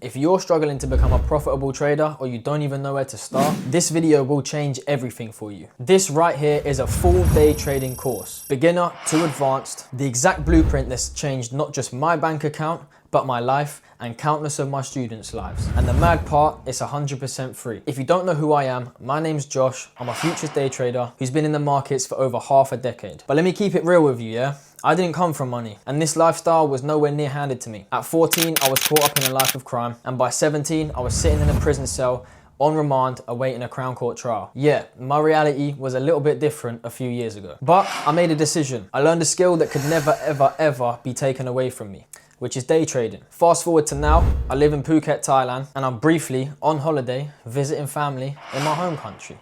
If you're struggling to become a profitable trader or you don't even know where to start, this video will change everything for you. This right here is a full day trading course, beginner to advanced, the exact blueprint that's changed not just my bank account, but my life and countless of my students' lives. And the mad part, it's 100% free. If you don't know who I am, my name's Josh. I'm a futures day trader who's been in the markets for over half a decade. But let me keep it real with you, yeah? I didn't come from money, and this lifestyle was nowhere near handed to me. At 14, I was caught up in a life of crime, and by 17, I was sitting in a prison cell on remand awaiting a Crown Court trial. Yeah, my reality was a little bit different a few years ago. But I made a decision. I learned a skill that could never, ever be taken away from me, which is day trading. Fast forward to now, I live in Phuket, Thailand, and I'm briefly on holiday visiting family in my home country.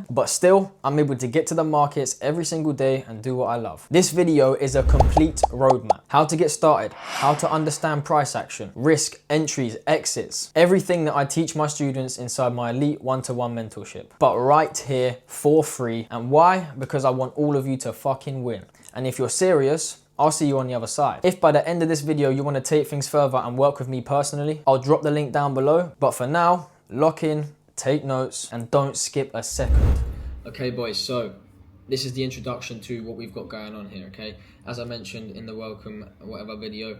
But still, I'm able to get to the markets every single day and do what I love. This video is a complete roadmap. How to get started, how to understand price action, risk, entries, exits, everything that I teach my students inside my elite one-to-one mentorship. But right here for free. And why? Because I want all of you to fucking win. And if you're serious, I'll see you on the other side. If by the end of this video you want to take things further and work with me personally, I'll drop the link down below. But for now, lock in, take notes, and don't skip a second. Okay boys, so this is the introduction to what we've got going on here, okay? As I mentioned in the welcome whatever video,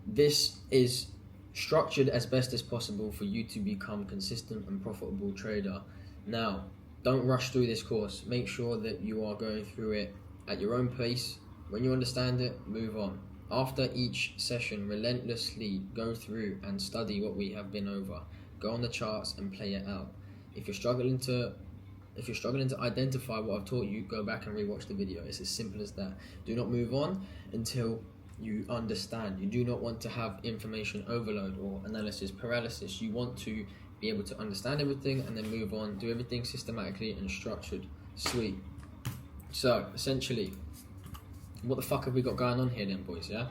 this is structured as best as possible for you to become consistent and profitable trader. Now, don't rush through this course. Make sure that you are going through it at your own pace. When you understand it, move on. After each session, relentlessly go through and study what we have been over. Go on the charts and play it out. If you're struggling to identify what I've taught you, go back and rewatch the video. It's as simple as that. Do not move on until you understand. You do not want to have information overload or analysis paralysis. You want to be able to understand everything and then move on. Do everything systematically and structured. Sweet. So essentially, what the fuck have we got going on here then, boys, yeah?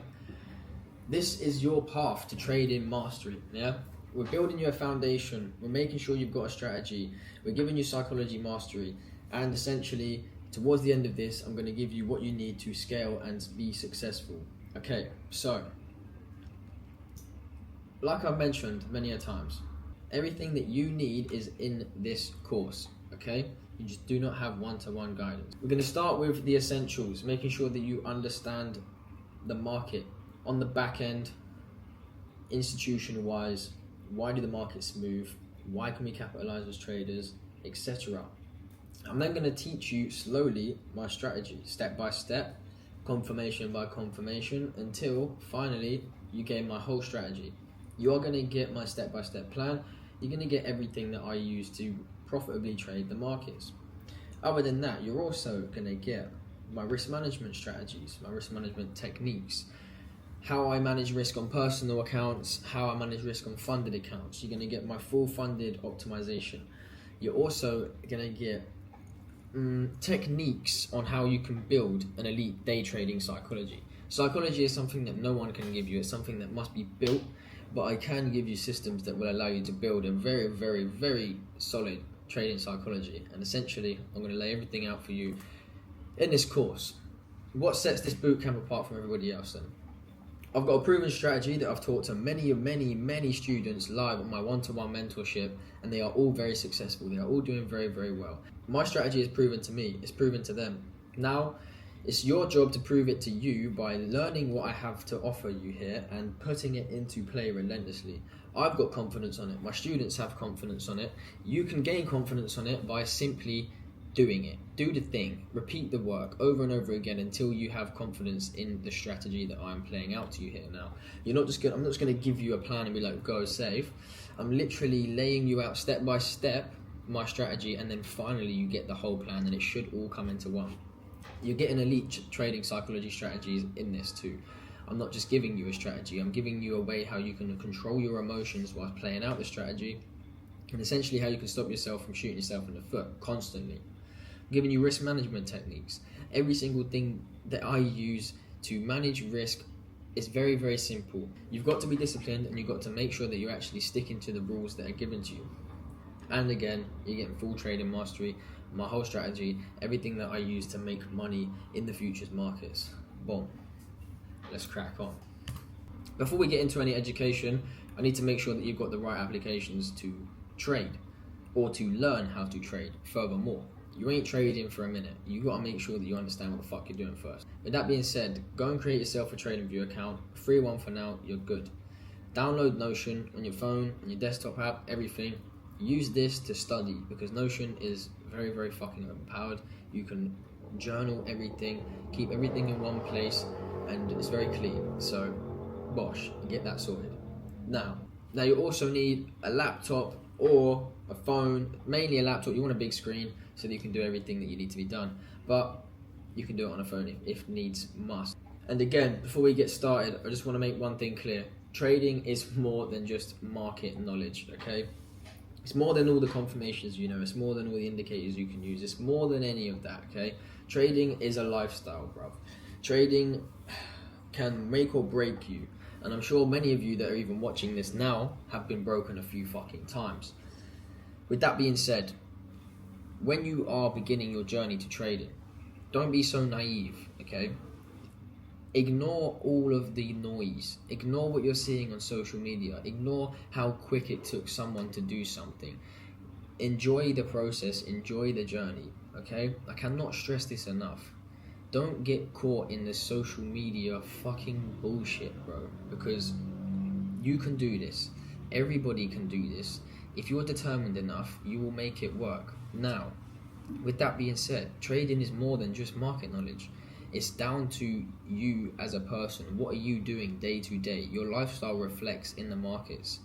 This is your path to trading mastery, yeah? We're building you a foundation. We're making sure you've got a strategy. We're giving you psychology mastery. And essentially, towards the end of this, I'm going to give you what you need to scale and be successful. Okay, so, like I've mentioned many a times, everything that you need is in this course, okay? You just do not have one-to-one guidance. We're going to start with the essentials, making sure that you understand the market on the back end, institution-wise. Why do the markets move? Why can we capitalize as traders, etc. I'm then going to teach you slowly my strategy, step by step, confirmation by confirmation, until finally you gain my whole strategy. You are going to get my step-by-step plan. You're going to get everything that I use to profitably trade the markets. Other than that, you're also going to get my risk management strategies, my risk management techniques, how I manage risk on personal accounts, how I manage risk on funded accounts. You're going to get my full funded optimization. You're also going to get techniques on how you can build an elite day trading psychology. Psychology is something that no one can give you. It's something that must be built, but I can give you systems that will allow you to build a very, very, very solid trading psychology. And essentially, I'm going to lay everything out for you in this course. What sets this bootcamp apart from everybody else then? I've got a proven strategy that I've taught to many students live on my one-to-one mentorship, and they are all very successful. They are all doing very, very well. My strategy is proven to me, it's proven to them. Now, it's your job to prove it to you by learning what I have to offer you here and putting it into play relentlessly. I've got confidence on it. My students have confidence on it. You can gain confidence on it by simply doing it. Do the thing, repeat the work over and over again until you have confidence in the strategy that I'm playing out to you here now. I'm not just going to give you a plan and be like, go save. I'm literally laying you out step by step my strategy, and then finally you get the whole plan, and it should all come into one. You're getting elite trading psychology strategies in this too. I'm not just giving you a strategy, I'm giving you a way how you can control your emotions while playing out the strategy, and essentially how you can stop yourself from shooting yourself in the foot constantly. Giving you risk management techniques. Every single thing that I use to manage risk is very, very simple. You've got to be disciplined, and you've got to make sure that you're actually sticking to the rules that are given to you. And again, you're getting full trading mastery, my whole strategy, everything that I use to make money in the futures markets. Boom. Let's crack on. Before we get into any education, I need to make sure that you've got the right applications to trade or to learn how to trade furthermore. You ain't trading for a minute. You got to make sure that you understand what the fuck you're doing first. With that being said, go and create yourself a TradingView account. Free one for now, you're good. Download Notion on your phone, on your desktop app, everything. Use this to study because Notion is very, very fucking overpowered. You can journal everything, keep everything in one place, and it's very clean. So, bosh, get that sorted. Now you also need a laptop or a phone, mainly a laptop. You want a big screen so that you can do everything that you need to be done, but you can do it on a phone if needs must. And again, before we get started, I just want to make one thing clear. Trading is more than just market knowledge, okay? It's more than all the confirmations you know. It's more than all the indicators you can use. It's more than any of that, okay? Trading is a lifestyle, bruv. Trading can make or break you. And I'm sure many of you that are even watching this now have been broken a few fucking times. With that being said, when you are beginning your journey to trading, don't be so naive, okay? Ignore all of the noise. Ignore what you're seeing on social media. Ignore how quick it took someone to do something. Enjoy the process. Enjoy the journey, okay? I cannot stress this enough. Don't get caught in this social media fucking bullshit, bro, because you can do this. Everybody can do this. If you're determined enough, you will make it work. Now, with that being said, trading is more than just market knowledge. It's down to you as a person. What are you doing day to day? Your lifestyle reflects in the markets.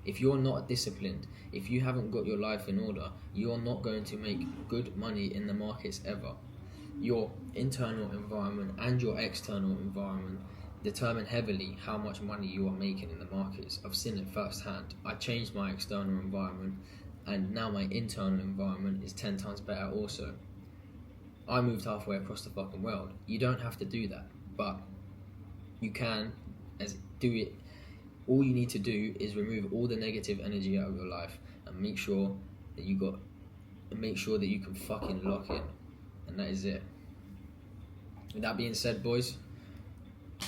If you're not disciplined, if you haven't got your life in order, you're not going to make good money in the markets ever. Your internal environment and your external environment determine heavily how much money you are making in the markets. I've seen it firsthand. I changed my external environment and now my internal environment is 10 times better also. I moved halfway across the fucking world. You don't have to do that, but you can do it. All you need to do is remove all the negative energy out of your life and make sure that you can fucking lock in. And that is it. With that being said, boys,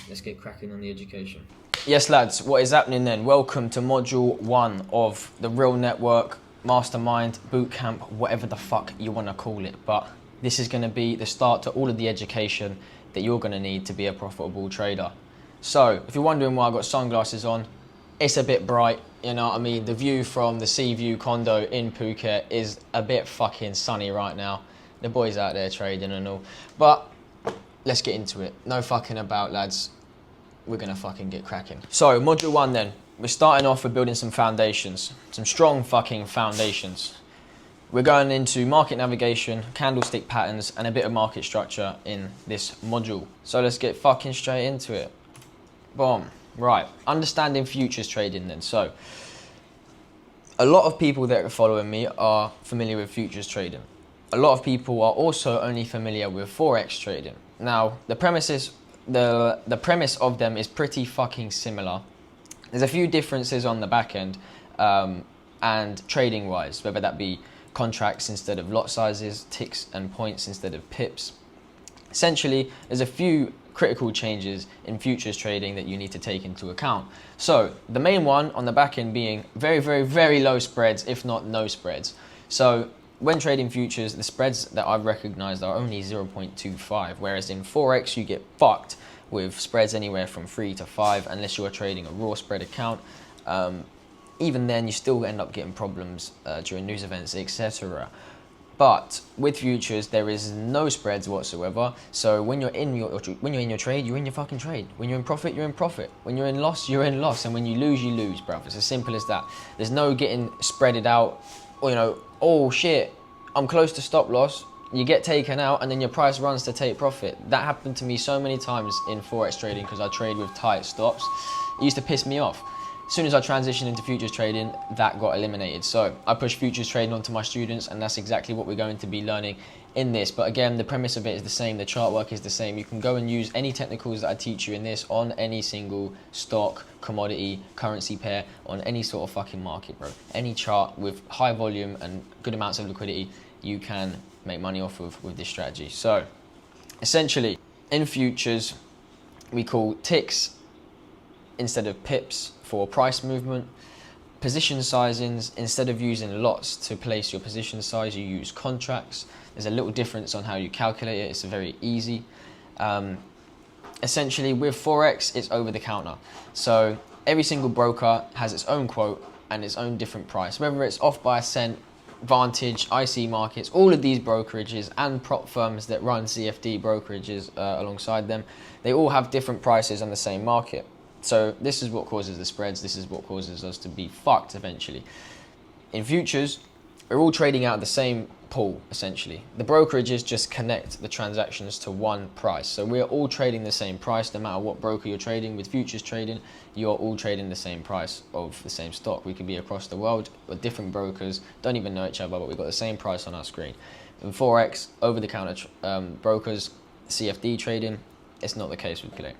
let's get cracking on the education. Yes, lads, what is happening then? Welcome to Module 1 of the Real Network Mastermind Bootcamp, whatever the fuck you want to call it. But this is going to be the start to all of the education that you're going to need to be a profitable trader. So, if you're wondering why I got sunglasses on, it's a bit bright, you know what I mean? The view from the Sea View condo in Phuket is a bit fucking sunny right now. The boys out there trading and all. But let's get into it. No fucking about, lads. We're going to fucking get cracking. So, Module 1 then. We're starting off with building some foundations. Some strong fucking foundations. We're going into market navigation, candlestick patterns, and a bit of market structure in this module. So let's get fucking straight into it. Boom. Right. Understanding futures trading then. So, a lot of people that are following me are familiar with futures trading. A lot of people are also only familiar with Forex trading. Now, the premise of them is pretty fucking similar. There's a few differences on the back end and trading wise, whether that be contracts instead of lot sizes, ticks and points instead of pips. Essentially, there's a few critical changes in futures trading that you need to take into account. So, the main one on the back end being very, very, very low spreads, if not no spreads. So, when trading futures, the spreads that I've recognized are only 0.25, whereas in Forex, you get fucked with spreads anywhere from 3 to 5, unless you're trading a raw spread account. Even then, you still end up getting problems during news events, etc. But with futures, there is no spreads whatsoever. So when you're in your trade, you're in your fucking trade. When you're in profit, you're in profit. When you're in loss, you're in loss. And when you lose, bruv. It's as simple as that. There's no getting spreaded out, or, you know, oh shit, I'm close to stop loss. You get taken out and then your price runs to take profit. That happened to me so many times in Forex trading because I trade with tight stops. It used to piss me off. As soon as I transitioned into futures trading, that got eliminated. So I push futures trading onto my students, and that's exactly what we're going to be learning in this. But again, the premise of it is the same. The chart work is the same. You can go and use any technicals that I teach you in this on any single stock, commodity, currency pair, on any sort of fucking market, bro. Any chart with high volume and good amounts of liquidity, you can make money off of with this strategy. So essentially, in futures, we call ticks instead of pips for price movement. Position sizings, instead of using lots to place your position size, you use contracts. There's a little difference on how you calculate it. It's very easy. Essentially, with Forex, it's over the counter. So every single broker has its own quote and its own different price. Whether it's off by a cent, Vantage, IC Markets, all of these brokerages and prop firms that run CFD brokerages alongside them, they all have different prices on the same market. So this is what causes the spreads. This is what causes us to be fucked eventually. In futures, we're all trading out of the same pool, essentially. The brokerages just connect the transactions to one price. So we're all trading the same price, no matter what broker you're trading. With futures trading, you're all trading the same price of the same stock. We could be across the world with different brokers, don't even know each other, but we've got the same price on our screen. In Forex, over-the-counter brokers, CFD trading, it's not the case with Play.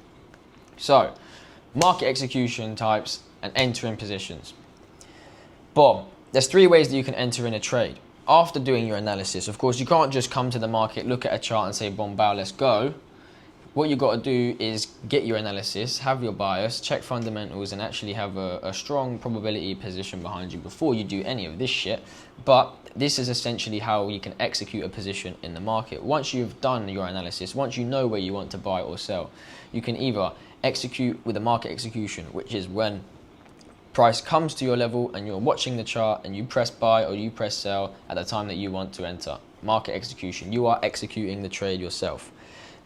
So, market execution types and entering positions. Boom. There's 3 ways that you can enter in a trade. After doing your analysis, of course, you can't just come to the market, look at a chart and say, boom, bow, let's go. What you've got to do is get your analysis, have your bias, check fundamentals, and actually have a strong probability position behind you before you do any of this shit. But this is essentially how you can execute a position in the market. Once you've done your analysis, once you know where you want to buy or sell, you can either execute with a market execution, which is when price comes to your level and you're watching the chart and you press buy or you press sell at the time that you want to enter. Market execution, you are executing the trade yourself.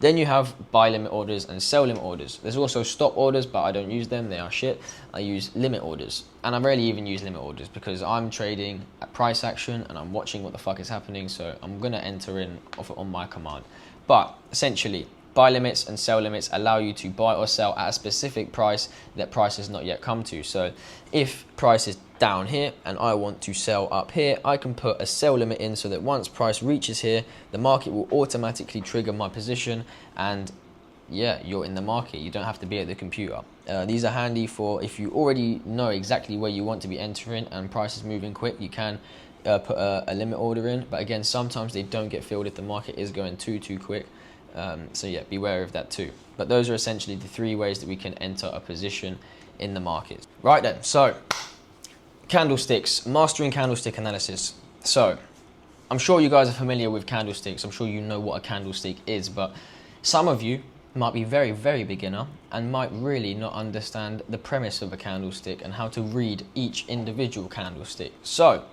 Then you have buy limit orders and sell limit orders. There's also stop orders, but I don't use them, they are shit. I use limit orders, and I rarely even use limit orders because I'm trading at price action and I'm watching what the fuck is happening, so I'm gonna enter in on my command. But essentially, buy limits and sell limits allow you to buy or sell at a specific price that price has not yet come to. So if price is down here and I want to sell up here, I can put a sell limit in so that once price reaches here, the market will automatically trigger my position, and yeah, you're in the market. You don't have to be at the computer. These are handy for if you already know exactly where you want to be entering and price is moving quick, you can put a limit order in. But again, sometimes they don't get filled if the market is going too quick. So yeah, beware of that too. But those are essentially the 3 ways that we can enter a position in the market. Right then, so candlesticks, mastering candlestick analysis. So I'm sure you guys are familiar with candlesticks. I'm sure you know what a candlestick is, but some of you might be very beginner and might really not understand the premise of a candlestick and how to read each individual candlestick. So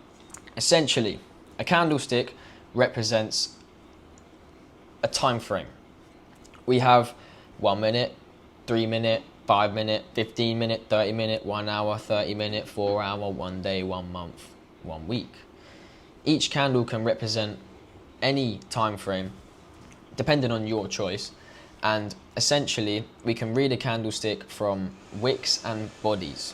essentially, a candlestick represents a time frame. We have 1 minute, 3 minute, 5 minute, 15 minute, 30 minute, 1 hour, 30 minute, 4 hour, 1 day, 1 month, 1 week. Each candle can represent any time frame depending on your choice, and essentially we can read a candlestick from wicks and bodies.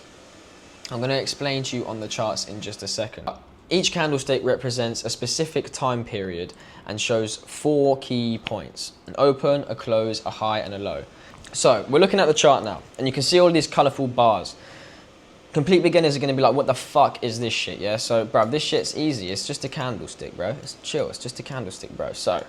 I'm going to explain to you on the charts in just a second. Each candlestick represents a specific time period and shows 4 key points: an open, a close, a high, and a low. So we're looking at the chart now, and you can see all these colorful bars. Complete beginners are going to be like, what the fuck is this shit, yeah? So, bro, this shit's easy. It's just a candlestick, bro. It's chill. It's just a candlestick, bro. So,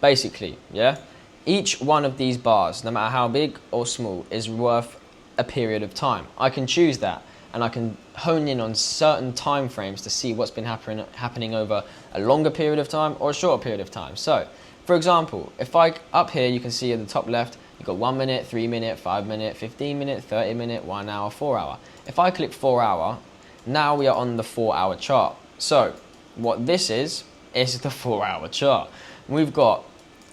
basically, yeah, each one of these bars, no matter how big or small, is worth a period of time. I can choose that, and I can hone in on certain time frames to see what's been happening over a longer period of time or a shorter period of time. So, for example, if up here, you can see at the top left, you've got 1 minute, 3 minute, 5 minute, 15 minute, 30 minute, 1 hour, 4 hour. If I click 4 hour, now we are on the 4 hour chart. So what this is the 4 hour chart. We've got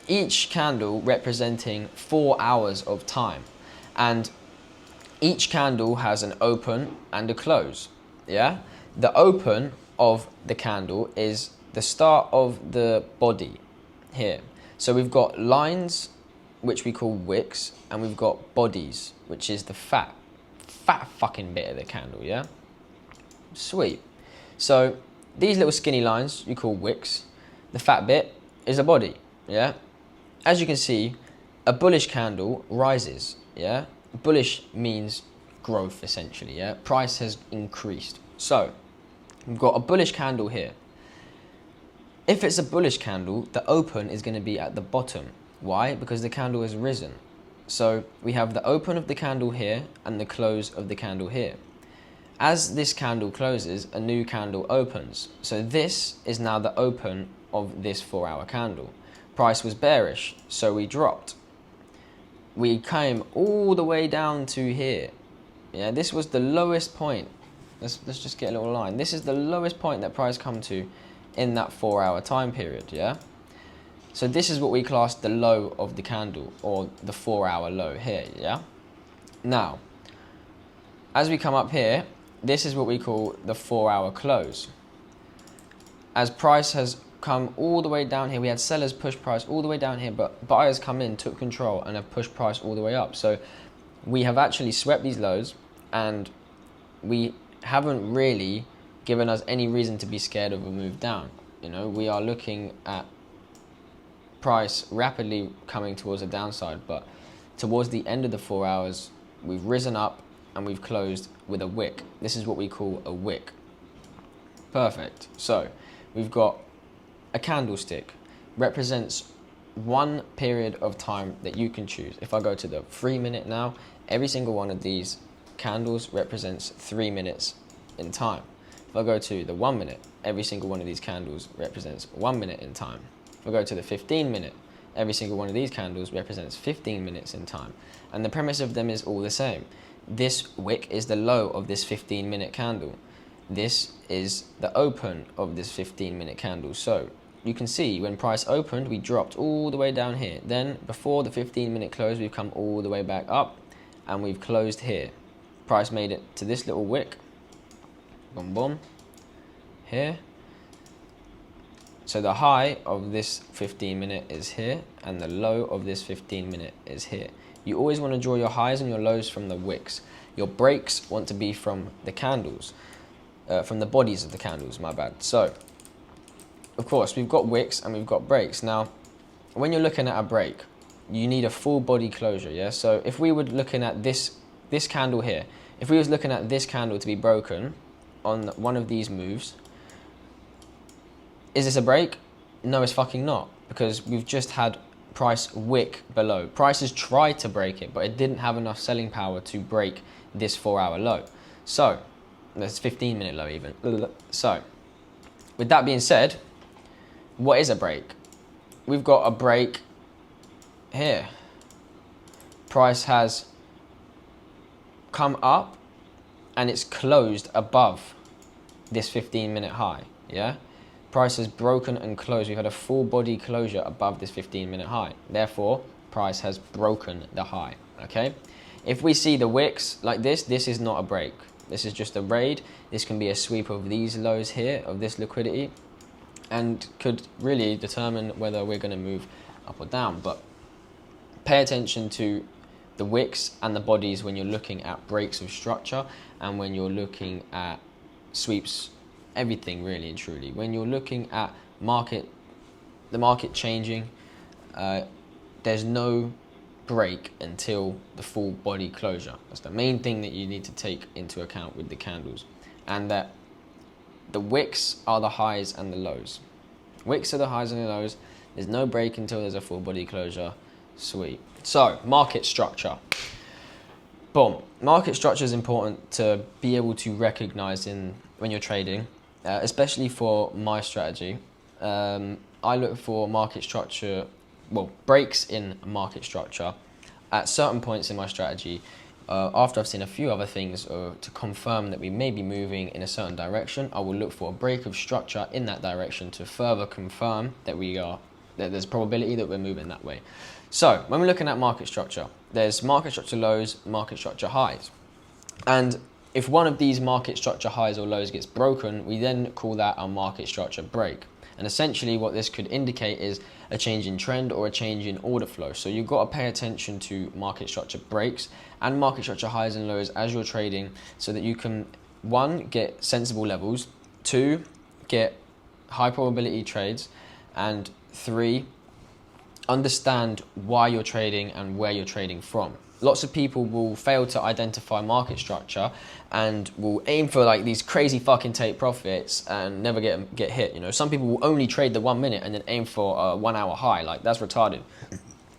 each candle representing 4 hours of time, and each candle has an open and a close, yeah? The open of the candle is the start of the body here. So we've got lines, which we call wicks, and we've got bodies, which is the fat fucking bit of the candle, yeah? Sweet. So these little skinny lines you call wicks. The fat bit is a body, yeah? As you can see, a bullish candle rises, yeah? Bullish means growth, essentially, yeah? Price has increased. So we've got a bullish candle here. If it's a bullish candle, the open is going to be at the bottom. Why? Because the candle has risen. So we have the open of the candle here and the close of the candle here. As this candle closes, a new candle opens. So this is now the open of this 4-hour candle. Price was bearish, so we dropped. We came all the way down to here. Yeah, this was the lowest point. Let's just get a little line. This is the lowest point that price come to in that 4-hour time period, yeah? So this is what we class the low of the candle, or the 4-hour low here, yeah? Now, as we come up here, this is what we call the 4-hour close. As price has come all the way down here, we had sellers push price all the way down here, but buyers come in, took control, and have pushed price all the way up. So we have actually swept these lows, and we haven't really given us any reason to be scared of a move down. You know, we are looking at price rapidly coming towards the downside, but towards the end of the 4 hours, we've risen up and we've closed with a wick. This is what we call a wick. Perfect. So we've got a candlestick, represents one period of time that you can choose. If I go to the 3-minute now, every single one of these candles represents 3 minutes in time. If I go to the 1 minute, every single one of these candles represents 1 minute in time. If I go to the 15-minute, every single one of these candles represents 15 minutes in time. And the premise of them is all the same. This wick is the low of this 15-minute candle. This is the open of this 15-minute candle. So you can see when price opened, we dropped all the way down here. Then before the 15-minute close, we've come all the way back up and we've closed here. Price made it to this little wick. Boom, boom. Here. So the high of this 15-minute is here and the low of this 15-minute is here. You always want to draw your highs and your lows from the wicks. Your breaks want to be from the candles, from the bodies of the candles, my bad. So, of course, we've got wicks and we've got breaks. Now, when you're looking at a break, you need a full body closure, yeah? So if we were looking at this candle here, if we was looking at this candle to be broken on one of these moves, is this a break? No, it's fucking not, because we've just had price wick below. Price has tried to break it, but it didn't have enough selling power to break this 4-hour low. So, that's 15-minute low even. So, with that being said, what is a break? We've got a break here. Price has come up and it's closed above this 15-minute high, yeah? Price has broken and closed. We've had a full body closure above this 15-minute high. Therefore, price has broken the high, okay? If we see the wicks like this is not a break. This is just a raid. This can be a sweep of these lows here, of this liquidity, and could really determine whether we're gonna move up or down. But pay attention to the wicks and the bodies when you're looking at breaks of structure and when you're looking at sweeps, everything really and truly. When you're looking at the market changing, there's no break until the full body closure. That's the main thing that you need to take into account with the candles. And that the wicks are the highs and the lows. Wicks are the highs and the lows. There's no break until there's a full body closure. Sweet. So, market structure. Boom. Market structure is important to be able to recognize when you're trading. Especially for my strategy, I look for market structure, breaks in market structure at certain points in my strategy after I've seen a few other things to confirm that we may be moving in a certain direction. I will look for a break of structure in that direction to further confirm that there's probability that we're moving that way. So when we're looking at market structure, there's market structure lows, market structure highs. And if one of these market structure highs or lows gets broken, we then call that a market structure break. And essentially what this could indicate is a change in trend or a change in order flow. So you've got to pay attention to market structure breaks and market structure highs and lows as you're trading so that you can, 1, get sensible levels, 2, get high probability trades, and 3, understand why you're trading and where you're trading from. Lots of people will fail to identify market structure and will aim for like these crazy fucking take profits and never get hit. You know, some people will only trade the 1 minute and then aim for a 1 hour high. Like, that's retarded.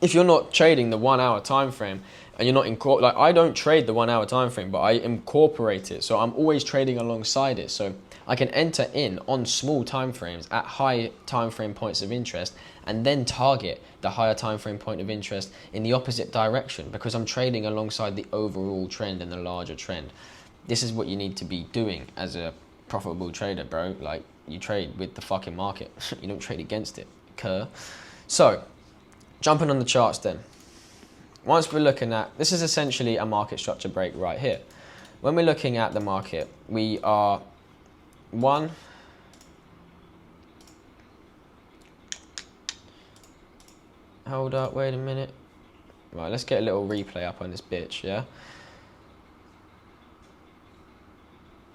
if you're not trading the 1 hour time frame and you're not like, I don't trade the 1 hour time frame, but I incorporate it. So I'm always trading alongside it. So I can enter in on small time frames at high time frame points of interest and then target the higher time frame point of interest in the opposite direction, because I'm trading alongside the overall trend and the larger trend. This is what you need to be doing as a profitable trader, bro. Like, you trade with the fucking market. You don't trade against it, cur. So, jumping on the charts then. Once we're looking at, this is essentially a market structure break right here. When we're looking at the market, we are hold up, wait a minute. Right, let's get a little replay up on this bitch, yeah?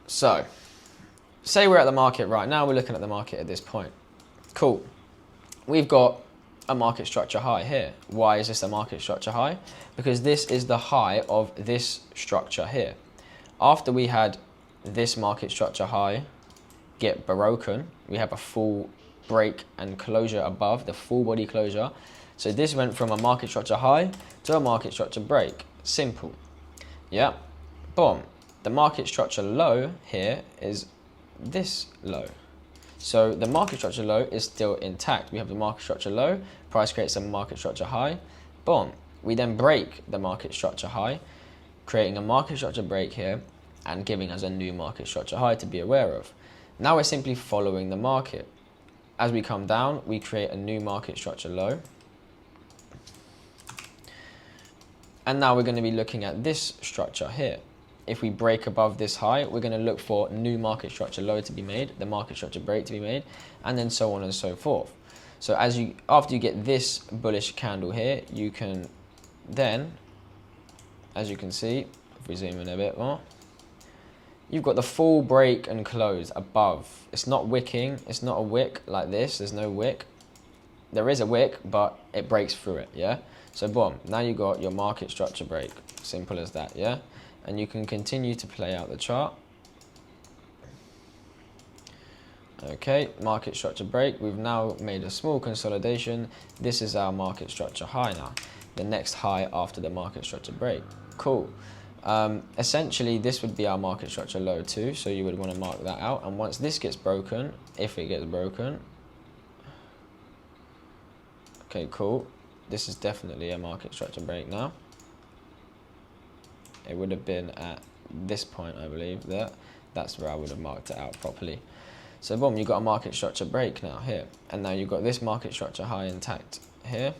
So, say we're at the market right now, we're looking at the market at this point. Cool. We've got a market structure high here. Why is this a market structure high? Because this is the high of this structure here. After we had this market structure high get broken, we have a full break and closure above, the full body closure. So this went from a market structure high to a market structure break. Simple. Yeah. Boom. The market structure low here is this low. So the market structure low is still intact. We have the market structure low, price creates a market structure high. Boom. We then break the market structure high, creating a market structure break here and giving us a new market structure high to be aware of. Now we're simply following the market. As we come down, we create a new market structure low. And now we're going to be looking at this structure here. If we break above this high, we're going to look for new market structure low to be made, the market structure break to be made, and then so on and so forth. So after you get this bullish candle here, you can then, as you can see, if we zoom in a bit more, you've got the full break and close above. It's not wicking, it's not a wick like this, there's no wick. There is a wick, but it breaks through it, yeah? So boom, now you got your market structure break. Simple as that, yeah? And you can continue to play out the chart. Okay, market structure break. We've now made a small consolidation. This is our market structure high now. The next high after the market structure break. Cool. Essentially, this would be our market structure low too, so you would want to mark that out. And once this gets broken, if it gets broken, okay, cool. This is definitely a market structure break now. It would have been at this point, I believe, there. That's where I would have marked it out properly. So boom, you've got a market structure break now here. And now you've got this market structure high intact here.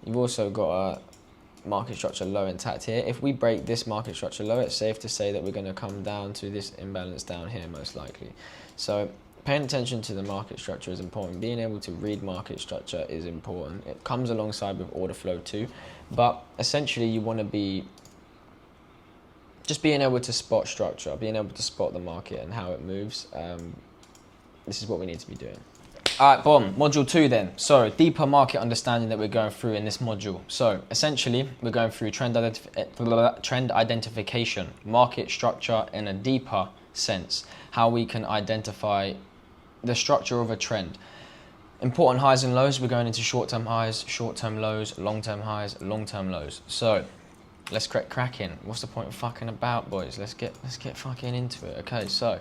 You've also got a market structure low intact here. If we break this market structure low, it's safe to say that we're going to come down to this imbalance down here most likely. So paying attention to the market structure is important. Being able to read market structure is important. It comes alongside with order flow too. But essentially you want to be just being able to spot structure, being able to spot the market and how it moves. This is what we need to be doing. All right, boom, module 2 then. So deeper market understanding that we're going through in this module. So essentially we're going through trend identification, market structure in a deeper sense, how we can identify the structure of a trend. Important highs and lows, we're going into short-term highs, short-term lows, long-term highs, long-term lows. So let's get cracking. What's the point of fucking about, boys? Let's get fucking into it. Okay, so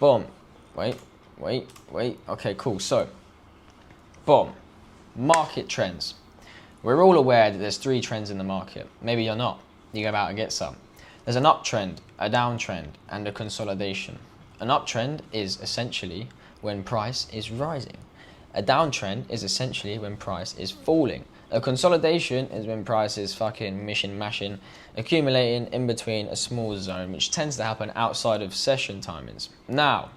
boom. Wait. Okay, cool. So boom. Market trends. We're all aware that there's 3 trends in the market. Maybe you're not. You go out and get some. There's an uptrend, a downtrend, and a consolidation. An uptrend is essentially when price is rising. A downtrend is essentially when price is falling. A consolidation is when price is fucking mashing, accumulating in between a small zone, which tends to happen outside of session timings. Now,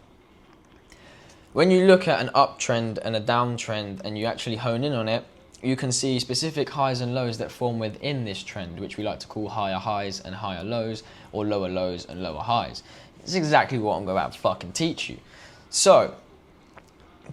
when you look at an uptrend and a downtrend and you actually hone in on it, you can see specific highs and lows that form within this trend, which we like to call higher highs and higher lows, or lower lows and lower highs. It's exactly what I'm about to fucking teach you. So,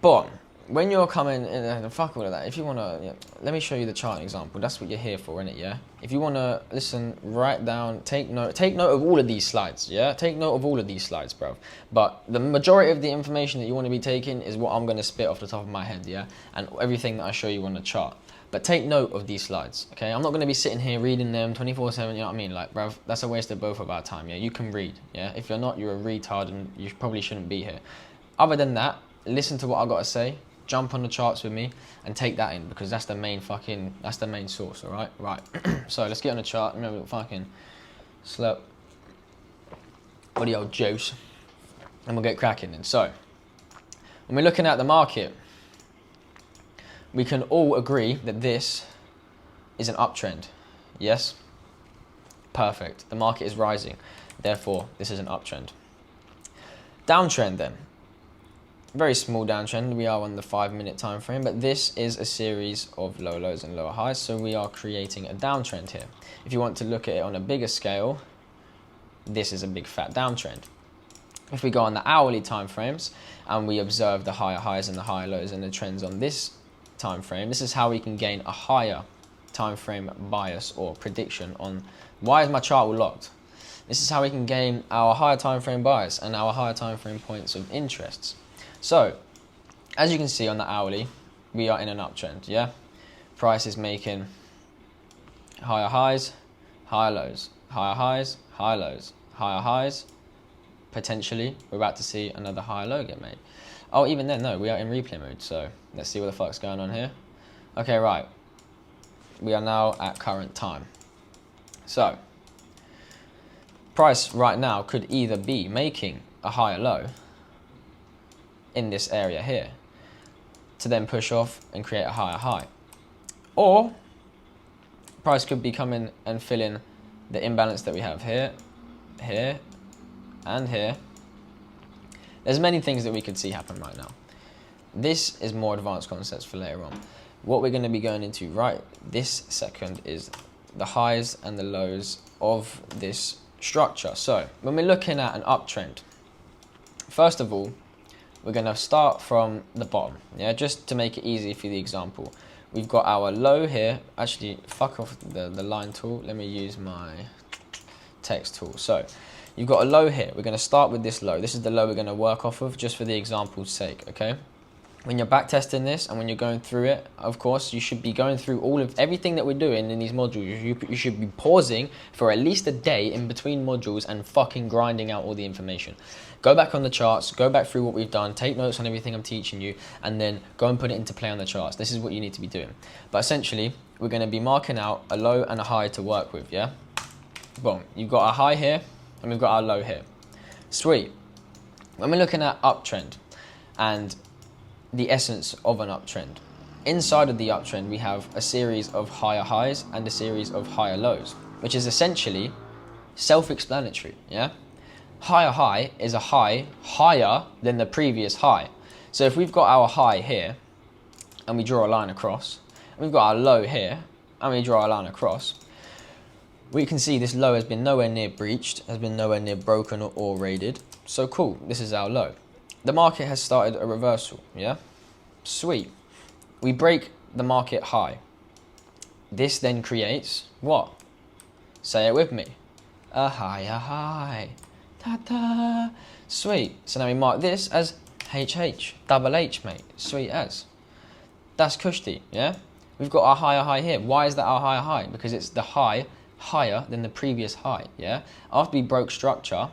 boom. When you're coming in, fuck all of that. If you want to, let me show you the chart example. That's what you're here for, innit, yeah? If you want to listen, write down, take note of all of these slides, yeah? Take note of all of these slides, bro. But the majority of the information that you want to be taking is what I'm going to spit off the top of my head, yeah? And everything that I show you on the chart. But take note of these slides, okay? I'm not going to be sitting here reading them 24/7, you know what I mean? Like, bruv, that's a waste of both of our time, yeah? You can read, yeah? If you're not, you're a retard and you probably shouldn't be here. Other than that, listen to what I got to say, jump on the charts with me, and take that in, because that's the main source, all right? Right, so let's get on the chart. Remember, fucking slow. What the old juice. And we'll get cracking then. So, when we're looking at the market, we can all agree that this is an uptrend. Yes? Perfect. The market is rising. Therefore, this is an uptrend. Downtrend then. Very small downtrend. We are on the 5-minute time frame, but this is a series of low lows and lower highs, so we are creating a downtrend here. If you want to look at it on a bigger scale, this is a big fat downtrend. If we go on the hourly time frames and we observe the higher highs and the higher lows and the trends on this time frame, this is how we can gain a higher time frame bias or prediction on why is my chart all locked. This is how we can gain our higher time frame bias and our higher time frame points of interests. So, as you can see on the hourly, we are in an uptrend, yeah? Price is making higher highs, higher lows, higher highs, higher lows, higher highs. Potentially, we're about to see another higher low get made. Oh, even then, no, we are in replay mode, so let's see what the fuck's going on here. Okay, right. We are now at current time. So, price right now could either be making a higher low in this area here to then push off and create a higher high. Or, price could be coming and filling the imbalance that we have here, here, and here. There's many things that we could see happen right now. This is more advanced concepts for later on. What we're going to be going into right this second is the highs and the lows of this structure. So when we're looking at an uptrend, first of all, we're going to start from the bottom, yeah, just to make it easy for the example. We've got our low here. Actually, fuck off the line tool. Let me use my text tool. So you've got a low here. We're going to start with this low. This is the low we're going to work off of just for the example's sake, okay? When you're back testing this and when you're going through it, of course, you should be going through all of everything that we're doing in these modules. You should be pausing for at least a day in between modules and fucking grinding out all the information. Go back on the charts, go back through what we've done, take notes on everything I'm teaching you, and then go and put it into play on the charts. This is what you need to be doing. But essentially, we're going to be marking out a low and a high to work with, yeah? Boom. You've got our high here, and we've got our low here. Sweet. When we're looking at uptrend and the essence of an uptrend, inside of the uptrend we have a series of higher highs and a series of higher lows, which is essentially self-explanatory, yeah? Higher high is a high higher than the previous high. So if we've got our high here and we draw a line across, and we've got our low here and we draw a line across, we can see this low has been nowhere near breached, has been nowhere near broken or raided. So cool, this is our low. The market has started a reversal, yeah? Sweet. We break the market high. This then creates what? Say it with me. A higher high. Ta-da. Sweet. So now we mark this as HH. Double H, mate. Sweet as. That's Kushti, yeah? We've got our higher high here. Why is that our higher high? Because it's the high higher than the previous high, yeah? After we broke structure,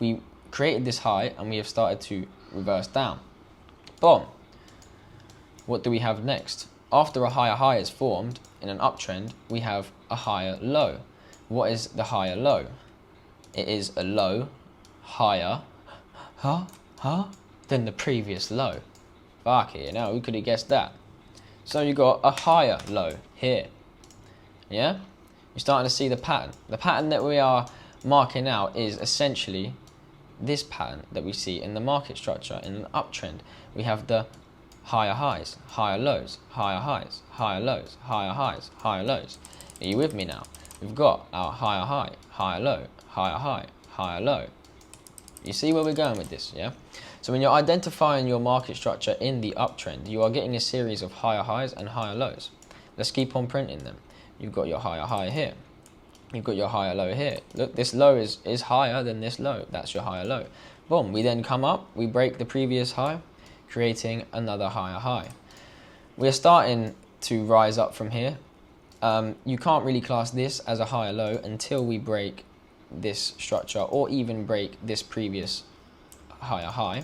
we created this high and we have started to reverse down. Boom. What do we have next? After a higher high is formed in an uptrend, we have a higher low. What is the higher low? It is a low higher than the previous low. Fuck it, you know, who could have guessed that? So you got a higher low here. Yeah? You're starting to see the pattern. The pattern that we are marking out is essentially this pattern that we see in the market structure. In an uptrend, we have the higher highs, higher lows, higher highs, higher lows, higher highs, higher lows. Are you with me now? We've got our higher high, higher low, higher high, higher low. You see where we're going with this, yeah? So when you're identifying your market structure in the uptrend, you are getting a series of higher highs and higher lows. Let's keep on printing them. You've got your higher high here. You've got your higher low here. Look, this low is higher than this low. That's your higher low. Boom, we then come up, we break the previous high, creating another higher high. We're starting to rise up from here. You can't really class this as a higher low until we break this structure or even break this previous higher high.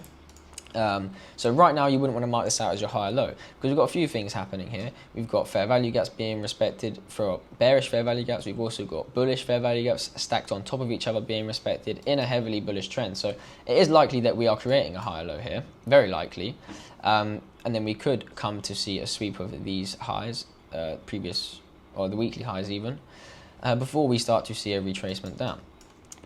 So right now you wouldn't want to mark this out as your higher low because we've got a few things happening here. We've got fair value gaps being respected for bearish fair value gaps. We've also got bullish fair value gaps stacked on top of each other being respected in a heavily bullish trend. So it is likely that we are creating a higher low here, very likely. And then we could come to see a sweep of these highs, previous or the weekly highs even, before we start to see a retracement down.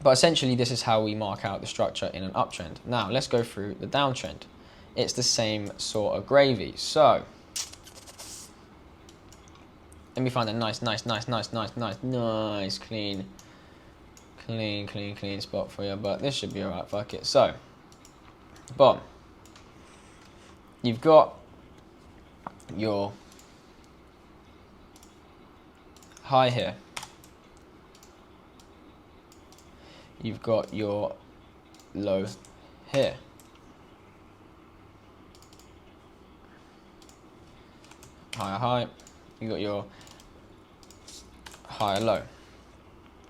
But essentially, this is how we mark out the structure in an uptrend. Now, let's go through the downtrend. It's the same sort of gravy. So, let me find a nice, clean spot for you. But this should be alright, fuck it. So, boom. You've got your high here. You've got your low here. Higher high. You got your higher low.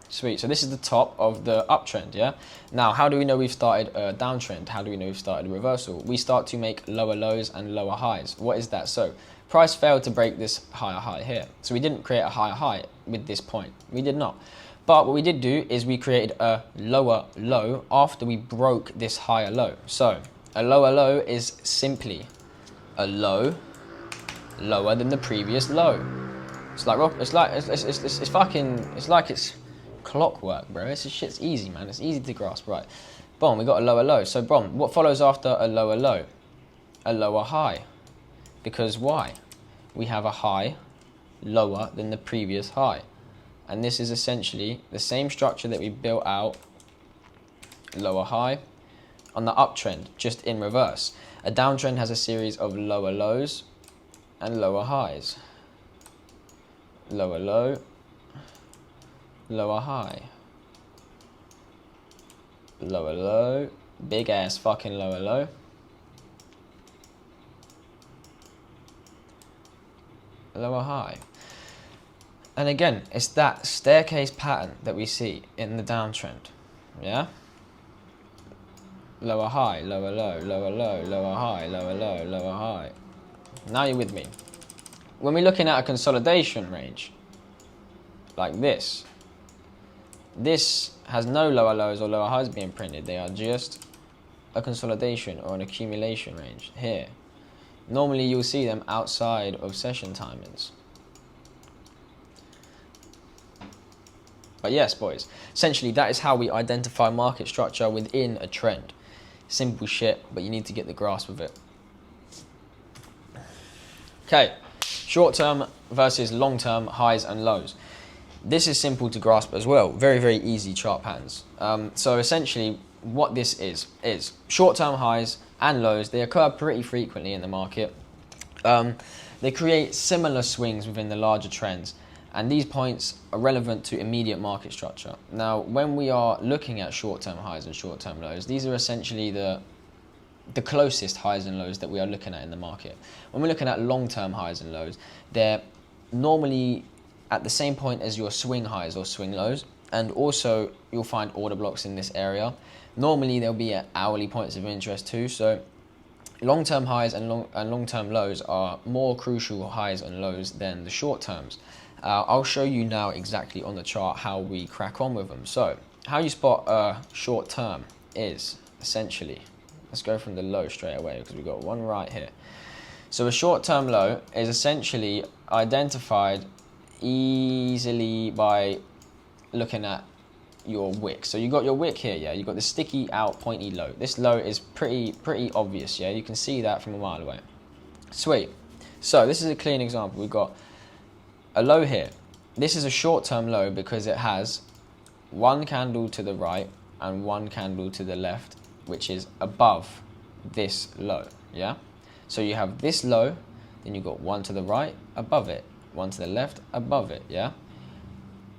Sweet. So this is the top of the uptrend, yeah? Now, how do we know we've started a downtrend? How do we know we've started a reversal? We start to make lower lows and lower highs. What is that? So price failed to break this higher high here. So we didn't create a higher high with this point. We did not. But what we did do is we created a lower low after we broke this higher low. So a lower low is simply a low lower than the previous low. It's like it's clockwork, bro. This shit's easy, man. It's easy to grasp, right? Boom, we got a lower low. So boom, what follows after a lower low? A lower high. Because why? We have a high lower than the previous high. And this is essentially the same structure that we built out, lower high, on the uptrend, just in reverse. A downtrend has a series of lower lows and lower highs. Lower low, lower high. Lower low, big ass fucking lower low. Lower high. And again, it's that staircase pattern that we see in the downtrend, yeah? Lower high, lower low, lower low, lower high, lower low, lower high. Now you're with me. When we're looking at a consolidation range, like this has no lower lows or lower highs being printed. They are just a consolidation or an accumulation range here. Normally you'll see them outside of session timings. But yes, boys, essentially that is how we identify market structure within a trend. Simple shit, but you need to get the grasp of it. Okay, short-term versus long-term highs and lows. This is simple to grasp as well. Very, very easy chart patterns. So essentially what this is short-term highs and lows. They occur pretty frequently in the market. They create similar swings within the larger trends. And these points are relevant to immediate market structure. Now, when we are looking at short-term highs and short-term lows, these are essentially the closest highs and lows that we are looking at in the market. When we're looking at long-term highs and lows, they're normally at the same point as your swing highs or swing lows. And also, you'll find order blocks in this area. Normally, there'll be at hourly points of interest too. So long-term highs and long-term lows are more crucial highs and lows than the short terms. I'll show you now exactly on the chart how we crack on with them. So how you spot a short term is essentially, let's go from the low straight away because we've got one right here. So a short term low is essentially identified easily by looking at your wick. So you got your wick here, yeah, you got the sticky out pointy low. This low is pretty obvious, yeah, you can see that from a mile away. Sweet. So this is a clean example. We've got a low here. This is a short-term low because it has one candle to the right and one candle to the left, which is above this low, yeah? So you have this low, then you've got one to the right, above it, one to the left, above it, yeah?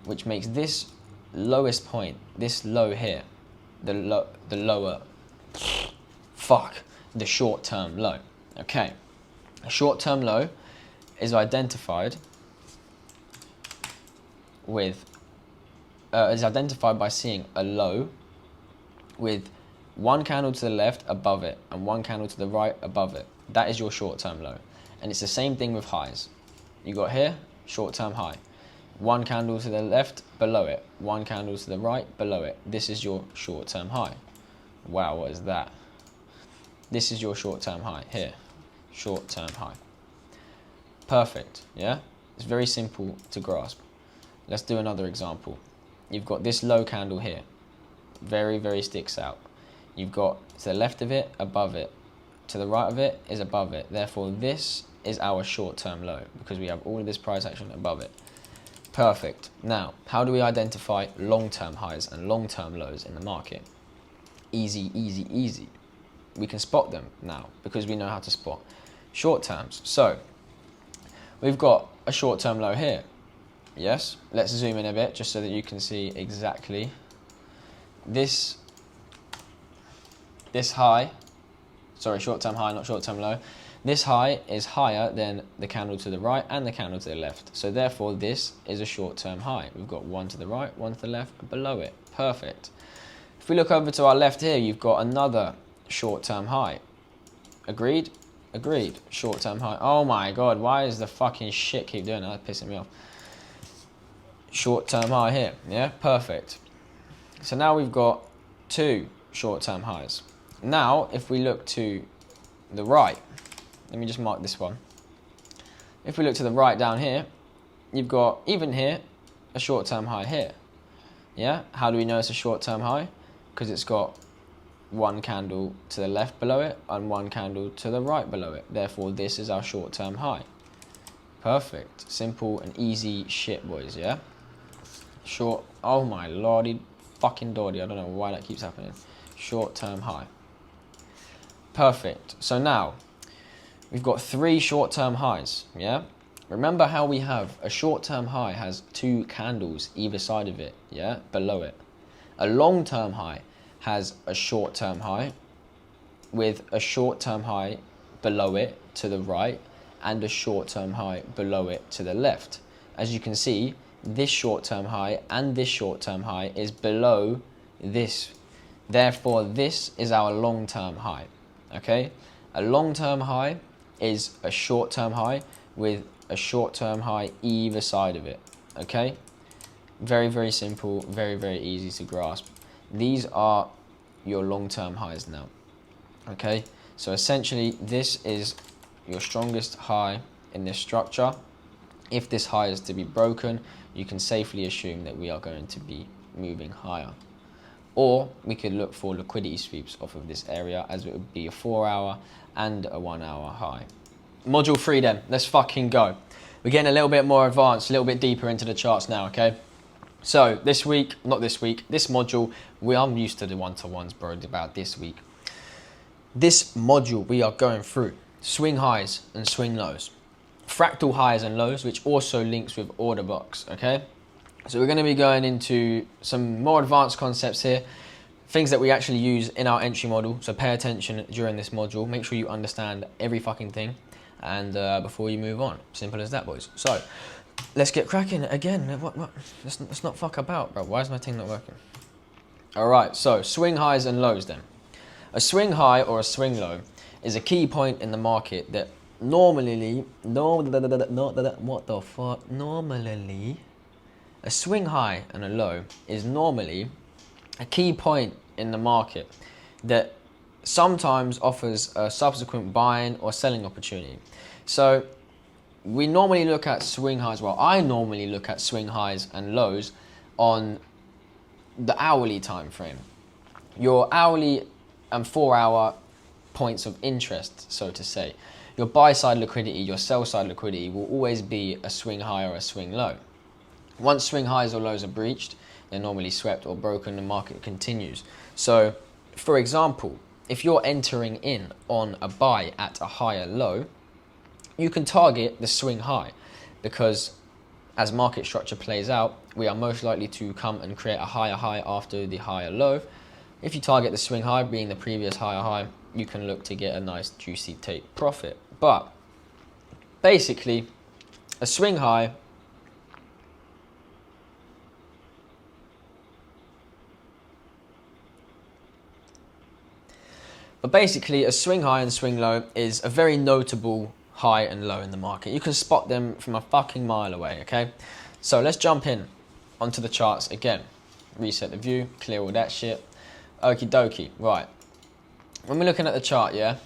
Which makes this lowest point, this low here, the short-term low, okay? A short-term low is identified with by seeing a low with one candle to the left above it and one candle to the right above it. That is your short-term low. And it's the same thing with highs. You got here, short-term high. One candle to the left below it, one candle to the right below it. This is your short-term high. Wow, what is that? This is your short-term high here. Short-term high. Perfect, yeah? It's very simple to grasp. Let's do another example. You've got this low candle here. Very, very sticks out. You've got to the left of it, above it. To the right of it is above it. Therefore, this is our short-term low because we have all of this price action above it. Perfect. Now, how do we identify long-term highs and long-term lows in the market? Easy, easy, easy. We can spot them now because we know how to spot short terms. So, we've got a short-term low here. Yes, let's zoom in a bit just so that you can see exactly this high, sorry, short-term high, not short-term low. This high is higher than the candle to the right and the candle to the left. So therefore, this is a short-term high. We've got one to the right, one to the left, below it. Perfect. If we look over to our left here, you've got another short-term high. Agreed? Agreed. Short-term high. Oh my God, why is the fucking shit keep doing that? That's pissing me off. Short-term high here. Yeah, perfect. So now we've got two short-term highs. Now, if we look to the right, let me just mark this one. If we look to the right down here, you've got, even here, a short-term high here. Yeah, how do we know it's a short-term high? Because it's got one candle to the left below it and one candle to the right below it. Therefore, this is our short-term high. Perfect. Simple and easy shit, boys, yeah? Short, oh my lordy fucking dordy, I don't know why that keeps happening. Short-term high. Perfect. So now, we've got three short-term highs, yeah? Remember how we have a short-term high has two candles either side of it, yeah? Below it. A long-term high has a short-term high with a short-term high below it to the right and a short-term high below it to the left. As you can see, this short-term high and this short-term high is below this. Therefore, this is our long-term high, okay? A long-term high is a short-term high with a short-term high either side of it, okay? Very, very simple, very, very easy to grasp. These are your long-term highs now, okay? So essentially, this is your strongest high in this structure. If this high is to be broken, you can safely assume that we are going to be moving higher. Or we could look for liquidity sweeps off of this area, as it would be a 4-hour and a 1-hour high. Module 3 then, let's fucking go. We're getting a little bit more advanced, a little bit deeper into the charts now, okay? So this module, I'm used to the one-to-ones, bro, about this week. This module we are going through swing highs and swing lows, fractal highs and lows, which also links with order blocks, okay? So we're going to be going into some more advanced concepts here, things that we actually use in our entry model. So pay attention during this module. Make sure you understand every fucking thing, and before you move on. Simple as that, boys. So let's get cracking again. What? Let's not fuck about, bro. Why is my thing not working? All right. So swing highs and lows then. A swing high or a swing low is a key point in the market that normally, a swing high and a low is normally a key point in the market that sometimes offers a subsequent buying or selling opportunity. So we normally look at swing highs, well, I normally look at swing highs and lows on the hourly time frame. Your hourly and 4-hour points of interest, so to say. Your buy side liquidity, your sell side liquidity will always be a swing high or a swing low. Once swing highs or lows are breached, they're normally swept or broken, the market continues. So, for example, if you're entering in on a buy at a higher low, you can target the swing high, because as market structure plays out, we are most likely to come and create a higher high after the higher low. If you target the swing high being the previous higher high, you can look to get a nice juicy take profit. But basically, A swing high but basically a swing high and swing low is a very notable high and low in the market. You can spot them from a fucking mile away, okay? So let's jump in onto the charts again. Reset the view, clear all that shit. Okie dokie, right. When we're looking at the chart, yeah,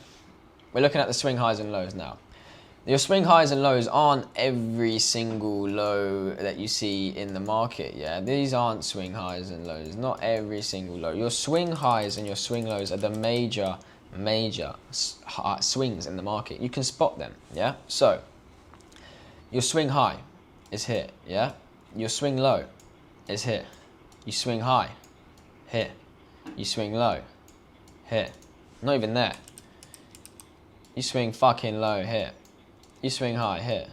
we're looking at the swing highs and lows now. Your swing highs and lows aren't every single low that you see in the market, yeah? These aren't swing highs and lows, not every single low. Your swing highs and your swing lows are the major swings in the market. You can spot them, yeah? So, your swing high is here, yeah? Your swing low is here. You swing high, here. You swing low, here. Not even there. You swing fucking low, here. You swing high, here.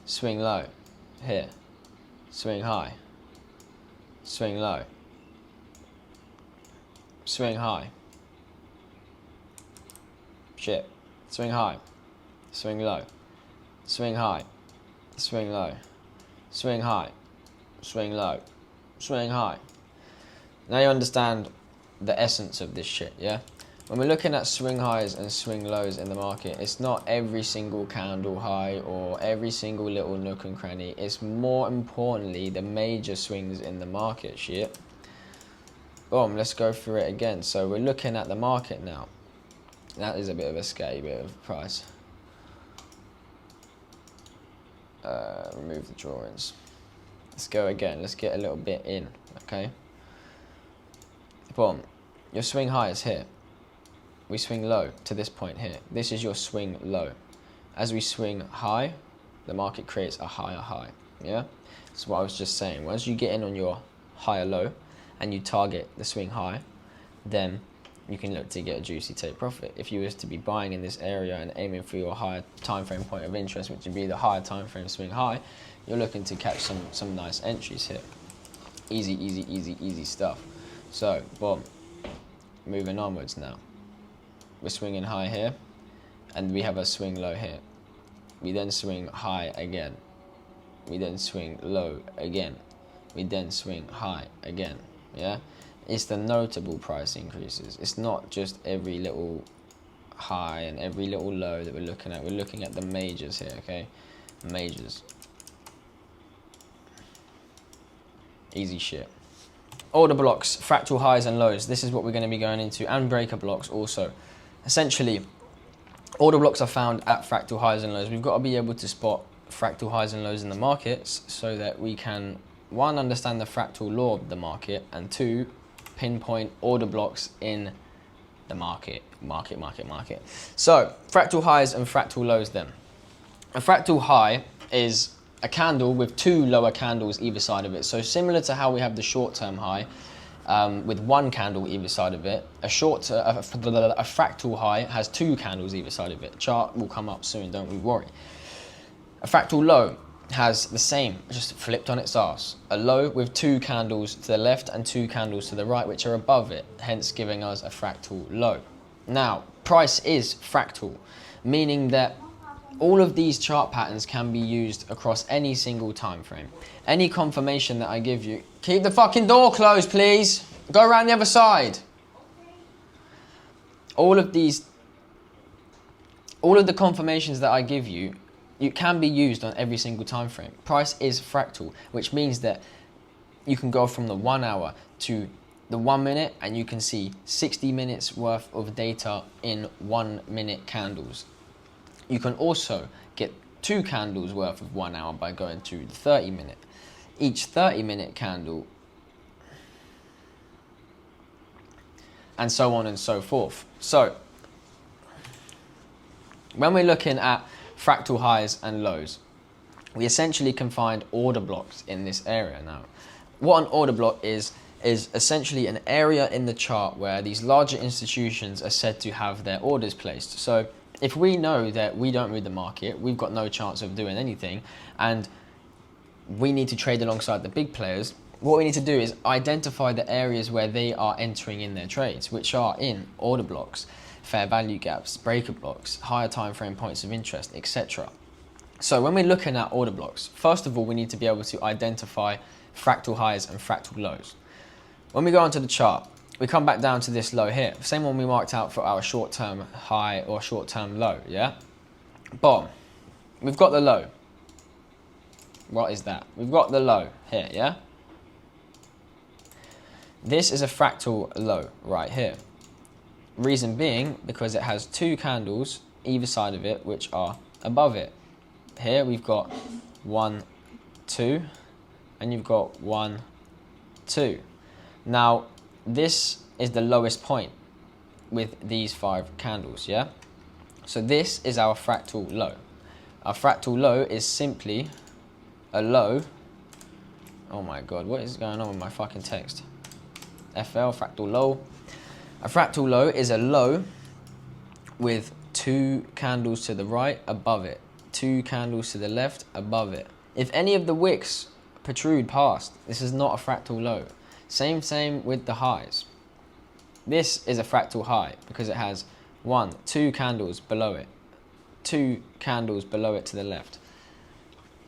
Swing low, here. Swing high. Swing low. Swing high. Shit. Swing high. Swing low. Swing high. Swing low. Swing high. Swing low. Swing high. Now you understand the essence of this shit, yeah? When we're looking at swing highs and swing lows in the market, it's not every single candle high or every single little nook and cranny. It's more importantly the major swings in the market, shit. Boom, let's go through it again. So we're looking at the market now. That is a bit of a scatty bit of price. Remove the drawings. Let's go again. Let's get a little bit in, okay? Boom. Your swing high is here. We swing low to this point here. This is your swing low. As we swing high, the market creates a higher high, yeah? That's what I was just saying. Once you get in on your higher low and you target the swing high, then you can look to get a juicy take profit. If you was to be buying in this area and aiming for your higher time frame point of interest, which would be the higher time frame swing high, you're looking to catch some nice entries here. Easy, easy, easy, easy stuff. So, boom. Moving onwards now. We're swinging high here, and we have a swing low here. We then swing high again. We then swing low again. We then swing high again, yeah? It's the notable price increases. It's not just every little high and every little low that we're looking at. We're looking at the majors here, okay? Majors. Easy shit. Order blocks, fractal highs and lows. This is what we're going to be going into, and breaker blocks also. Essentially, order blocks are found at fractal highs and lows. We've got to be able to spot fractal highs and lows in the markets so that we can, one, understand the fractal law of the market, and two, pinpoint order blocks in the market. So, fractal highs and fractal lows then. A fractal high is a candle with two lower candles either side of it. So similar to how we have the short-term high, with one candle either side of it, a fractal high has two candles either side of it. Chart will come up soon, don't we worry. A fractal low has the same, just flipped on its ass. A low with two candles to the left and two candles to the right, which are above it, hence giving us a fractal low. Now, price is fractal, meaning that all of these chart patterns can be used across any single time frame. Any confirmation that I give you, keep the fucking door closed, please. Go around the other side. All of the confirmations that I give you, you can be used on every single time frame. Price is fractal, which means that you can go from the 1 hour to the 1 minute, and you can see 60 minutes worth of data in 1 minute candles. You can also get 2 candles worth of 1 hour by going to the 30 minute. Each 30-minute candle, and so on and so forth. So, when we're looking at fractal highs and lows, we essentially can find order blocks in this area now. What an order block is essentially an area in the chart where these larger institutions are said to have their orders placed. So, if we know that we don't read the market, we've got no chance of doing anything, and we need to trade alongside the big players, what we need to do is identify the areas where they are entering in their trades, which are in order blocks, fair value gaps, breaker blocks, higher time frame points of interest, etc. So when we're looking at order blocks, first of all, we need to be able to identify fractal highs and fractal lows. When we go onto the chart, we come back down to this low here, same one we marked out for our short-term high or short-term low, yeah? Boom. We've got the low. What is that? We've got the low here, yeah? This is a fractal low right here. Reason being, because it has two candles either side of it, which are above it. Here we've got 1, 2, and you've got 1, 2. Now, this is the lowest point with these 5 candles, yeah? So this is our fractal low. Our fractal low is simply a low. Oh my God, what is going on with my fucking text? FL, fractal low. A fractal low is a low with 2 candles to the right above it, 2 candles to the left above it. If any of the wicks protrude past, this is not a fractal low. Same with the highs. This is a fractal high because it has 1, 2 candles below it, 2 candles below it to the left.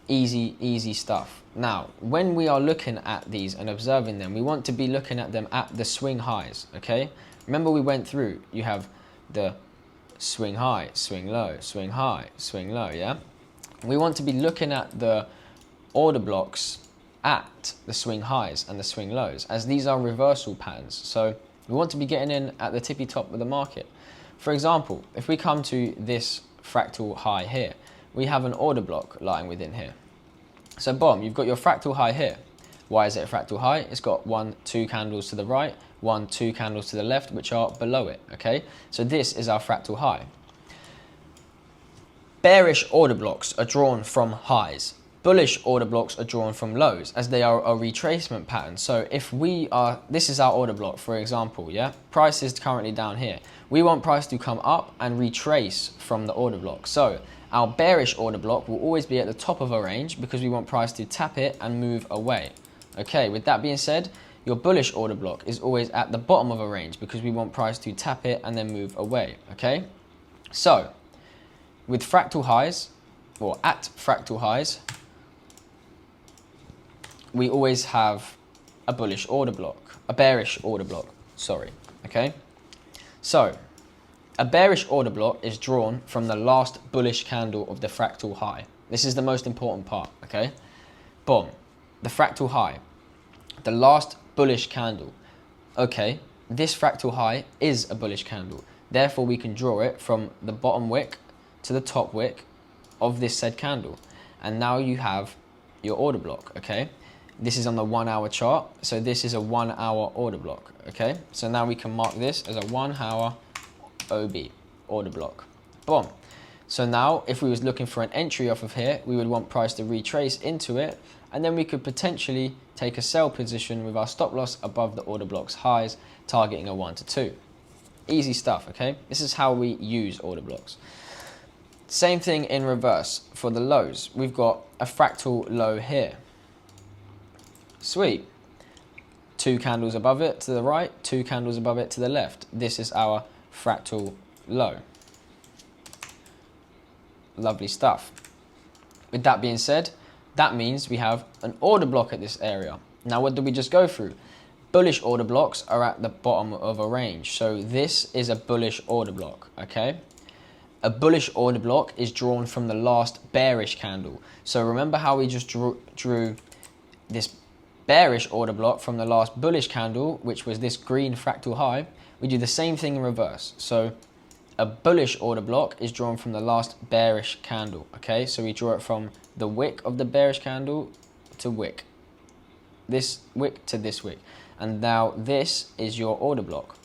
Easy stuff. Now, when we are looking at these and observing them, we want to be looking at them at the swing highs, okay? Remember we went through, you have the swing high, swing low, swing high, swing low, yeah? We want to be looking at the order blocks at the swing highs and the swing lows, as these are reversal patterns. So we want to be getting in at the tippy top of the market. For example, if we come to this fractal high here, we have an order block lying within here. So boom, you've got your fractal high here. Why is it a fractal high? It's got 1, 2 candles to the right, 1, 2 candles to the left, which are below it, okay? So this is our fractal high. Bearish order blocks are drawn from highs. Bullish order blocks are drawn from lows, as they are a retracement pattern. So if this is our order block, for example, yeah? Price is currently down here. We want price to come up and retrace from the order block. So our bearish order block will always be at the top of a range because we want price to tap it and move away. Okay, with that being said, your bullish order block is always at the bottom of a range because we want price to tap it and then move away, okay? So, with fractal highs, or at fractal highs, we always have a bullish order block, a bearish order block, sorry, okay? So, a bearish order block is drawn from the last bullish candle of the fractal high. This is the most important part, okay? Boom, the fractal high, the last bullish candle. Okay, this fractal high is a bullish candle. Therefore, we can draw it from the bottom wick to the top wick of this said candle. And now you have your order block, okay? This is on the 1 hour chart. So this is a 1 hour order block, okay? So now we can mark this as a 1 hour OB, order block. Boom. So now if we was looking for an entry off of here, we would want price to retrace into it, and then we could potentially take a sell position with our stop loss above the order block's highs, targeting a 1 to 2. Easy stuff, okay? This is how we use order blocks. Same thing in reverse for the lows. We've got a fractal low here. Sweet. 2 candles above it to the right, 2 candles above it to the left. This is our fractal low. Lovely stuff. With that being said, that means we have an order block at this area. Now, what did we just go through? Bullish order blocks are at the bottom of a range. So this is a bullish order block, okay? A bullish order block is drawn from the last bearish candle. So remember how we just drew this bearish order block from the last bullish candle, which was this green fractal high? We do the same thing in reverse. So a bullish order block is drawn from the last bearish candle, okay? So we draw it from the wick of the bearish candle to wick. This wick to this wick. And now this is your order block.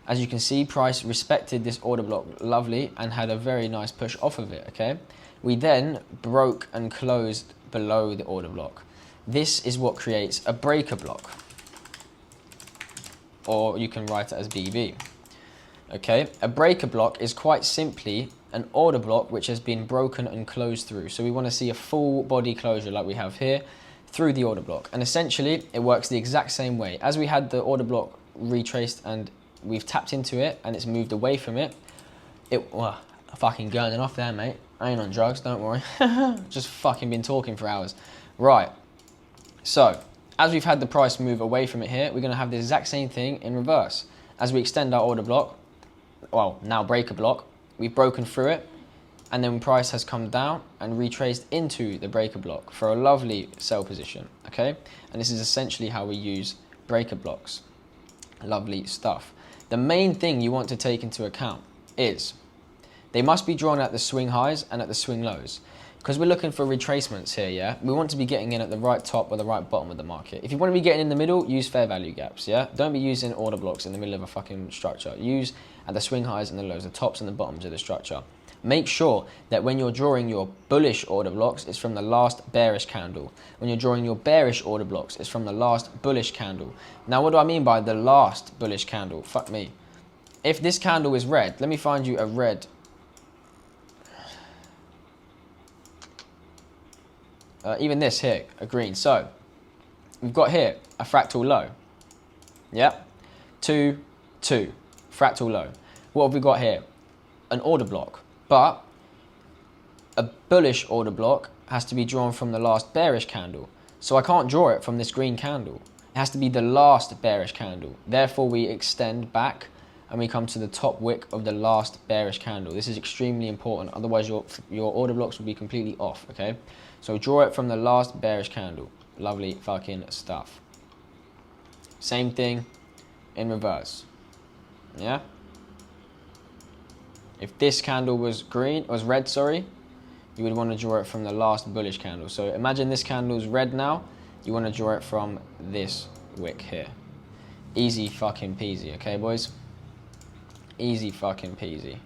As you can see, price respected this order block lovely and had a very nice push off of it, okay? We then broke and closed below the order block. This is what creates a breaker block. Or you can write it as BB. Okay, a breaker block is quite simply an order block which has been broken and closed through. So we want to see a full body closure like we have here through the order block. And essentially it works the exact same way. As we had the order block retraced and we've tapped into it and it's moved away from it, fucking going off there, mate. I ain't on drugs, don't worry. Just fucking been talking for hours. Right, so as we've had the price move away from it here, we're gonna have the exact same thing in reverse. As we extend our order block, well, now breaker block, we've broken through it, and then price has come down and retraced into the breaker block for a lovely sell position, okay? And this is essentially how we use breaker blocks. Lovely stuff. The main thing you want to take into account is they must be drawn at the swing highs and at the swing lows. Because we're looking for retracements here, yeah? We want to be getting in at the right top or the right bottom of the market. If you want to be getting in the middle, use fair value gaps, yeah? Don't be using order blocks in the middle of a fucking structure. Use at the swing highs and the lows, the tops and the bottoms of the structure. Make sure that when you're drawing your bullish order blocks, it's from the last bearish candle. When you're drawing your bearish order blocks, it's from the last bullish candle. Now, what do I mean by the last bullish candle? Fuck me. If this candle is red, let me find you a red. Even this here, a green. So, we've got here a fractal low. Yep. 2, 2. Fractal low. What have we got here? An order block. But a bullish order block has to be drawn from the last bearish candle. So I can't draw it from this green candle. It has to be the last bearish candle. Therefore, we extend back and we come to the top wick of the last bearish candle. This is extremely important. Otherwise, your order blocks will be completely off, okay? So draw it from the last bearish candle. Lovely fucking stuff. Same thing in reverse. Yeah? If this candle was red, sorry, you would want to draw it from the last bullish candle. So imagine this candle is red now. You want to draw it from this wick here. Easy fucking peasy, okay, boys? Easy fucking peasy.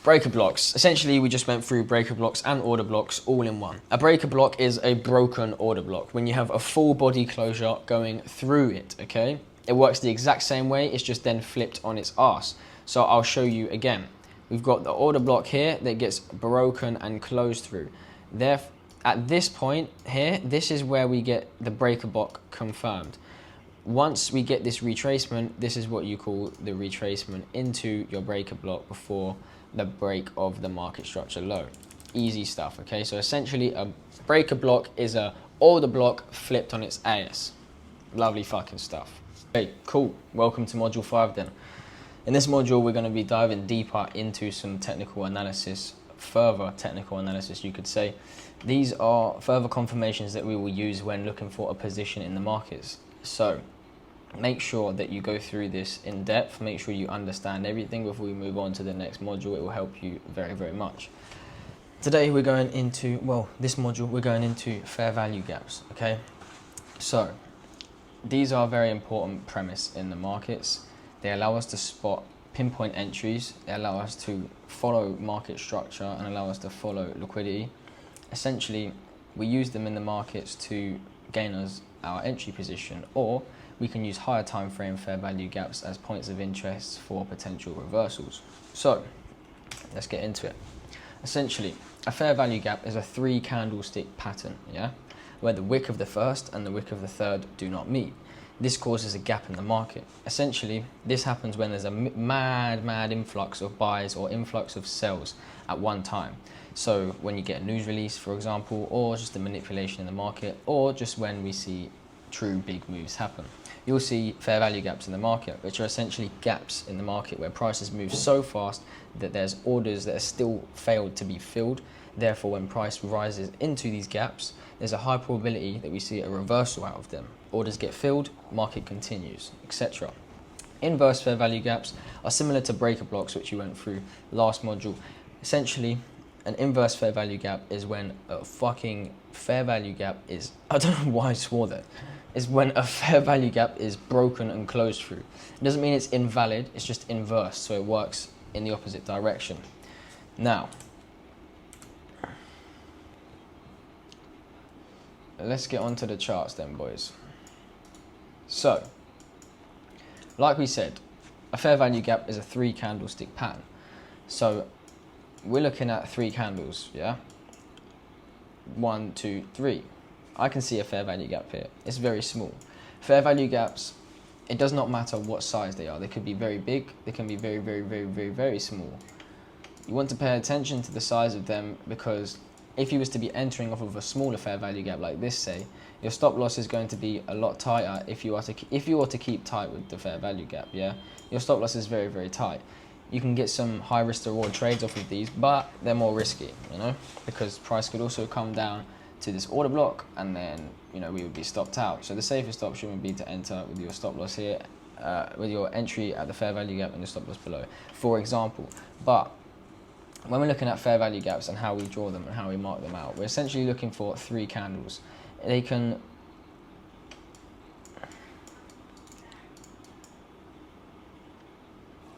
Breaker blocks. Essentially, we just went through breaker blocks and order blocks all in one. A breaker block is a broken order block when you have a full body closure going through it, okay? It works the exact same way, it's just then flipped on its arse. So I'll show you again. We've got the order block here that gets broken and closed through. At this point here, this is where we get the breaker block confirmed. Once we get this retracement, this is what you call the retracement into your breaker block before the break of the market structure low. Easy stuff, okay? So essentially a breaker block is a order block flipped on its AS. Lovely fucking stuff. Okay, cool. Welcome to module 5 then. In this module, we're going to be diving deeper into some technical analysis, further technical analysis, you could say. These are further confirmations that we will use when looking for a position in the markets. So make sure that you go through this in depth, make sure you understand everything before we move on to the next module. It will help you very, very much. Today we're going into, well, this module, we're going into fair value gaps, okay? So these are a very important premise in the markets. They allow us to spot pinpoint entries, they allow us to follow market structure and allow us to follow liquidity. Essentially, we use them in the markets to gain us our entry position, or we can use higher time frame fair value gaps as points of interest for potential reversals. So let's get into it. Essentially, a fair value gap is a 3 candlestick pattern, yeah, where the wick of the first and the wick of the third do not meet. This causes a gap in the market. Essentially, this happens when there's a mad influx of buys or influx of sells at one time. So when you get a news release, for example, or just a manipulation in the market, or just when we see true big moves happen, you'll see fair value gaps in the market, which are essentially gaps in the market where prices move so fast that there's orders that are still failed to be filled. Therefore, when price rises into these gaps, there's a high probability that we see a reversal out of them. Orders get filled, market continues, etc. Inverse fair value gaps are similar to breaker blocks, which you went through last module. Essentially, an inverse fair value gap is when a fucking fair value gap is, I don't know why I swore that, is when a fair value gap is broken and closed through. It doesn't mean it's invalid, it's just inverse, so it works in the opposite direction. Now, let's get onto the charts then, boys. So, like we said, a fair value gap is a 3 candlestick pattern. So, we're looking at 3 candles, yeah? 1, 2, 3. I can see a fair value gap here. It's very small. Fair value gaps it does not matter what size they are. They could be very big, they can be very, very, very, very, very small. You want to pay attention to the size of them, because if you was to be entering off of a smaller fair value gap like this, say, your stop loss is going to be a lot tighter if you are to keep tight with the fair value gap. Yeah, your stop loss is very, very tight. You can get some high risk to reward trades off of these, but they're more risky, you know, because price could also come down to this order block, and then, you know, we would be stopped out. So the safest option would be to enter with your stop loss here, with your entry at the fair value gap and your stop loss below, for example. But when we're looking at fair value gaps and how we draw them and how we mark them out, we're essentially looking for 3 candles. They can,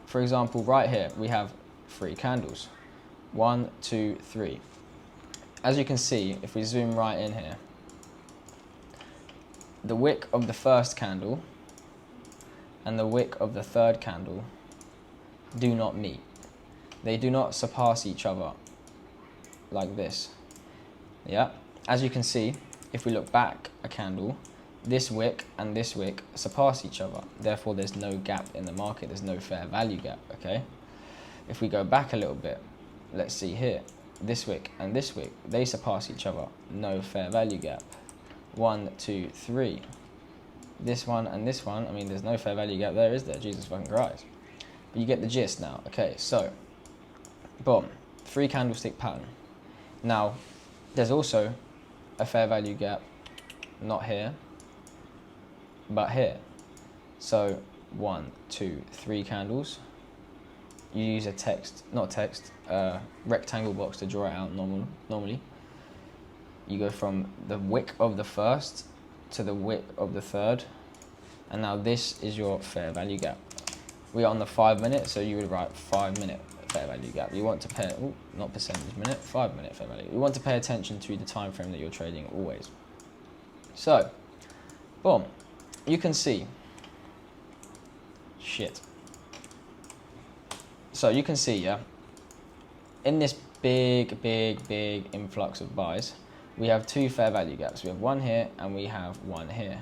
for example, right here we have 3 candles, 1, 2, 3. As you can see, if we zoom right in here, the wick of the first candle and the wick of the third candle do not meet. They do not surpass each other like this. Yeah, as you can see, if we look back a candle, this wick and this wick surpass each other. Therefore, there's no gap in the market. There's no fair value gap, okay? If we go back a little bit, let's see here. This wick and this wick, they surpass each other. No fair value gap. 1, 2, 3. This one and this one, I mean, there's no fair value gap there, is there? Jesus fucking Christ. But you get the gist now. Okay, so, boom. 3 candlestick pattern. Now, there's also a fair value gap, not here, but here. So 1, 2, 3 candles. You use a rectangle box to draw it out normally. You go from the wick of the first to the wick of the third, and now this is your fair value gap. We are on the 5 minute, so you would write 5 minute fair value gap. You want to pay, not percentage minute, 5 minute fair value. You want to pay attention to the time frame that you're trading always. So, boom, you can see, So you can see, yeah, in this big influx of buys, we have 2 fair value gaps. We have one here and we have one here.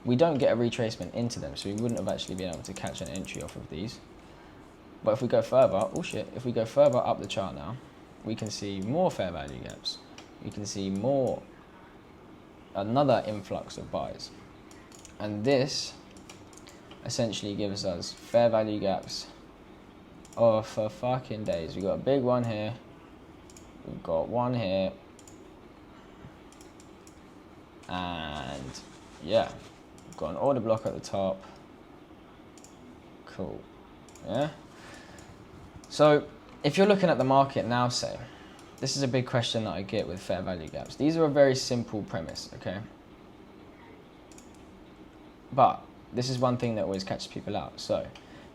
We don't get a retracement into them, so we wouldn't have actually been able to catch an entry off of these. But if we go further, if we go further up the chart now, we can see more fair value gaps. We can see another influx of buys. And this essentially gives us fair value gaps for fucking days. We've got a big one here, we've got one here, and yeah, we've got an order block at the top. Cool, yeah? So if you're looking at the market now, say, this is a big question that I get with fair value gaps. These are a very simple premise, okay? But this is one thing that always catches people out. So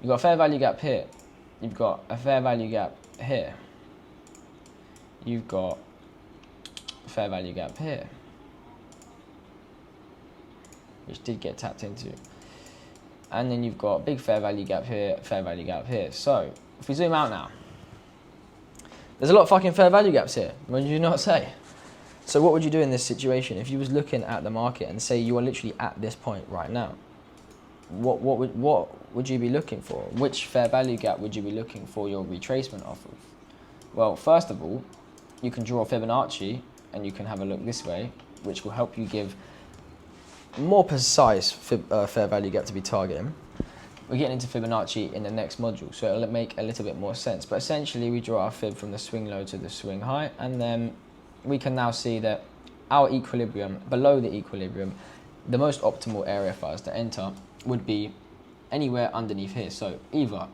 you've got a fair value gap here. You've got a fair value gap here. You've got a fair value gap here, which did get tapped into. And then you've got a big fair value gap here, fair value gap here. So if we zoom out now, there's a lot of fucking fair value gaps here. Would you not say? So what would you do in this situation if you was looking at the market and say you are literally at this point right now? What would you be looking for? Which fair value gap would you be looking for your retracement off of? Well, first of all, you can draw Fibonacci and you can have a look this way, which will help you give more precise fair value gap to be targeting. We're getting into Fibonacci in the next module, so it'll make a little bit more sense. But essentially, we draw our fib from the swing low to the swing high, and then we can now see that our equilibrium, below the equilibrium, the most optimal area for us to enter would be anywhere underneath here. So either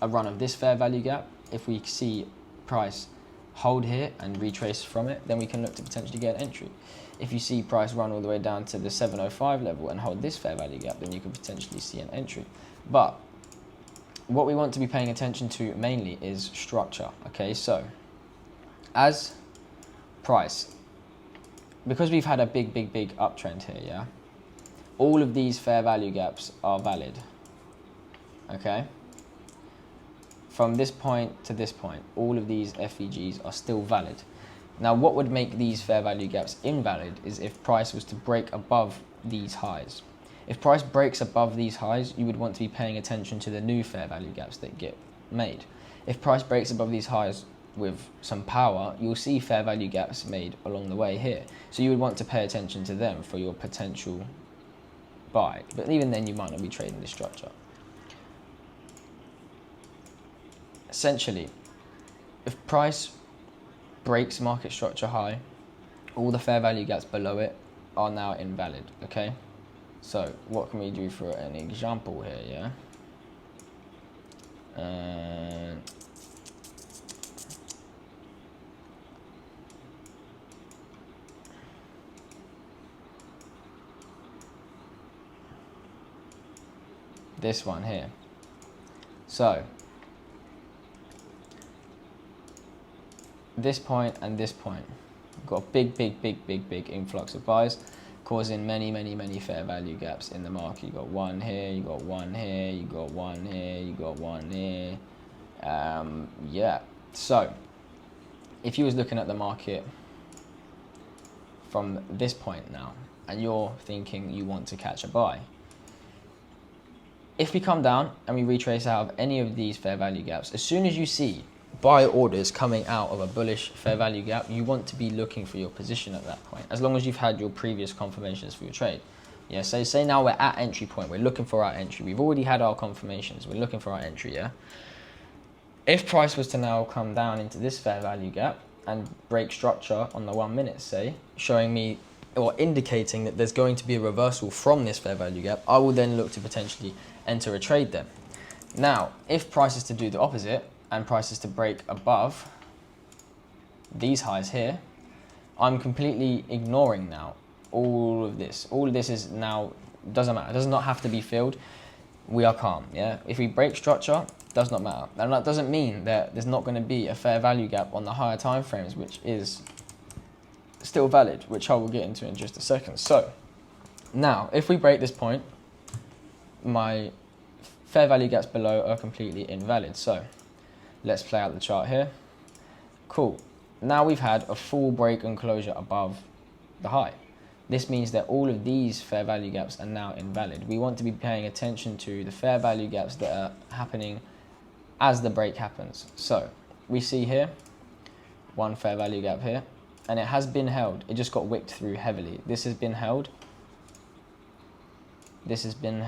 a run of this fair value gap, if we see price hold here and retrace from it, then we can look to potentially get an entry. If you see price run all the way down to the 705 level and hold this fair value gap, then you could potentially see an entry. But what we want to be paying attention to mainly is structure. Okay, so as price, because we've had a big uptrend here, yeah, all of these fair value gaps are valid. Okay, from this point to this point, all of these FVGs are still valid. Now, what would make these fair value gaps invalid is if price was to break above these highs. If price breaks above these highs, you would want to be paying attention to the new fair value gaps that get made. If price breaks above these highs with some power, you'll see fair value gaps made along the way here. So you would want to pay attention to them for your potential buy. But even then, you might not be trading this structure. Essentially, if price breaks market structure high, all the fair value gaps below it are now invalid, okay? So what can we do for an example here, yeah? This one here. So this point and this point, got a big influx of buys, causing many fair value gaps in the market. You got one here, you got one here, you got one here, you got one here. Yeah. So if you was looking at the market from this point now, and you're thinking you want to catch a buy, if we come down and we retrace out of any of these fair value gaps, as soon as you see buy orders coming out of a bullish fair value gap, you want to be looking for your position at that point, as long as you've had your previous confirmations for your trade. Yeah, so say now we're at entry point, we're looking for our entry. We've already had our confirmations, we're looking for our entry, yeah? If price was to now come down into this fair value gap and break structure on the 1 minute, say, showing me or indicating that there's going to be a reversal from this fair value gap, I will then look to potentially enter a trade there. Now, if price is to do the opposite and price is to break above these highs here, I'm completely ignoring now all of this. All of this is now, doesn't matter. It does not have to be filled. We are calm, yeah? If we break structure, does not matter. And that doesn't mean that there's not going to be a fair value gap on the higher time frames, which is still valid, which I will get into in just a second. So now, if we break this point, my fair value gaps below are completely invalid. So let's play out the chart here. Cool. Now we've had a full break and closure above the high. This means that all of these fair value gaps are now invalid. We want to be paying attention to the fair value gaps that are happening as the break happens. So we see here one fair value gap here, and it has been held. It just got wicked through heavily. This has been held. This has been,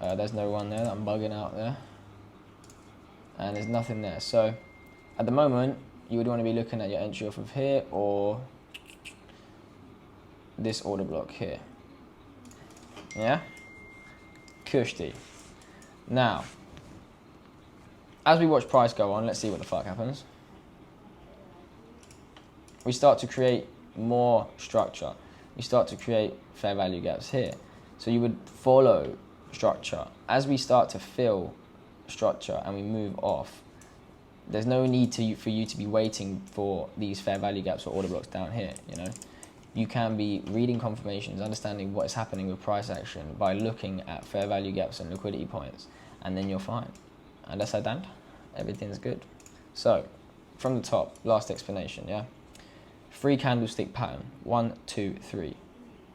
there's no one there, I'm bugging out there. And there's nothing there. So at the moment, you would want to be looking at your entry off of here or this order block here. Yeah? Kushti. Now, as we watch price go on, let's see what the fuck happens. We start to create more structure. We start to create fair value gaps here. So you would follow structure. As we start to fill structure and we move off, there's no need for you to be waiting for these fair value gaps or order blocks down here, you know. You can be reading confirmations, understanding what is happening with price action by looking at fair value gaps and liquidity points, and then you're fine. Unless I don't, everything's good. So, from the top, last explanation, yeah? 3 candlestick pattern, 1, 2, 3.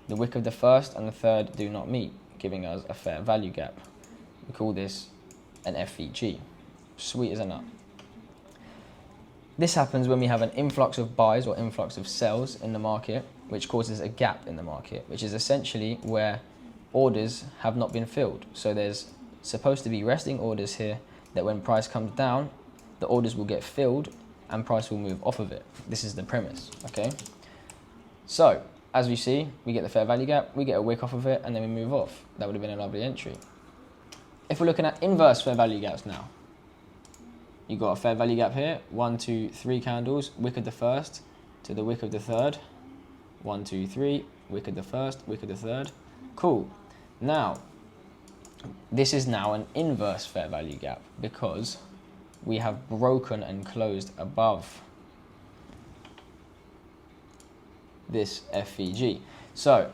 The wick of the first and the third do not meet, giving us a fair value gap. We call this an FVG. Sweet as a nut. This happens when we have an influx of buys or influx of sells in the market, which causes a gap in the market, which is essentially where orders have not been filled. So there's supposed to be resting orders here that when price comes down, the orders will get filled and price will move off of it. This is the premise, okay? So, as we see, we get the fair value gap, we get a wick off of it, and then we move off. That would have been a lovely entry. If we're looking at inverse fair value gaps now, you got a fair value gap here, 1, 2, 3 candles, wick of the first to the wick of the third. 1, 2, 3, wick of the first, wick of the third. Cool. Now, this is now an inverse fair value gap because we have broken and closed above this FVG. So,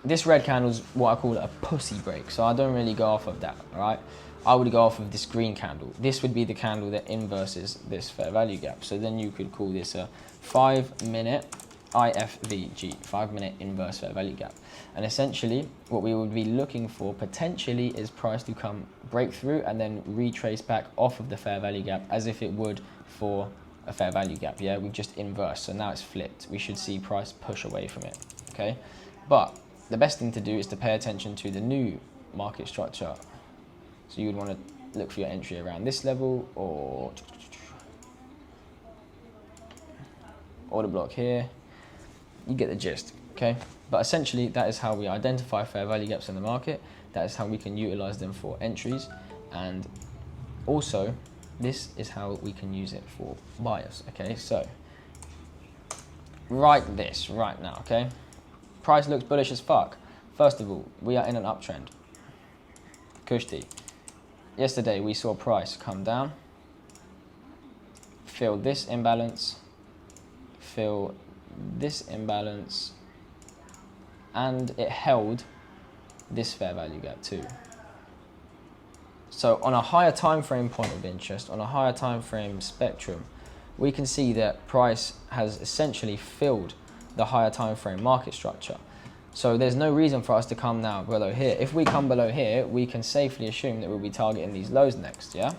this red candle is what I call a pussy break. So I don't really go off of that, all right? I would go off of this green candle. This would be the candle that inverses this fair value gap. So then you could call this a 5-minute IFVG, 5-minute inverse fair value gap. And essentially what we would be looking for potentially is price to come break through and then retrace back off of the fair value gap as if it would for a fair value gap. Yeah, we've just inversed, so now it's flipped. We should see price push away from it, okay? But the best thing to do is to pay attention to the new market structure. So you would want to look for your entry around this level or the block here. You get the gist, okay? But essentially that is how we identify fair value gaps in the market. That is how we can utilize them for entries, and also this is how we can use it for buyers, okay? So write this right now, okay? Price looks bullish as fuck. First of all, we are in an uptrend. Kushti. Yesterday we saw price come down, fill this imbalance, fill this imbalance, and it held this fair value gap too. So on a higher time frame point of interest, on a higher time frame spectrum, we can see that price has essentially filled the higher time frame market structure. So there's no reason for us to come now below here. If we come below here, we can safely assume that we'll be targeting these lows next, yeah?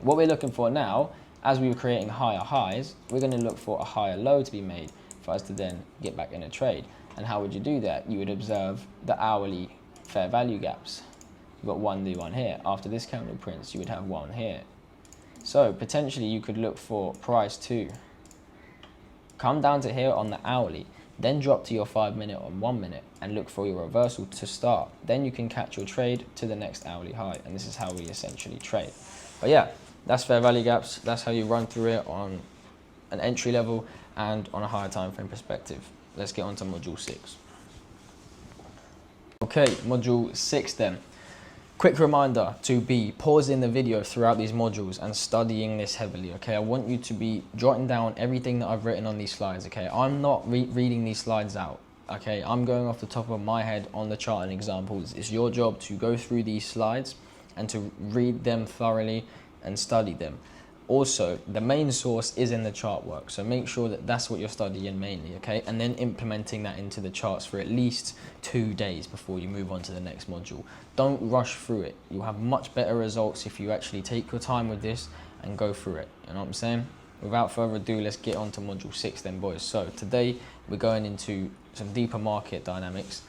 What we're looking for now, as we were creating higher highs, we're going to look for a higher low to be made for us to then get back in a trade. And how would you do that? You would observe the hourly fair value gaps. You've got one new one here. After this candle prints, you would have one here. So potentially you could look for price to come down to here on the hourly, then drop to your 5-minute or 1-minute and look for your reversal to start. Then you can catch your trade to the next hourly high, and this is how we essentially trade. But yeah, that's fair value gaps. That's how you run through it on an entry level and on a higher time frame perspective. Let's get on to module 6. Okay, module 6 then. Quick reminder to be pausing the video throughout these modules and studying this heavily, okay? I want you to be jotting down everything that I've written on these slides, okay? I'm not reading these slides out, okay? I'm going off the top of my head on the chart and examples. It's your job to go through these slides and to read them thoroughly and study them. Also, the main source is in the chart work, so make sure that that's what you're studying mainly, okay? And then implementing that into the charts for at least 2 days before you move on to the next module. Don't rush through it. You'll have much better results if you actually take your time with this and go through it, you know what I'm saying? Without further ado, let's get on to module 6 then, boys. So today, we're going into some deeper market dynamics.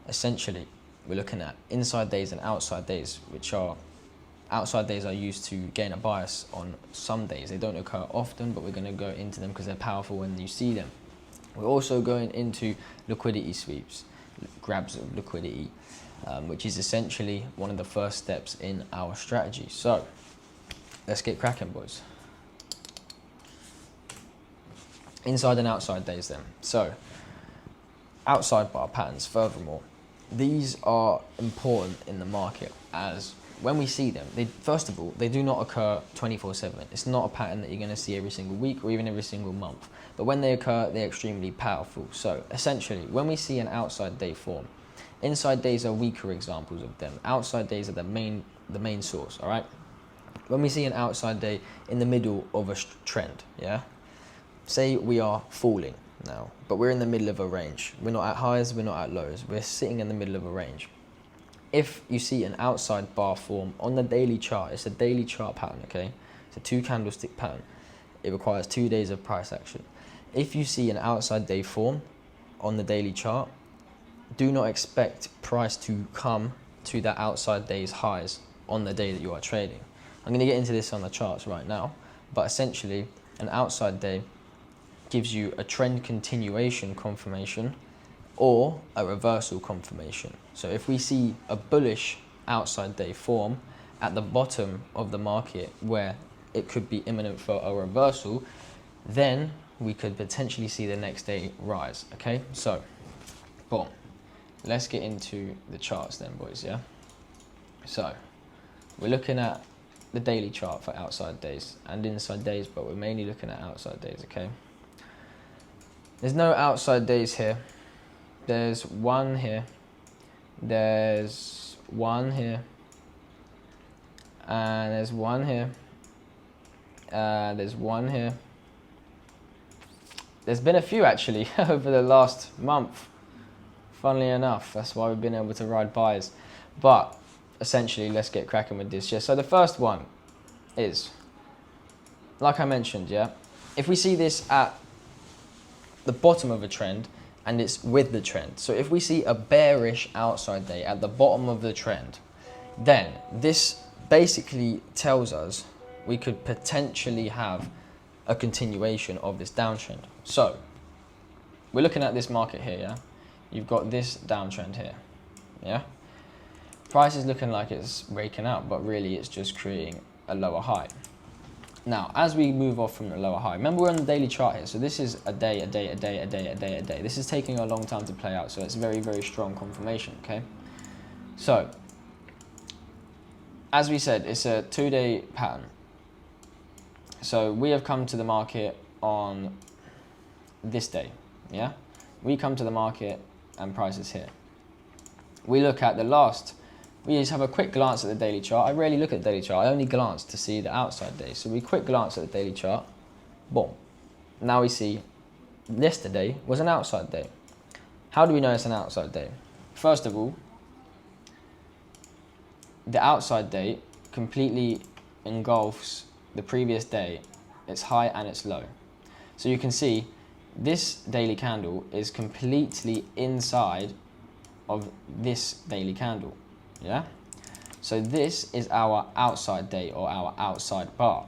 Essentially, we're looking at inside days and outside days, which are outside days are used to gain a bias on some days. They don't occur often, but we're going to go into them because they're powerful when you see them. We're also going into liquidity sweeps, grabs of liquidity, which is essentially one of the first steps in our strategy. So let's get cracking, boys. Inside and outside days then. So outside bar patterns, furthermore, these are important in the market as when we see them, first of all, they do not occur 24/7. It's not a pattern that you're going to see every single week or even every single month. But when they occur, they're extremely powerful. So essentially, when we see an outside day form, inside days are weaker examples of them. Outside days are the main source, all right? When we see an outside day in the middle of a trend, yeah? Say we are falling now, but we're in the middle of a range. We're not at highs, we're not at lows. We're sitting in the middle of a range. If you see an outside bar form on the daily chart, it's a daily chart pattern, okay? It's a 2 candlestick pattern. It requires 2 days of price action. If you see an outside day form on the daily chart, do not expect price to come to that outside day's highs on the day that you are trading. I'm going to get into this on the charts right now, but essentially an outside day gives you a trend continuation confirmation or a reversal confirmation. So if we see a bullish outside day form at the bottom of the market where it could be imminent for a reversal, then we could potentially see the next day rise, okay? So, boom. Let's get into the charts then, boys, yeah? So, we're looking at the daily chart for outside days and inside days, but we're mainly looking at outside days, okay? There's no outside days here. There's one here, there's one here, and there's one here, there's one here, There's been a few actually over the last month. Funnily enough, that's why we've been able to ride buys. But essentially, let's get cracking with this. Yeah. So the first one is, like I mentioned, yeah, if we see this at the bottom of a trend and it's with the trend. So if we see a bearish outside day at the bottom of the trend, then this basically tells us we could potentially have a continuation of this downtrend. So we're looking at this market here, yeah? You've got this downtrend here, yeah? Price is looking like it's breaking out, but really it's just creating a lower high. Now, as we move off from the lower high, remember we're on the daily chart here, so this is a day, a day, a day, a day, a day, a day. This is taking a long time to play out, so it's very, very strong confirmation, okay? So, as we said, it's a 2-day pattern. So we have come to the market on this day, yeah? We come to the market and price is here. We look at the last, we just have a quick glance at the daily chart. I rarely look at the daily chart. I only glance to see the outside day. So we quick glance at the daily chart. Boom. Now we see yesterday was an outside day. How do we know it's an outside day? First of all, the outside day completely engulfs the previous day, its high and its low. So you can see this daily candle is completely inside of this daily candle. Yeah, so this is our outside day or our outside bar.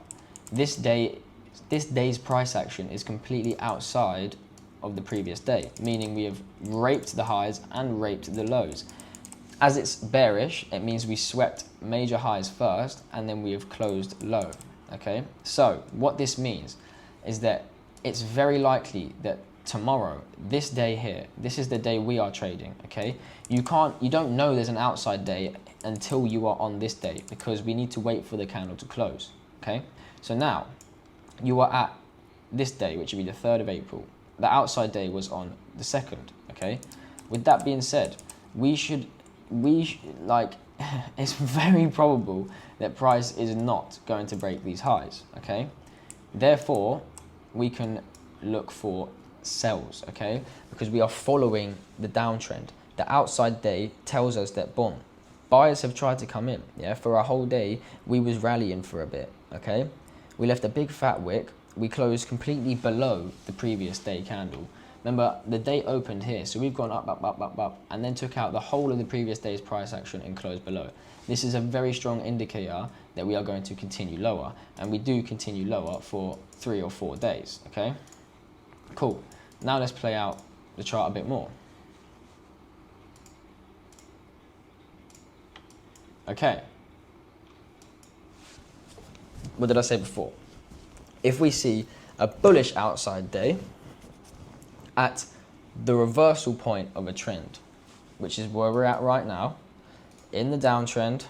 This day's price action is completely outside of the previous day, meaning we have raped the highs and raped the lows. As it's bearish, it means we swept major highs first and then we have closed low. Okay, so what this means is that it's very likely that tomorrow, this day here, this is the day we are trading, okay? You don't know there's an outside day until you are on this day because we need to wait for the candle to close, okay? So now, you are at this day, which would be the 3rd of April. The outside day was on the 2nd, okay? With that being said, it's very probable that price is not going to break these highs, okay? Therefore, we can look for sells, okay? Because we are following the downtrend. The outside day tells us that, boom, buyers have tried to come in, yeah? For a whole day, we was rallying for a bit, okay? We left a big fat wick. We closed completely below the previous day candle. Remember, the day opened here, so we've gone up, up, up, up, up, and then took out the whole of the previous day's price action and closed below. This is a very strong indicator that we are going to continue lower, and we do continue lower for 3 or 4 days, okay? Cool. Now let's play out the chart a bit more. Okay. What did I say before? If we see a bullish outside day at the reversal point of a trend, which is where we're at right now, in the downtrend,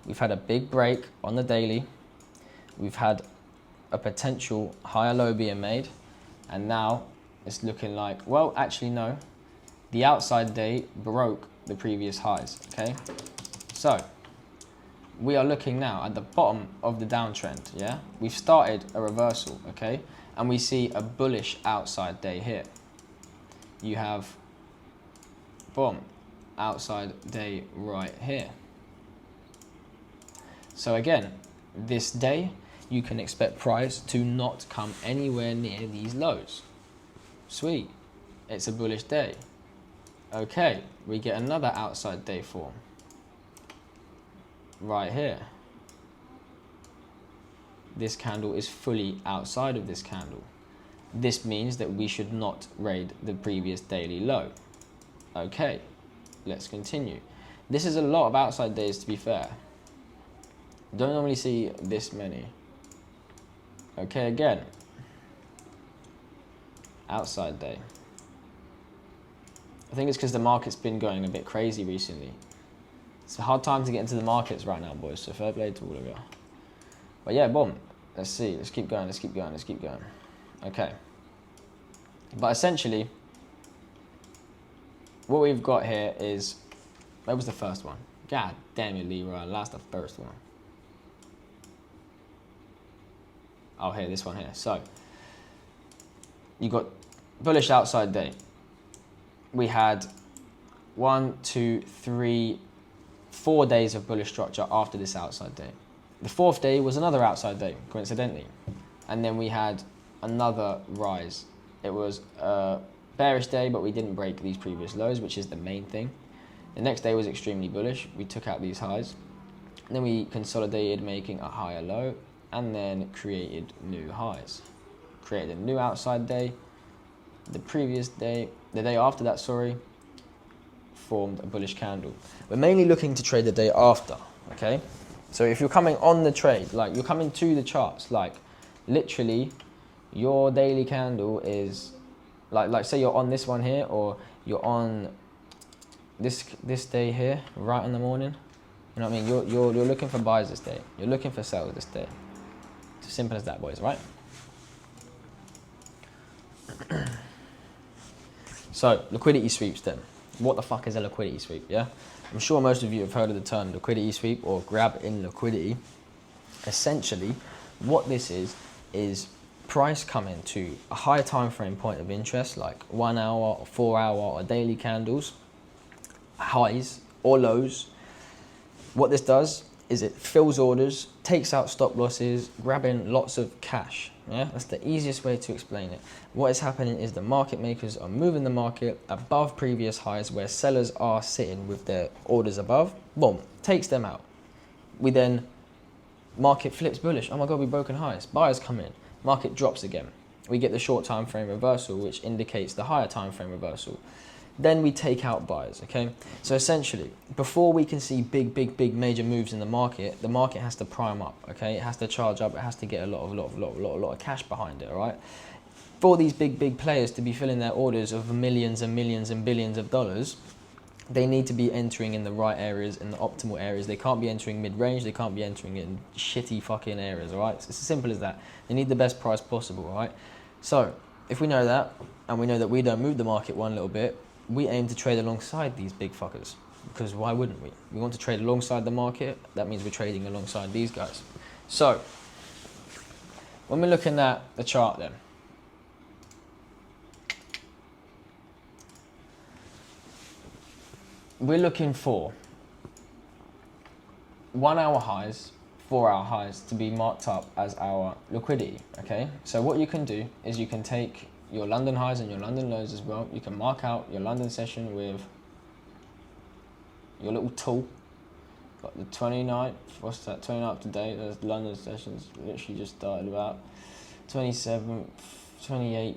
we've had a big break on the daily, we've had a potential higher low being made, and now it's looking like, well, actually no, the outside day broke the previous highs, okay? So, we are looking now at the bottom of the downtrend, yeah? We've started a reversal, okay? And we see a bullish outside day here. You have, boom, outside day right here. So again, this day, you can expect price to not come anywhere near these lows. Sweet, it's a bullish day. Okay, we get another outside day form. Right here. This candle is fully outside of this candle. This means that we should not raid the previous daily low. Okay, let's continue. This is a lot of outside days, to be fair. Don't normally see this many. Okay, again. Outside day. I think it's because the market's been going a bit crazy recently. It's a hard time to get into the markets right now, boys, so fair play to all of you. But yeah, boom. Let's see. Let's keep going, let's keep going, let's keep going. Okay. But essentially, what we've got here is, where was the first one? God damn it, Leroy, that's the first one. Oh, here, this one here. So, you got bullish outside day. We had 1, 2, 3, 4 days of bullish structure after this outside day. The fourth day was another outside day, coincidentally. And then we had another rise. It was a bearish day, but we didn't break these previous lows, which is the main thing. The next day was extremely bullish. We took out these highs. And then we consolidated, making a higher low, and then created new highs. Created a new outside day. The previous day, the day after that, sorry, formed a bullish candle. We're mainly looking to trade the day after, okay? So if you're coming on the trade, like you're coming to the charts, like literally your daily candle is, like say you're on this one here, or you're on this day here, right in the morning. You know what I mean? You're looking for buys this day. You're looking for sells this day. It's as simple as that, boys, right? So, liquidity sweeps then. What the fuck is a liquidity sweep, yeah? I'm sure most of you have heard of the term liquidity sweep or grab in liquidity. Essentially, what this is price coming to a higher time frame point of interest, like 1 hour or 4 hour or daily candles, highs or lows. What this does is it fills orders, takes out stop losses, grabbing lots of cash. Yeah, that's the easiest way to explain it. What is happening is the market makers are moving the market above previous highs where sellers are sitting with their orders above. Boom, takes them out. We then, market flips bullish. Oh my God, we've broken highs. Buyers come in, market drops again. We get the short time frame reversal, which indicates the higher time frame reversal. Then we take out buyers, okay? So essentially, before we can see big major moves in the market has to prime up, okay? It has to charge up, it has to get a lot of cash behind it, all right? For these big players to be filling their orders of millions and millions and billions of dollars, they need to be entering in the right areas, in the optimal areas. They can't be entering mid-range, they can't be entering in shitty fucking areas, all right? It's as simple as that. They need the best price possible, all right? So, if we know that, and we know that we don't move the market one little bit, we aim to trade alongside these big fuckers, because why wouldn't we? We want to trade alongside the market. That means we're trading alongside these guys. So, when we're looking at the chart then, we're looking for 1 hour highs, 4 hour highs to be marked up as our liquidity, okay? So what you can do is you can take your London highs and your London lows as well. You can mark out your London session with your little tool. Got the 29th, what's that, 29th today, there's London sessions, literally just started about 27th, 28th,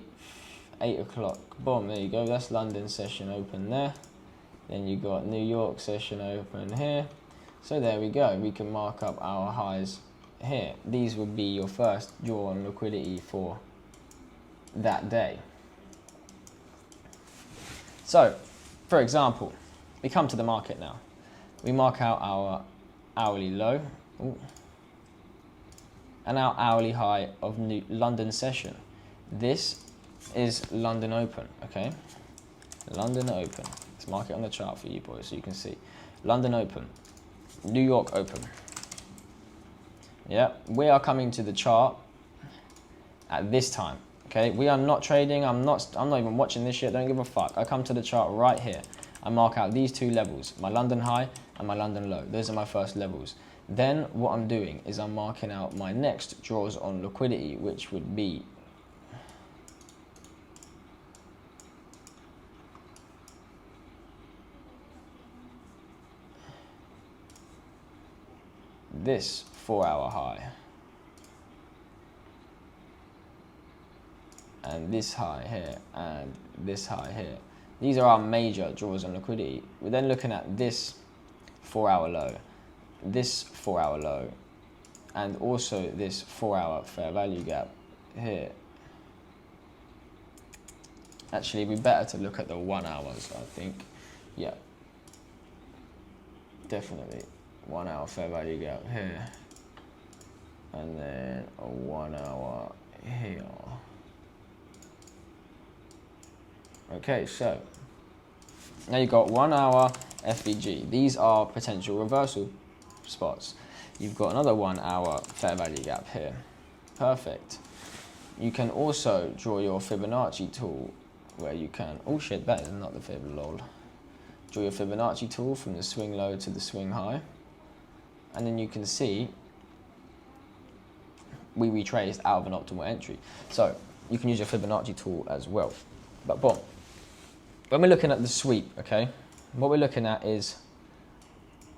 8 o'clock. Boom, there you go, that's London session open there. Then you got New York session open here. So there we go, we can mark up our highs here. These will be your first draw on liquidity for that day. So, for example, we come to the market now. We mark out our hourly low and our hourly high of London session. This is London open, okay? London open. Let's mark it on the chart for you boys so you can see. London open, New York open. Yeah, we are coming to the chart at this time. Okay, we are not trading. I'm not even watching this shit. Don't give a fuck. I come to the chart right here. I mark out these two levels, my London high and my London low. Those are my first levels. Then what I'm doing is I'm marking out my next draws on liquidity, which would be this 4 hour high. And this high here, and this high here. These are our major draws on liquidity. We're then looking at this 4 hour low, this 4 hour low, and also this 4 hour fair value gap here. Actually, it'd be better to look at the 1 hours, I think. Yeah, definitely. 1 hour fair value gap here. And then a 1 hour here. Okay, so now you've got 1 hour FVG. These are potential reversal spots. You've got another 1 hour fair value gap here. Perfect. you can also draw your Fibonacci tool where you can, oh shit, that is not the fib, lol. Draw your Fibonacci tool from the swing low to the swing high. And then you can see we retraced out of an optimal entry. So you can use your Fibonacci tool as well. But boom, when we're looking at the sweep, okay, what we're looking at is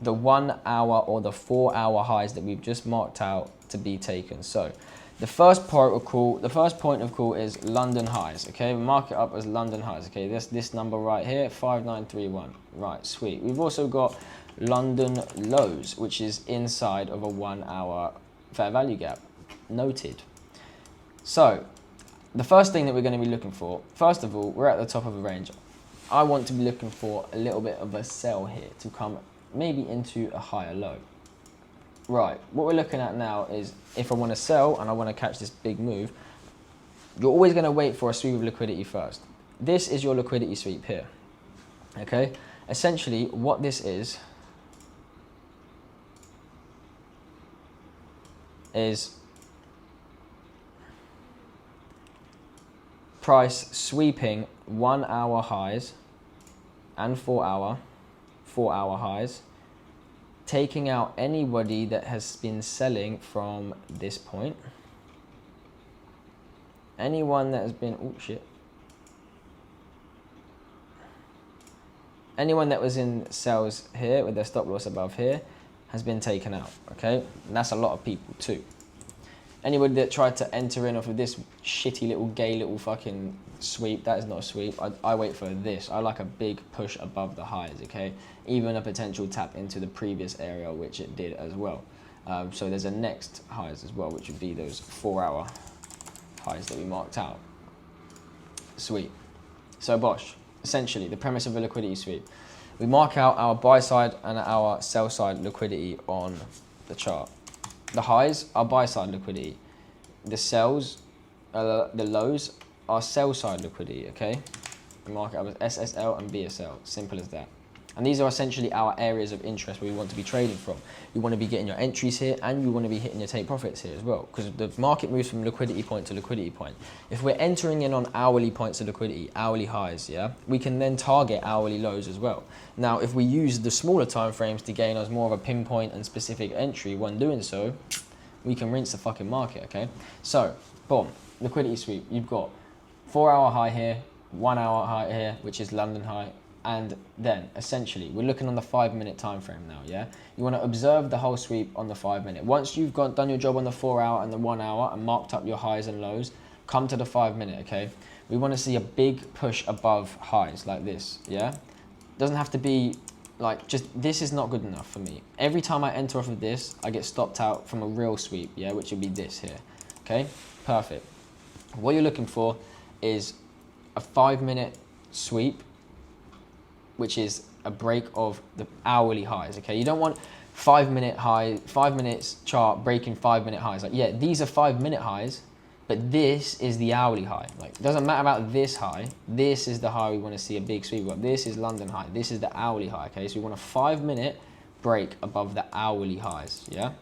the 1 hour or the 4 hour highs that we've just marked out to be taken. So the first point of call is London highs, okay? We mark it up as London highs, okay? This number right here, 5931. Right, sweet. We've also got London lows, which is inside of a 1 hour fair value gap. Noted. So the first thing that we're going to be looking for, first of all, we're at the top of a range. I want to be looking for a little bit of a sell here to come maybe into a higher low. Right, what we're looking at now is if I want to sell and I want to catch this big move, you're always going to wait for a sweep of liquidity first. This is your liquidity sweep here, okay? Essentially, what this is price sweeping 1 hour highs and 4 hour highs, taking out anybody that has been selling from this point. Anyone that has been, oh shit. Anyone that was in sells here with their stop loss above here has been taken out, okay? And that's a lot of people too. Anybody that tried to enter in off of this shitty little gay little fucking sweep, that is not a sweep. I wait for this. I like a big push above the highs, okay? Even a potential tap into the previous area, which it did as well. So there's a next highs as well, which would be those 4 hour highs that we marked out. Sweet. So Bosch, essentially the premise of a liquidity sweep. We mark out our buy side and our sell side liquidity on the chart. The highs are buy side liquidity. The sells, the lows are sell side liquidity, okay? We mark it up as SSL and BSL, simple as that. And these are essentially our areas of interest where we want to be trading from. You want to be getting your entries here and you want to be hitting your take profits here as well, because the market moves from liquidity point to liquidity point. If we're entering in on hourly points of liquidity, hourly highs, yeah, we can then target hourly lows as well. Now, if we use the smaller time frames to gain us more of a pinpoint and specific entry when doing so, we can rinse the fucking market, okay? So, boom, liquidity sweep. You've got 4 hour high here, 1 hour high here, which is London high. And then, essentially, we're looking on the 5 minute time frame now, yeah? You want to observe the whole sweep on the 5 minute. Once you've done your job on the 4 hour and the 1 hour and marked up your highs and lows, come to the 5 minute, okay? We want to see a big push above highs like this, yeah? Doesn't have to be like, just, this is not good enough for me. Every time I enter off of this, I get stopped out from a real sweep, yeah? Which would be this here, okay? Perfect. What you're looking for is a 5 minute sweep, which is a break of the hourly highs, okay? You don't want 5 minute high, 5 minutes chart breaking 5 minute highs. Like, yeah, these are 5 minute highs, but this is the hourly high. Like, it doesn't matter about this high. This is the high we want to see a big sweep of. This is London high. This is the hourly high, okay? So we want a 5 minute break above the hourly highs, yeah?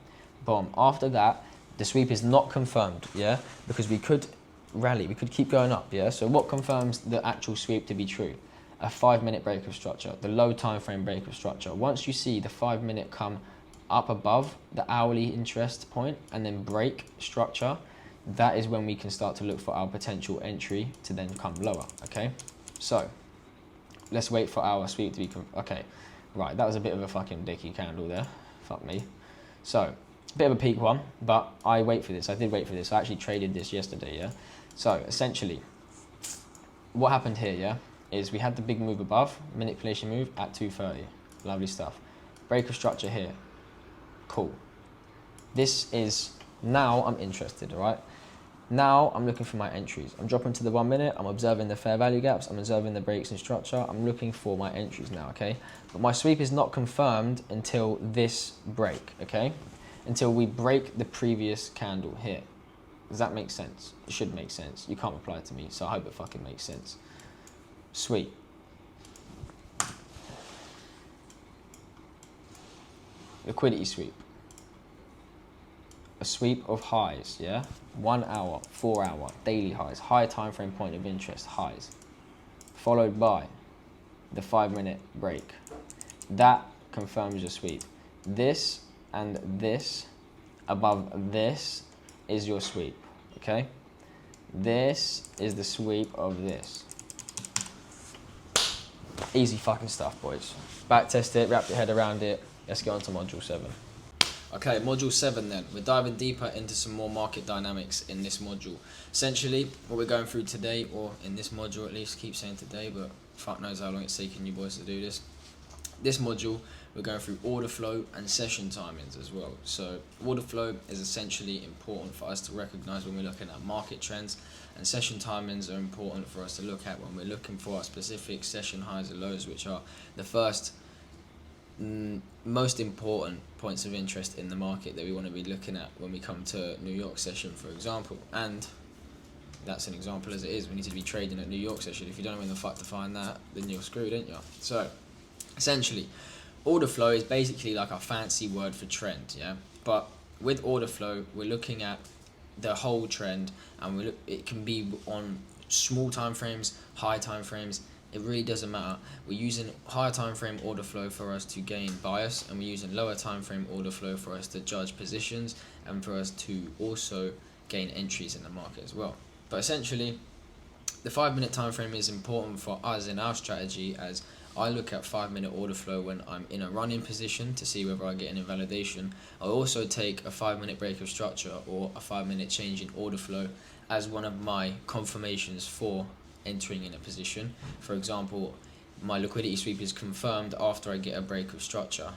Boom. After that, the sweep is not confirmed, yeah? Because we could rally, we could keep going up, yeah? So what confirms the actual sweep to be true? A 5 minute break of structure, the low time frame break of structure. Once you see the 5 minute come up above the hourly interest point and then break structure, that is when we can start to look for our potential entry to then come lower, okay? So let's wait for our sweep to be, okay, right, that was a bit of a fucking dicky candle there, fuck me. So, a bit of a peak one, but I did wait for this, I actually traded this yesterday, yeah? So, essentially, what happened here, yeah, is we had the big move above, manipulation move at 230, lovely stuff. Break of structure here, cool. This is, now I'm interested, all right? Now I'm looking for my entries. I'm dropping to the 1 minute, I'm observing the fair value gaps, I'm observing the breaks in structure, I'm looking for my entries now, okay? But my sweep is not confirmed until this break, okay? Until we break the previous candle here. Does that make sense? It should make sense. You can't reply to me, so I hope it fucking makes sense. Sweet. Liquidity sweep. a sweep of highs, yeah? 1 hour, 4 hour, daily highs, high time frame point of interest highs, followed by the 5-minute break. That confirms your sweep. This and this above this is your sweep, okay? This is the sweep of this. Easy fucking stuff, boys. Back test it, wrap your head around it. Let's get on to module 7. Okay, module 7 then. We're diving deeper into some more market dynamics in this module. Essentially, what we're going through today, or in this module at least, keep saying today, but fuck knows how long it's taking you boys to do this. This module, we're going through order flow and session timings as well. So order flow is essentially important for us to recognize when we're looking at market trends, and session timings are important for us to look at when we're looking for our specific session highs and lows, which are the first most important points of interest in the market that we want to be looking at when we come to New York session, for example. And that's an example as it is. We need to be trading at New York session. If you don't know when the fuck to find that, then you're screwed, ain't you? So essentially, order flow is basically like a fancy word for trend, yeah? But with order flow, we're looking at the whole trend, and it can be on small time frames, high time frames. It really doesn't matter. We're using higher time frame order flow for us to gain bias, and we're using lower time frame order flow for us to judge positions and for us to also gain entries in the market as well. But essentially, the 5-minute time frame is important for us in our strategy, as I look at 5-minute order flow when I'm in a running position to see whether I get an invalidation. I also take a 5-minute break of structure or a 5-minute change in order flow as one of my confirmations for entering in a position. For example, my liquidity sweep is confirmed after I get a break of structure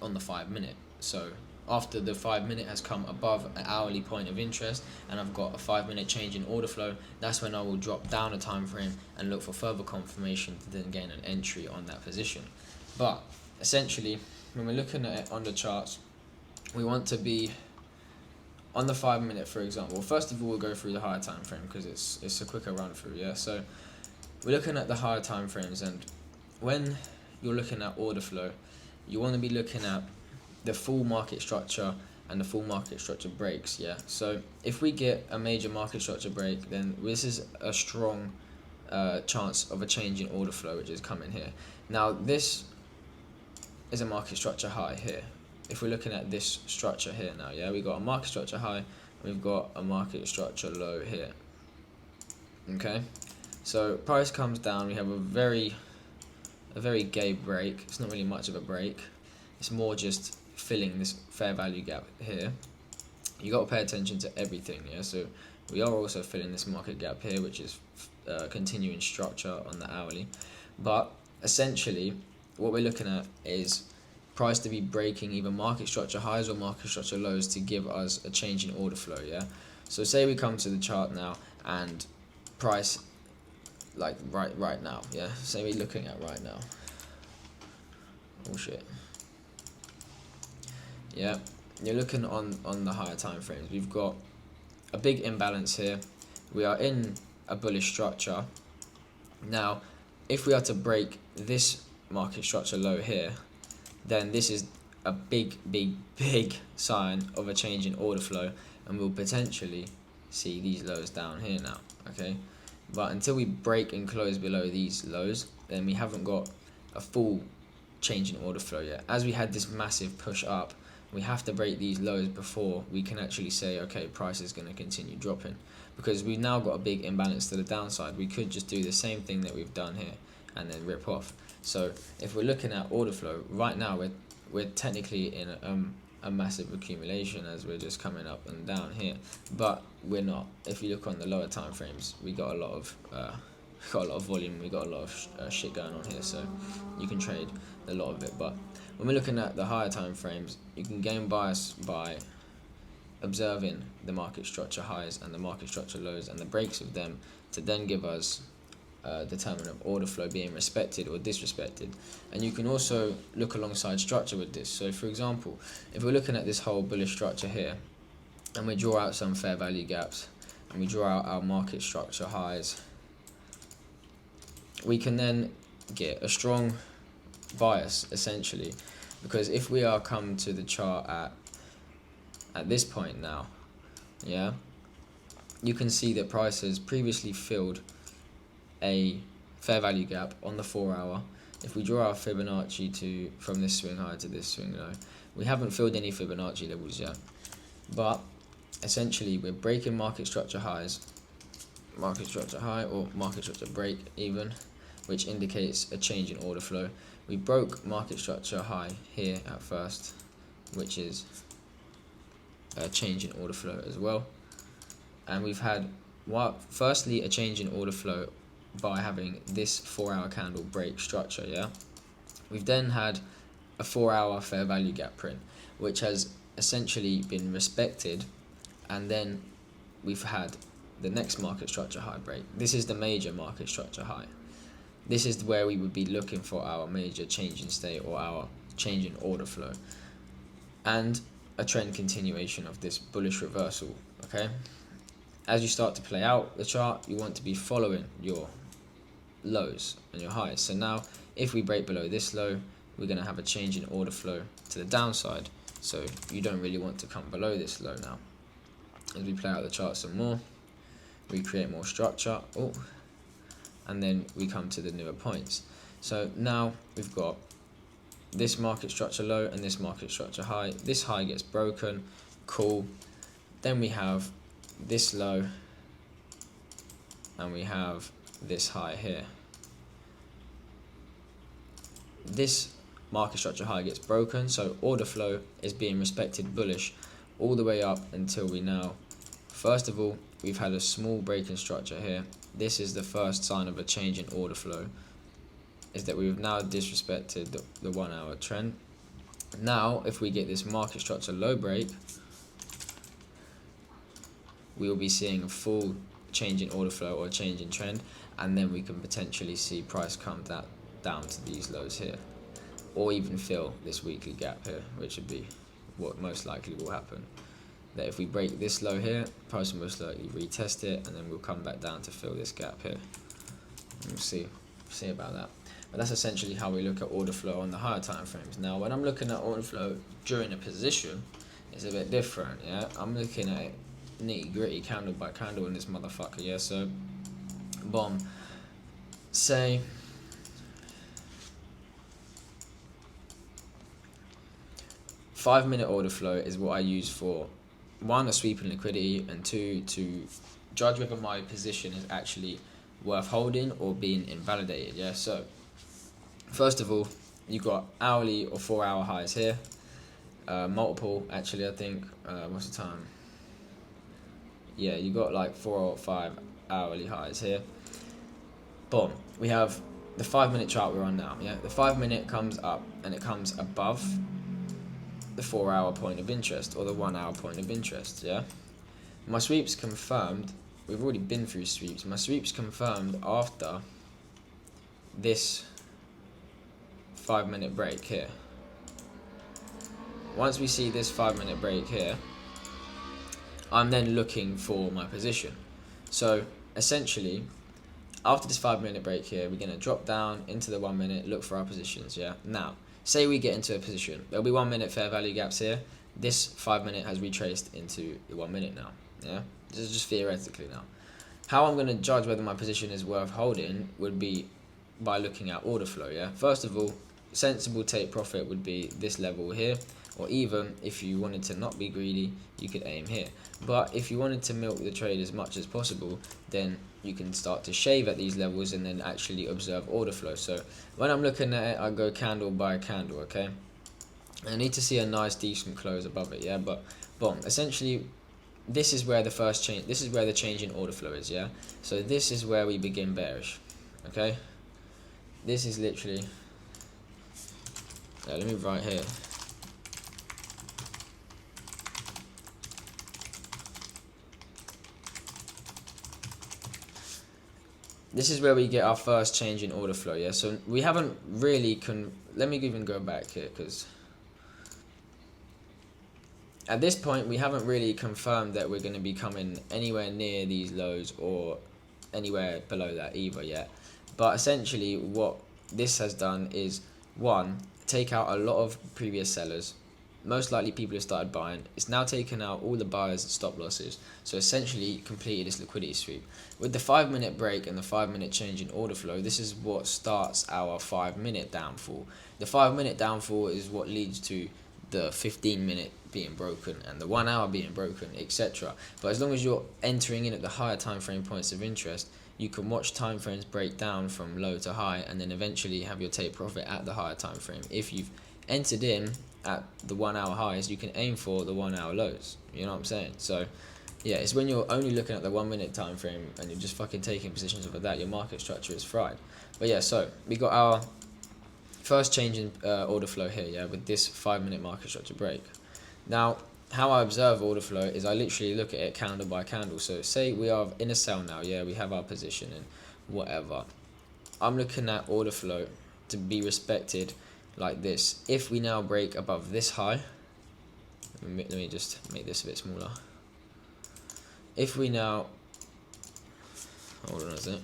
on the 5-minute. So after the 5-minute has come above an hourly point of interest and I've got a 5-minute change in order flow, that's when I will drop down a time frame and look for further confirmation to then gain an entry on that position. But essentially, when we're looking at it on the charts, we want to be on the 5-minute, for example. First of all, we'll go through the higher time frame because it's a quicker run through, yeah? So we're looking at the higher time frames, and when you're looking at order flow, you want to be looking at the full market structure and the full market structure breaks, yeah? So if we get a major market structure break, then this is a strong chance of a change in order flow, which is coming here. Now, this is a market structure high here. If we're looking at this structure here now, yeah, we've got a market structure high, we've got a market structure low here. Okay, so price comes down, we have a very gay break. It's not really much of a break, it's more just filling this fair value gap here. You got to pay attention to everything, yeah? So we are also filling this market gap here, which is continuing structure on the hourly. But essentially, what we're looking at is price to be breaking either market structure highs or market structure lows to give us a change in order flow, yeah? So say we come to the chart now and price, like right now, yeah? Say we're looking at right now. Oh shit. Yeah, you're looking on the higher time frames. We've got a big imbalance here. We are in a bullish structure. Now, if we are to break this market structure low here, then this is a big sign of a change in order flow, and we'll potentially see these lows down here now, okay? But until we break and close below these lows, then we haven't got a full change in order flow yet. As we had this massive push up, we have to break these lows before we can actually say, okay, price is going to continue dropping, because we've now got a big imbalance to the downside. We could just do the same thing that we've done here and then rip off. So if we're looking at order flow right now, we're technically in a massive accumulation as we're just coming up and down here, but we're not. If you look on the lower time frames, we got a lot of volume, we got a lot of shit going on here, so you can trade a lot of it. But when we're looking at the higher time frames, you can gain bias by observing the market structure highs and the market structure lows and the breaks of them to then give us determinant of order flow being respected or disrespected. And you can also look alongside structure with this. So for example, if we're looking at this whole bullish structure here and we draw out some fair value gaps and we draw out our market structure highs, we can then get a strong bias essentially, because if we are come to the chart at this point now, yeah, you can see that price has previously filled a fair value gap on the 4 hour. If we draw our Fibonacci from this swing high to this swing low, we haven't filled any Fibonacci levels yet, but essentially we're breaking market structure highs, market structure high or market structure break even, which indicates a change in order flow. We broke market structure high here at first, which is a change in order flow as well. And we've had, firstly, a change in order flow by having this 4 hour candle break structure, yeah? We've then had a 4 hour fair value gap print, which has essentially been respected, and then we've had the next market structure high break. This is the major market structure high. This is where we would be looking for our major change in state or our change in order flow, and a trend continuation of this bullish reversal, okay? As you start to play out the chart, you want to be following your lows and your highs. So now, if we break below this low, we're going to have a change in order flow to the downside. So you don't really want to come below this low now. As we play out the chart some more, we create more structure, and then we come to the newer points. So now we've got this market structure low and this market structure high. This high gets broken, cool. Then we have this low and we have this high here. This market structure high gets broken, so order flow is being respected bullish all the way up until we now, first of all, we've had a small break in structure here. This is the first sign of a change in order flow, is that we've now disrespected the 1 hour trend. Now, if we get this market structure low break, we will be seeing a full change in order flow or change in trend, and then we can potentially see price come down to these lows here, or even fill this weekly gap here, which would be what most likely will happen. That if we break this low here, price will most likely retest it, and then we'll come back down to fill this gap here. We'll see about that. But that's essentially how we look at order flow on the higher time frames. Now, when I'm looking at order flow during a position, it's a bit different, yeah? I'm looking at it nitty gritty, candle by candle in this motherfucker, yeah? So, boom. Say, five-minute order flow is what I use for, one, a sweep in liquidity, and two, to judge whether my position is actually worth holding or being invalidated, yeah? So, first of all, you've got hourly or 4 hour highs here, multiple, actually, I think, what's the time? Yeah, you got like 4 or 5 hourly highs here. Boom, we have the 5-minute chart we're on now, yeah? The 5-minute comes up and it comes above the 4 hour point of interest or the 1 hour point of interest, yeah? My sweep's confirmed. We've already been through sweeps. My sweep's confirmed after this 5-minute break here. Once we see this 5-minute break here, I'm then looking for my position. So essentially, after this 5-minute break here, we're going to drop down into the 1 minute, look for our positions, yeah? Now, say we get into a position. There'll be 1 minute fair value gaps here. This 5-minute has retraced into the 1 minute now, yeah? This is just theoretically now. How I'm going to judge whether my position is worth holding would be by looking at order flow, yeah? First of all, sensible take profit would be this level here, or even if you wanted to not be greedy, you could aim here. But if you wanted to milk the trade as much as possible, then you can start to shave at these levels and then actually observe order flow. So when I'm looking at it, I go candle by candle, okay? I need to see a nice decent close above it, yeah? But boom, essentially this is where the first change, this is where the change in order flow is, yeah? So this is where we begin bearish, okay? This is literally, let me write here. This is where we get our first change in order flow, yeah? So we haven't really, let me even go back here, because at this point we haven't really confirmed that we're going to be coming anywhere near these lows or anywhere below that either yet. But essentially what this has done is, one, take out a lot of previous sellers, most likely people have started buying. It's now taken out all the buyers and stop losses, so essentially completed this liquidity sweep. With the 5-minute break and the 5-minute change in order flow, this is what starts our 5-minute downfall. The 5-minute downfall is what leads to the 15-minute being broken and the 1 hour being broken, etc. But as long as you're entering in at the higher time frame points of interest, you can watch time frames break down from low to high and then eventually have your take profit at the higher time frame. If you've entered in at the 1 hour highs, you can aim for the 1 hour lows. You know what I'm saying? So yeah, it's when you're only looking at the 1 minute time frame and you're just fucking taking positions over that, your market structure is fried. But yeah, so we got our first change in order flow here, yeah, with this 5-minute market structure break. Now, how I observe order flow is I literally look at it candle by candle. So say we are in a sell now, yeah, we have our position and whatever. I'm looking at order flow to be respected like this. If we now break above this high, let me just make this a bit smaller. If we now, hold on a sec.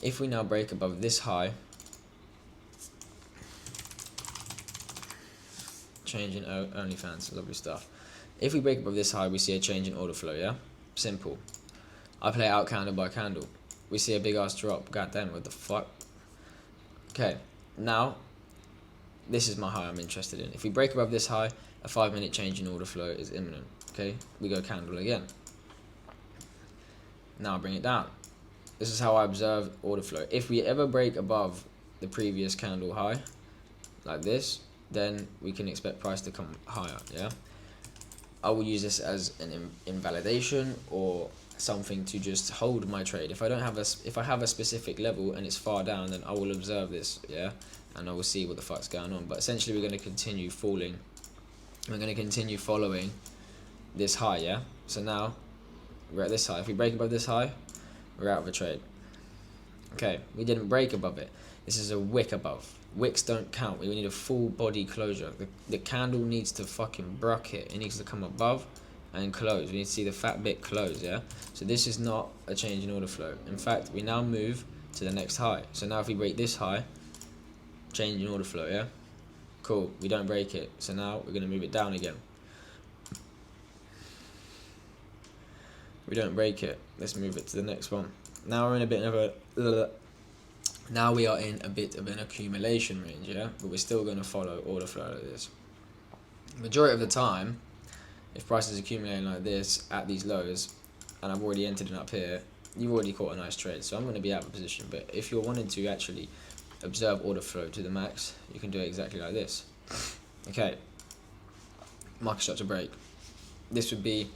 If we now break above this high, change in OnlyFans, lovely stuff. If we break above this high, we see a change in order flow, yeah? Simple. I play out candle by candle. We see a big ass drop. God damn, what the fuck? Okay, now, this is my high I'm interested in. If we break above this high, a 5-minute change in order flow is imminent. Okay, we go candle again. Now I bring it down. This is how I observe order flow. If we ever break above the previous candle high, like this, then we can expect price to come higher, yeah? I will use this as an invalidation or something to just hold my trade. If I don't have if I have a specific level and it's far down, then I will observe this, yeah? And I will see what the fuck's going on. But essentially we're going to continue falling. We're going to continue following this high, yeah? So now we're at this high. If we break above this high, we're out of a trade. Okay, we didn't break above it. This is a wick above. Wicks don't count. We need a full body closure. The candle needs to fucking bracket. It needs to come above and close. We need to see the fat bit close, yeah? So this is not a change in order flow. In fact, we now move to the next high. So now if we break this high, change in order flow, yeah? Cool, we don't break it. So now we're going to move it down again. We don't break it. Let's move it to the next one. Now we're in a bit of a... Now we are in a bit of an accumulation range, yeah? But we're still going to follow order flow like this. Majority of the time, if price is accumulating like this at these lows, and I've already entered it up here, you've already caught a nice trade. So I'm going to be out of position. But if you're wanting to actually observe order flow to the max, you can do it exactly like this. Okay. Market structure break. This would be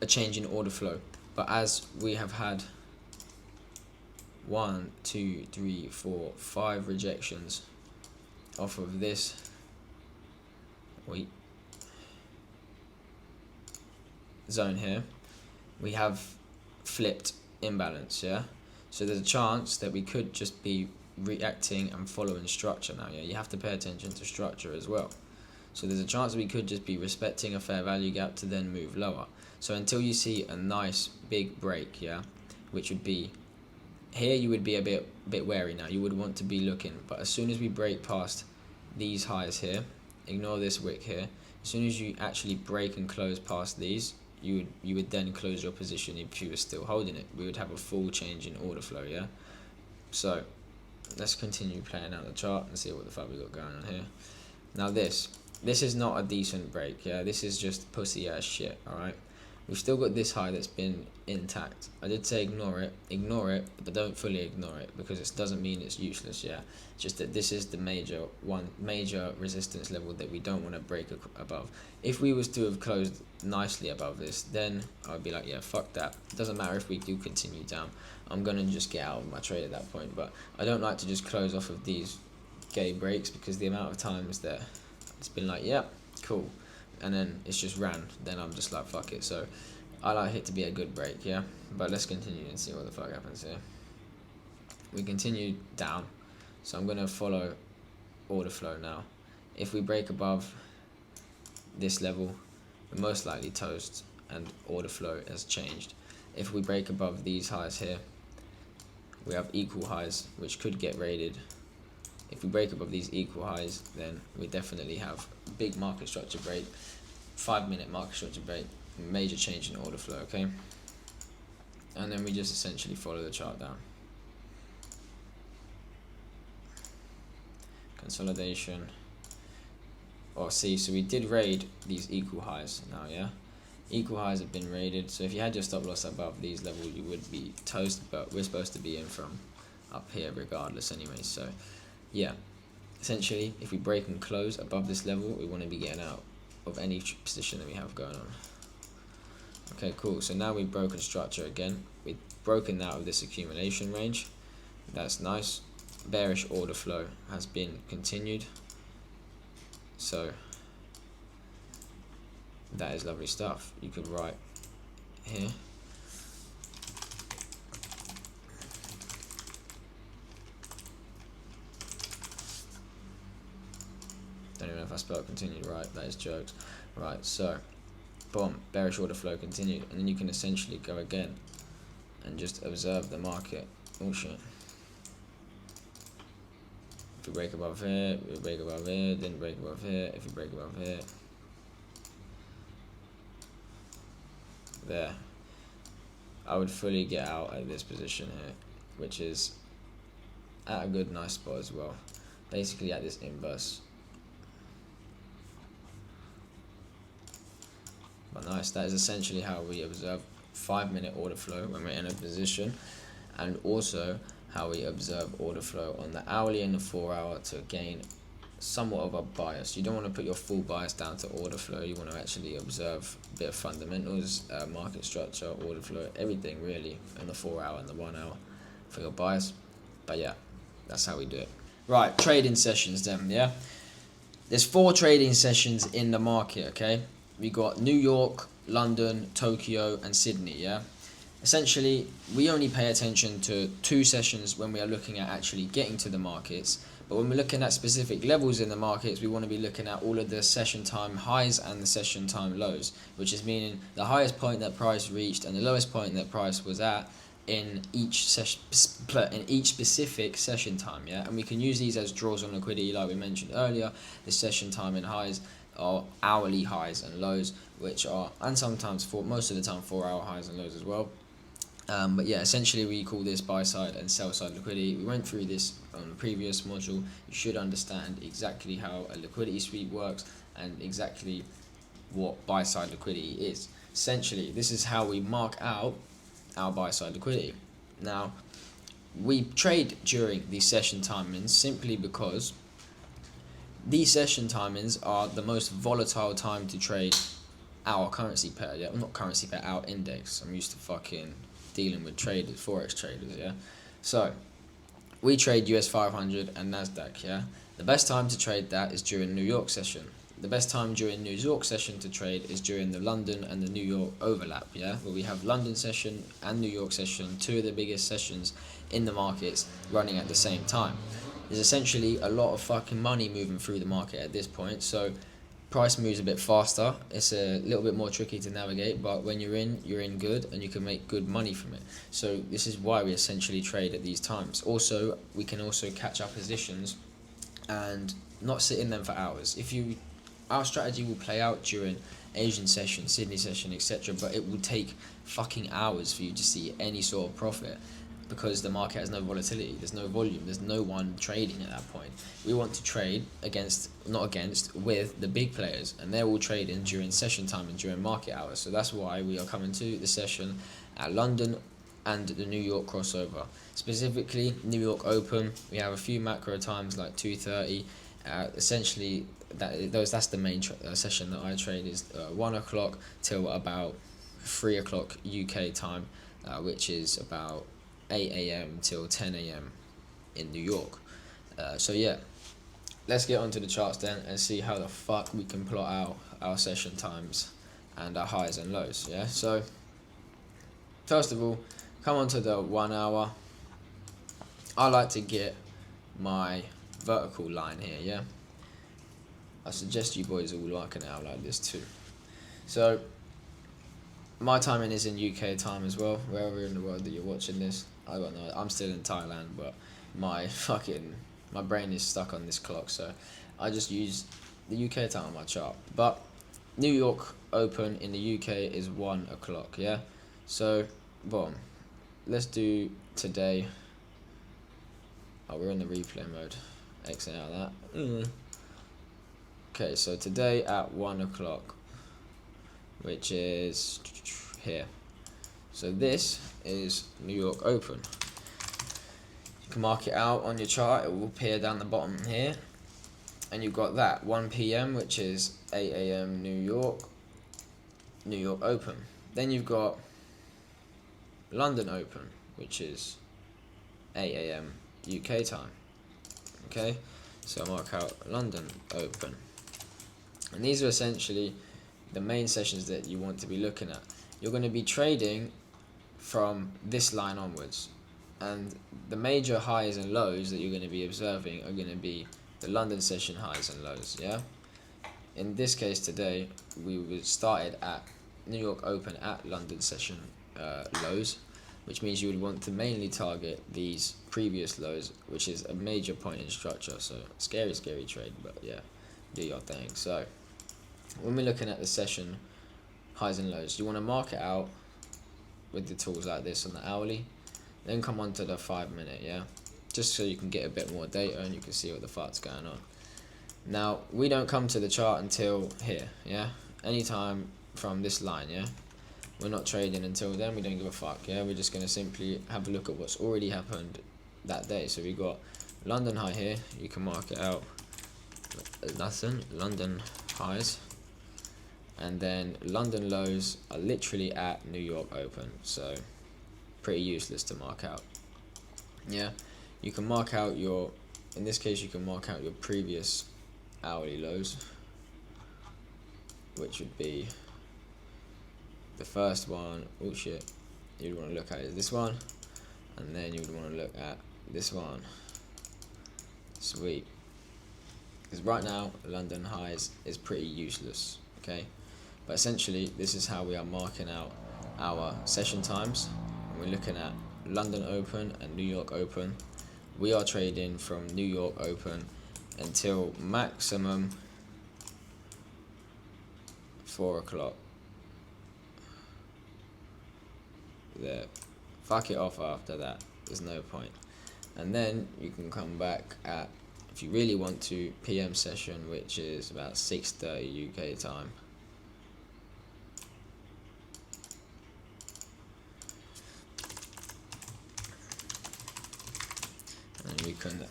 a change in order flow. But as we have had 1, 2, 3, 4, 5 rejections off of this zone here, we have flipped imbalance, yeah? So there's a chance that we could just be reacting and following structure now, yeah? You have to pay attention to structure as well. So there's a chance that we could just be respecting a fair value gap to then move lower. So until you see a nice big break, yeah, which would be here, you would be a bit wary now. You would want to be looking. But as soon as we break past these highs here, ignore this wick here. As soon as you actually break and close past these, you would then close your position if you were still holding it. We would have a full change in order flow, yeah? So let's continue playing out the chart and see what the fuck we got going on here. Now this is not a decent break, yeah? This is just pussy ass shit, alright? We've still got this high that's been intact. I did say ignore it, but don't fully ignore it, because it doesn't mean it's useless, yeah? It's just that this is the major resistance level that we don't want to break above. If we was to have closed nicely above this, then I'd be like, yeah, fuck that. It doesn't matter if we do continue down. I'm going to just get out of my trade at that point, but I don't like to just close off of these gay breaks, because the amount of times that it's been like, yeah, cool, and then it's just ran, then I'm just like, fuck it. So I like it to be a good break, yeah? But let's continue and see what the fuck happens here. We continue down, so I'm going to follow order flow now. If we break above this level, we're most likely toast and order flow has changed. If we break above these highs here, we have equal highs, which could get raided If we break above these equal highs, then we definitely have big market structure break, 5-minute market structure break, major change in order flow, okay? And then we just essentially follow the chart down. Consolidation. Oh, see, so we did raid these equal highs now, yeah? Equal highs have been raided, so if you had your stop loss above these levels, you would be toast, but we're supposed to be in from up here regardless anyway. So yeah, essentially if we break and close above this level, we want to be getting out of any position that we have going on. Okay, cool. So now we've broken structure again. We've broken out of this accumulation range. That's nice. Bearish order flow has been continued, so that is lovely stuff. You could write here don't even know if I spelled continued right, that is jokes. Right, so boom, bearish order flow continued, and then you can essentially go again and just observe the market. Oh shit. If we break above here, we break above here, then break above here, if we break above here, there, I would fully get out at this position here, which is at a good nice spot as well, basically at this inverse. But nice, that is essentially how we observe 5-minute order flow when we're in a position, and also how we observe order flow on the hourly and the 4-hour to gain somewhat of a bias. You don't want to put your full bias down to order flow. You want to actually observe a bit of fundamentals, market structure, order flow, everything really in the 4-hour and the 1-hour for your bias. But yeah, that's how we do it. Right, trading sessions then, yeah? There's 4 trading sessions in the market, okay? We got New York, London, Tokyo, and Sydney, yeah? Essentially, we only pay attention to 2 sessions when we are looking at actually getting to the markets. But when we're looking at specific levels in the markets, we want to be looking at all of the session time highs and the session time lows, which is meaning the highest point that price reached and the lowest point that price was at in each specific session time, yeah? And we can use these as draws on liquidity, like we mentioned earlier. The session time and highs are hourly highs and lows, which are, and sometimes most of the time 4-hour highs and lows as well. But yeah, essentially we call this buy side and sell side liquidity. We went through this on the previous module. You should understand exactly how a liquidity sweep works and exactly what buy side liquidity is. Essentially, this is how we mark out our buy side liquidity. Now, we trade during these session timings simply because these session timings are the most volatile time to trade our currency pair, yeah? Well, not currency pair, our index. I'm used to fucking dealing with traders, Forex traders, yeah? So, we trade US 500 and NASDAQ, yeah? The best time to trade that is during New York session. The best time during New York session to trade is during the London and the New York overlap, yeah? Where we have London session and New York session, 2 of the biggest sessions in the markets running at the same time. There's essentially a lot of fucking money moving through the market at this point, so price moves a bit faster. It's a little bit more tricky to navigate, but when you're in good and you can make good money from it. So this is why we essentially trade at these times. Also, we can also catch our positions and not sit in them for hours. Our strategy will play out during Asian session, Sydney session, etc., but it will take fucking hours for you to see any sort of profit, because the market has no volatility, there's no volume, there's no one trading at that point. We want to trade with the big players, and they're all trading during session time and during market hours. So that's why we are coming to the session at London and the New York crossover. Specifically, New York Open, we have a few macro times like 2:30. Essentially, that's the main session that I trade is 1 o'clock till about 3 o'clock UK time, which is about 8 a.m. till 10 a.m. in New York. So yeah, let's get onto the charts then and see how the fuck we can plot out our session times and our highs and lows, yeah? So, first of all, come on to the 1 hour. I like to get my vertical line here, yeah? I suggest you boys all working out like this too. So, my timing is in UK time as well, wherever in the world that you're watching this. I don't know, I'm still in Thailand, but my fucking My brain is stuck on this clock, so I just use the UK time on my chart. But New York Open in the UK is 1 o'clock, yeah? So, boom. Let's do today. Oh, we're in the replay mode. Exit out of that. Okay, so today at 1 o'clock, which is here. So this is New York Open. You can mark it out on your chart. It will appear down the bottom here. And you've got that 1 p.m. which is 8 a.m. New York Open. Then you've got London Open, which is 8 a.m. UK time. Okay, so mark out London Open. And these are essentially the main sessions that you want to be looking at. You're going to be trading from this line onwards. And the major highs and lows that you're going to be observing are going to be the London session highs and lows, yeah? In this case today, we started at New York Open at London session lows, which means you would want to mainly target these previous lows, which is a major point in structure. So scary trade, but yeah, do your thing. So when we're looking at the session highs and lows, you want to mark it out with the tools like this on the hourly, then come on to the 5 minute, yeah, just so you can get a bit more data and you can see what the fuck's going on. Now we don't come to the chart until here, yeah, anytime from this line, yeah. We're not trading until then. We don't give a fuck, yeah. We're just going to simply have a look at what's already happened that day. So we got London high here. You can mark it out. Nothing. London highs. And then London lows are literally at New York Open. So pretty useless to mark out. Yeah. You can mark out your, in this case, you can mark out your previous hourly lows, which would be the first one. Oh shit, you'd want to look at is this one, and then you would want to look at this one. Sweet. Because right now London highs is pretty useless, okay, but essentially this is how we are marking out our session times. And we're looking at London Open and New York Open. We are trading from New York Open until maximum 4 o'clock. There, fuck it off after that, there's no point. And then you can come back at, if you really want to, PM session, which is about 6:30 UK time. And you can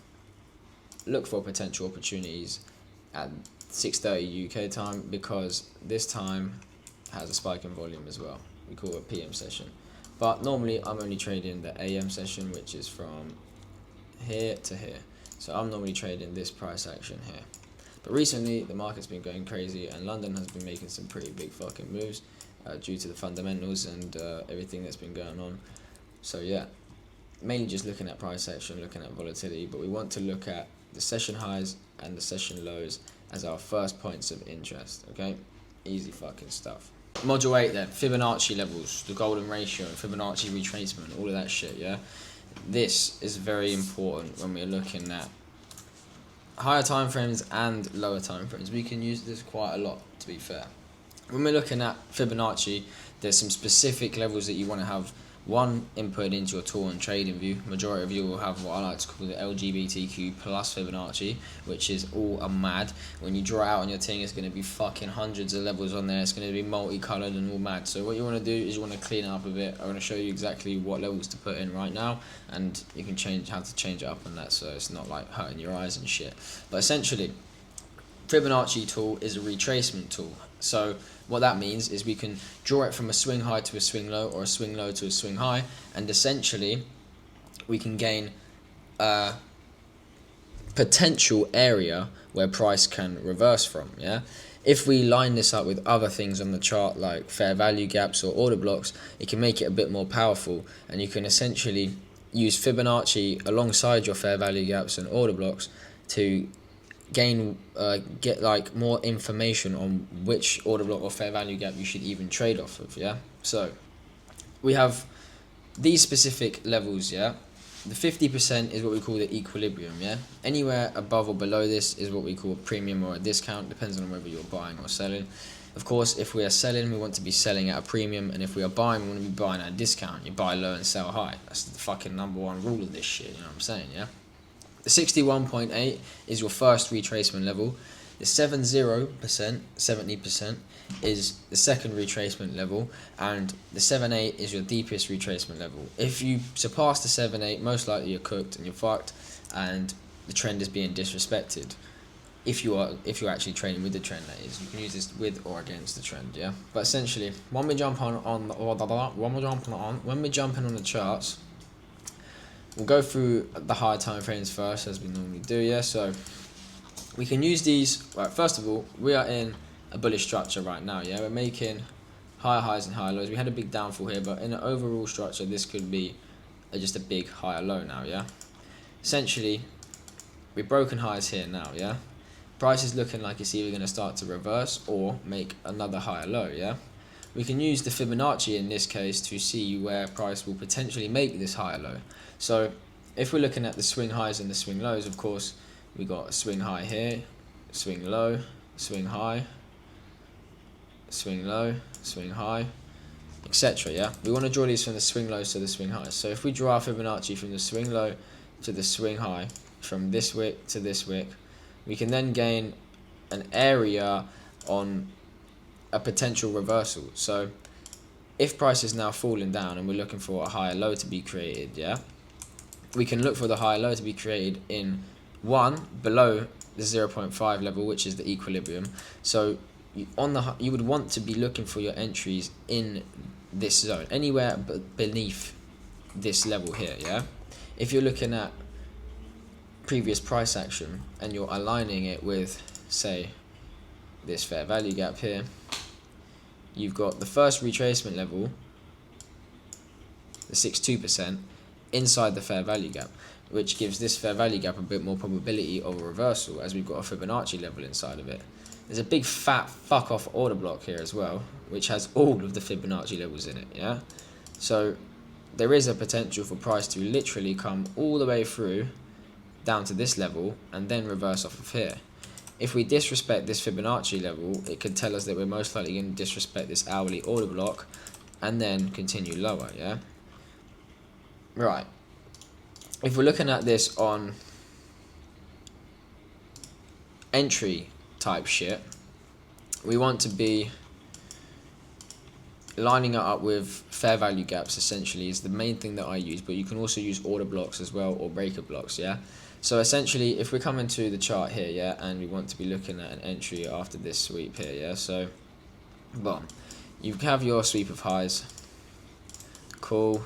look for potential opportunities at 6:30 UK time, because this time has a spike in volume as well. We call it a PM session. But normally I'm only trading the AM session, which is from here to here. So I'm normally trading this price action here. But recently the market's been going crazy and London has been making some pretty big fucking moves due to the fundamentals and everything that's been going on. So yeah, mainly just looking at price action, looking at volatility, but we want to look at the session highs and the session lows as our first points of interest, okay? Easy fucking stuff. Module 8 then, Fibonacci levels, the golden ratio, Fibonacci retracement, all of that shit, yeah? This is very important when we're looking at higher time frames and lower time frames. We can use this quite a lot, to be fair. When we're looking at Fibonacci, there's some specific levels that you want to have one input into your tool and trading view. Majority of you will have what I like to call the LGBTQ plus Fibonacci, which is all a mad. When you draw it out on your thing, it's going to be fucking hundreds of levels on there. It's going to be multicolored and all mad. So what you want to do is you want to clean it up a bit. I'm going to show you exactly what levels to put in right now, and you can change how to change it up on that, so it's not like hurting your eyes and shit. But essentially, Fibonacci tool is a retracement tool. So what that means is we can draw it from a swing high to a swing low, or a swing low to a swing high, and essentially we can gain a potential area where price can reverse from, yeah? If we line this up with other things on the chart like fair value gaps or order blocks, it can make it a bit more powerful, and you can essentially use Fibonacci alongside your fair value gaps and order blocks to get like more information on which order block or fair value gap you should even trade off of, yeah? So we have these specific levels, yeah? the 50% is what we call the equilibrium, yeah? Anywhere above or below this is what we call a premium or a discount, depends on whether you're buying or selling. Of course, if we are selling, we want to be selling at a premium, and if we are buying, we want to be buying at a discount. You buy low and sell high. That's the fucking #1 rule of this shit, you know what I'm saying, yeah? The 61.8 is your first retracement level. The 70% is the second retracement level, and the 7.8 is your deepest retracement level. If you surpass the 7.8, most likely you're cooked and you're fucked, and the trend is being disrespected. If you're actually trading with the trend, that is, you can use this with or against the trend, yeah. But essentially, when we're jumping on the charts, we'll go through the higher time frames first, as we normally do, yeah. So we can use these. Right, first of all, we are in a bullish structure right now, yeah. We're making higher highs and higher lows. We had a big downfall here, but in an overall structure, this could be just a big higher low now, yeah. Essentially, we've broken highs here now, yeah. Price is looking like it's either going to start to reverse or make another higher low, yeah. We can use the Fibonacci in this case to see where price will potentially make this higher low. So if we're looking at the swing highs and the swing lows, of course, we got a swing high here, swing low, swing high, swing low, swing high, etc. Yeah, we want to draw these from the swing lows to the swing highs. So if we draw our Fibonacci from the swing low to the swing high, from this wick to this wick, we can then gain an area on a potential reversal. So if price is now falling down and we're looking for a higher low to be created, yeah, we can look for the higher low to be created in below the 0.5 level, which is the equilibrium. So you would want to be looking for your entries in this zone, anywhere beneath this level here, yeah. If you're looking at previous price action and you're aligning it with, say, this fair value gap here, you've got the first retracement level, the 62%, inside the fair value gap, which gives this fair value gap a bit more probability of a reversal, as we've got a Fibonacci level inside of it. There's a big fat fuck off order block here as well, which has all of the Fibonacci levels in it, yeah. So there is a potential for price to literally come all the way through down to this level and then reverse off of here. If we disrespect this Fibonacci level, it could tell us that we're most likely going to disrespect this hourly order block and then continue lower, yeah. Right, if we're looking at this on entry type shit, we want to be lining it up with fair value gaps, essentially, is the main thing that I use, but you can also use order blocks as well, or breaker blocks, yeah. So essentially, if we're coming to the chart here, yeah, and we want to be looking at an entry after this sweep here, yeah, so boom, you have your sweep of highs, cool.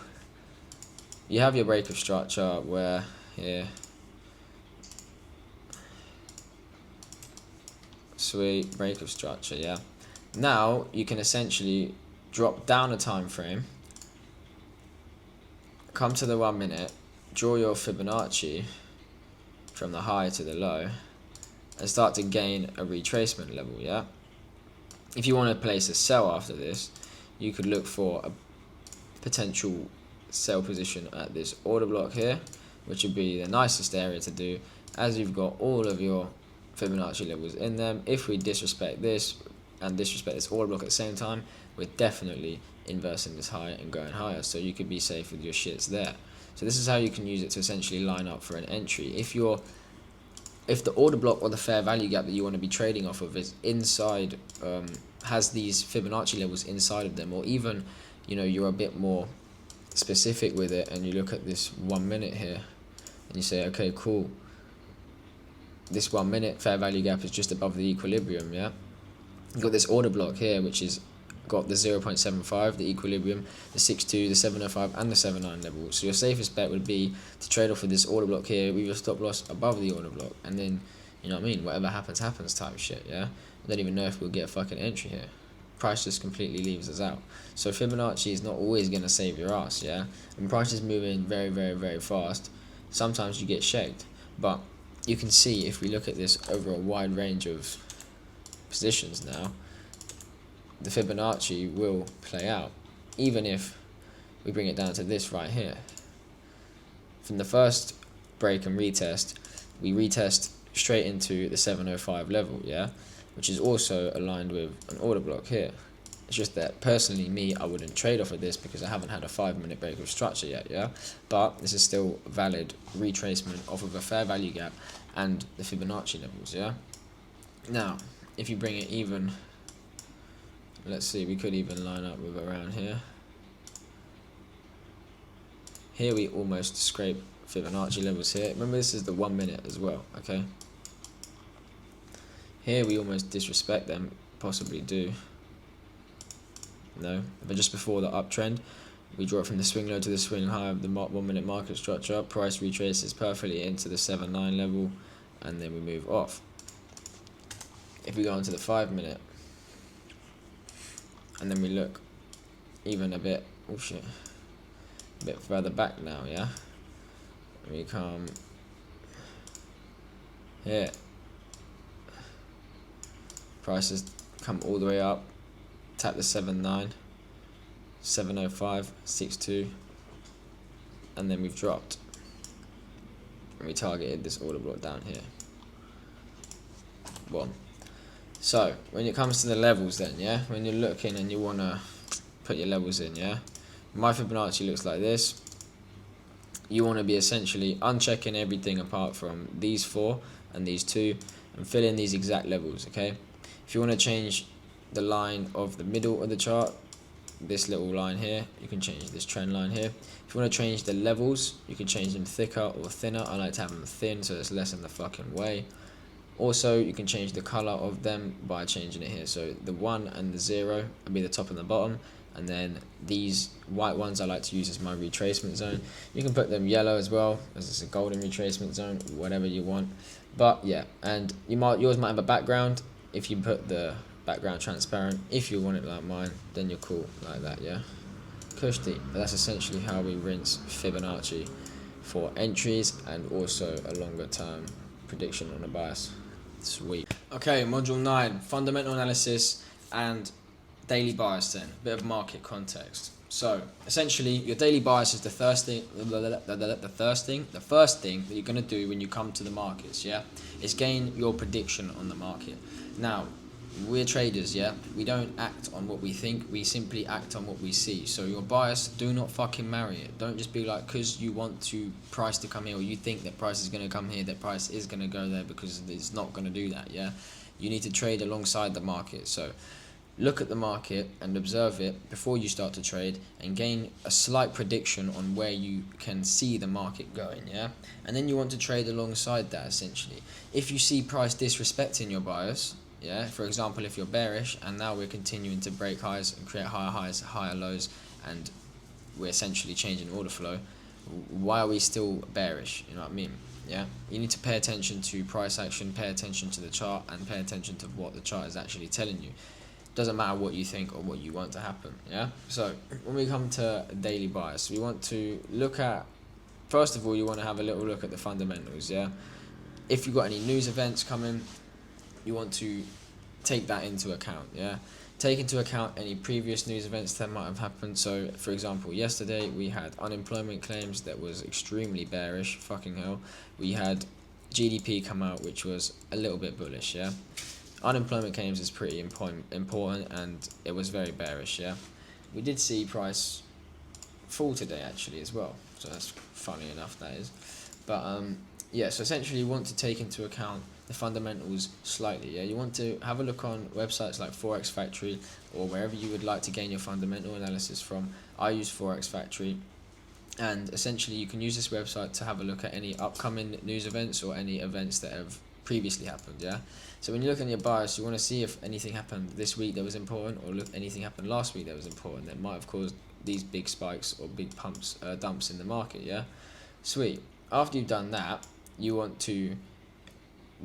You have your break of structure where here, sweep, break of structure, yeah. Now you can essentially drop down a time frame, come to the 1 minute, draw your Fibonacci from the high to the low, and start to gain a retracement level, yeah. If you want to place a sell after this, you could look for a potential sell position at this order block here, which would be the nicest area to do, as you've got all of your Fibonacci levels in them. If we disrespect this and disrespect this order block at the same time, we're definitely inversing this high and going higher, so you could be safe with your shits there. So this is how you can use it to essentially line up for an entry. If the order block or the fair value gap that you want to be trading off of is inside, has these Fibonacci levels inside of them, or even, you know, you're a bit more specific with it and you look at this 1 minute here and you say, okay, cool, this 1 minute fair value gap is just above the equilibrium, yeah. You've got this order block here which is got the 0.75, the equilibrium, the 6.2, the 7.05 and the 7.9 level. So your safest bet would be to trade off with this order block here with your stop loss above the order block, and then, you know what I mean, whatever happens happens type shit, yeah. I don't even know if we'll get a fucking entry here. Price just completely leaves us out. So Fibonacci is not always going to save your ass, yeah. When price is moving very, very, very fast, sometimes you get shagged. But you can see, if we look at this over a wide range of positions now, the Fibonacci will play out, even if we bring it down to this right here. from the first break and retest, we retest straight into the 705 level, yeah, which is also aligned with an order block here. It's just that personally, me, I wouldn't trade off of this because I haven't had a 5-minute break of structure yet, yeah. But this is still valid retracement off of a fair value gap and the Fibonacci levels, yeah. Now, if you bring it even, let's see, we could even line up with around here. Here we almost scrape Fibonacci levels here. Remember, this is the 1 minute as well, okay. Here we almost disrespect them, possibly do. No, but just before the uptrend, we draw it from the swing low to the swing high of the 1 minute market structure. Price retraces perfectly into the 7-9 level, and then we move off. If we go into the 5 minute, and then we look even a bit, oh shit, a bit further back now, yeah. We come here. Prices come all the way up. Tap the 7-9, 705, 6-2, and then we've dropped. And we targeted this order block down here. Boom. So when it comes to the levels, then yeah, when you're looking and you wanna put your levels in, yeah, my Fibonacci looks like this. You want to be essentially unchecking everything apart from these 4 and these 2, and fill in these exact levels. Okay, if you want to change the line of the middle of the chart, this little line here, you can change this trend line here. If you want to change the levels, you can change them thicker or thinner. I like to have them thin so it's less in the fucking way. Also, you can change the color of them by changing it here. So the 1 and the 0 will be the top and the bottom, and then these white ones I like to use as my retracement zone. You can put them yellow as well, as it's a golden retracement zone, whatever you want. But yeah, and yours might have a background. If you put the background transparent, if you want it like mine, then you're cool like that, yeah. Kushti. But that's essentially how we rinse Fibonacci for entries and also a longer term prediction on a bias. Sweet. Okay, module 9, fundamental analysis and daily bias then, bit of market context. So essentially your daily bias is the first thing that you're going to do when you come to the markets, yeah, is gain your prediction on the market. Now, we're traders, yeah, we don't act on what we think, we simply act on what we see. So your bias, do not fucking marry it. Don't just be like, because you want to price to come here, or you think that price is going to come here, that price is going to go there, because it's not going to do that, yeah. You need to trade alongside the market. So look at the market and observe it before you start to trade, and gain a slight prediction on where you can see the market going, yeah. And then you want to trade alongside that essentially. If you see price disrespecting your bias, yeah, for example, if you're bearish and now we're continuing to break highs and create higher highs, higher lows, and we're essentially changing order flow, why are we still bearish? You know what I mean? Yeah, you need to pay attention to price action, pay attention to the chart, and pay attention to what the chart is actually telling you. Doesn't matter what you think or what you want to happen, yeah. So when we come to daily bias, we want to look at, first of all, you want to have a little look at the fundamentals, yeah. If you've got any news events coming, you want to take that into account, yeah. Take into account any previous news events that might have happened. So for example, yesterday we had unemployment claims that was extremely bearish, fucking hell. We had GDP come out, which was a little bit bullish, yeah. Unemployment claims is pretty important, and it was very bearish, yeah. We did see price fall today actually as well, so that's funny enough, that is. But yeah, so essentially you want to take into account the fundamentals slightly, yeah. You want to have a look on websites like Forex Factory or wherever you would like to gain your fundamental analysis from. I use Forex Factory, and essentially you can use this website to have a look at any upcoming news events or any events that have previously happened, yeah. So when you look at your bias, you want to see if anything happened this week that was important, or look anything happened last week that was important that might have caused these big spikes or big dumps in the market, yeah. Sweet. After you've done that, you want to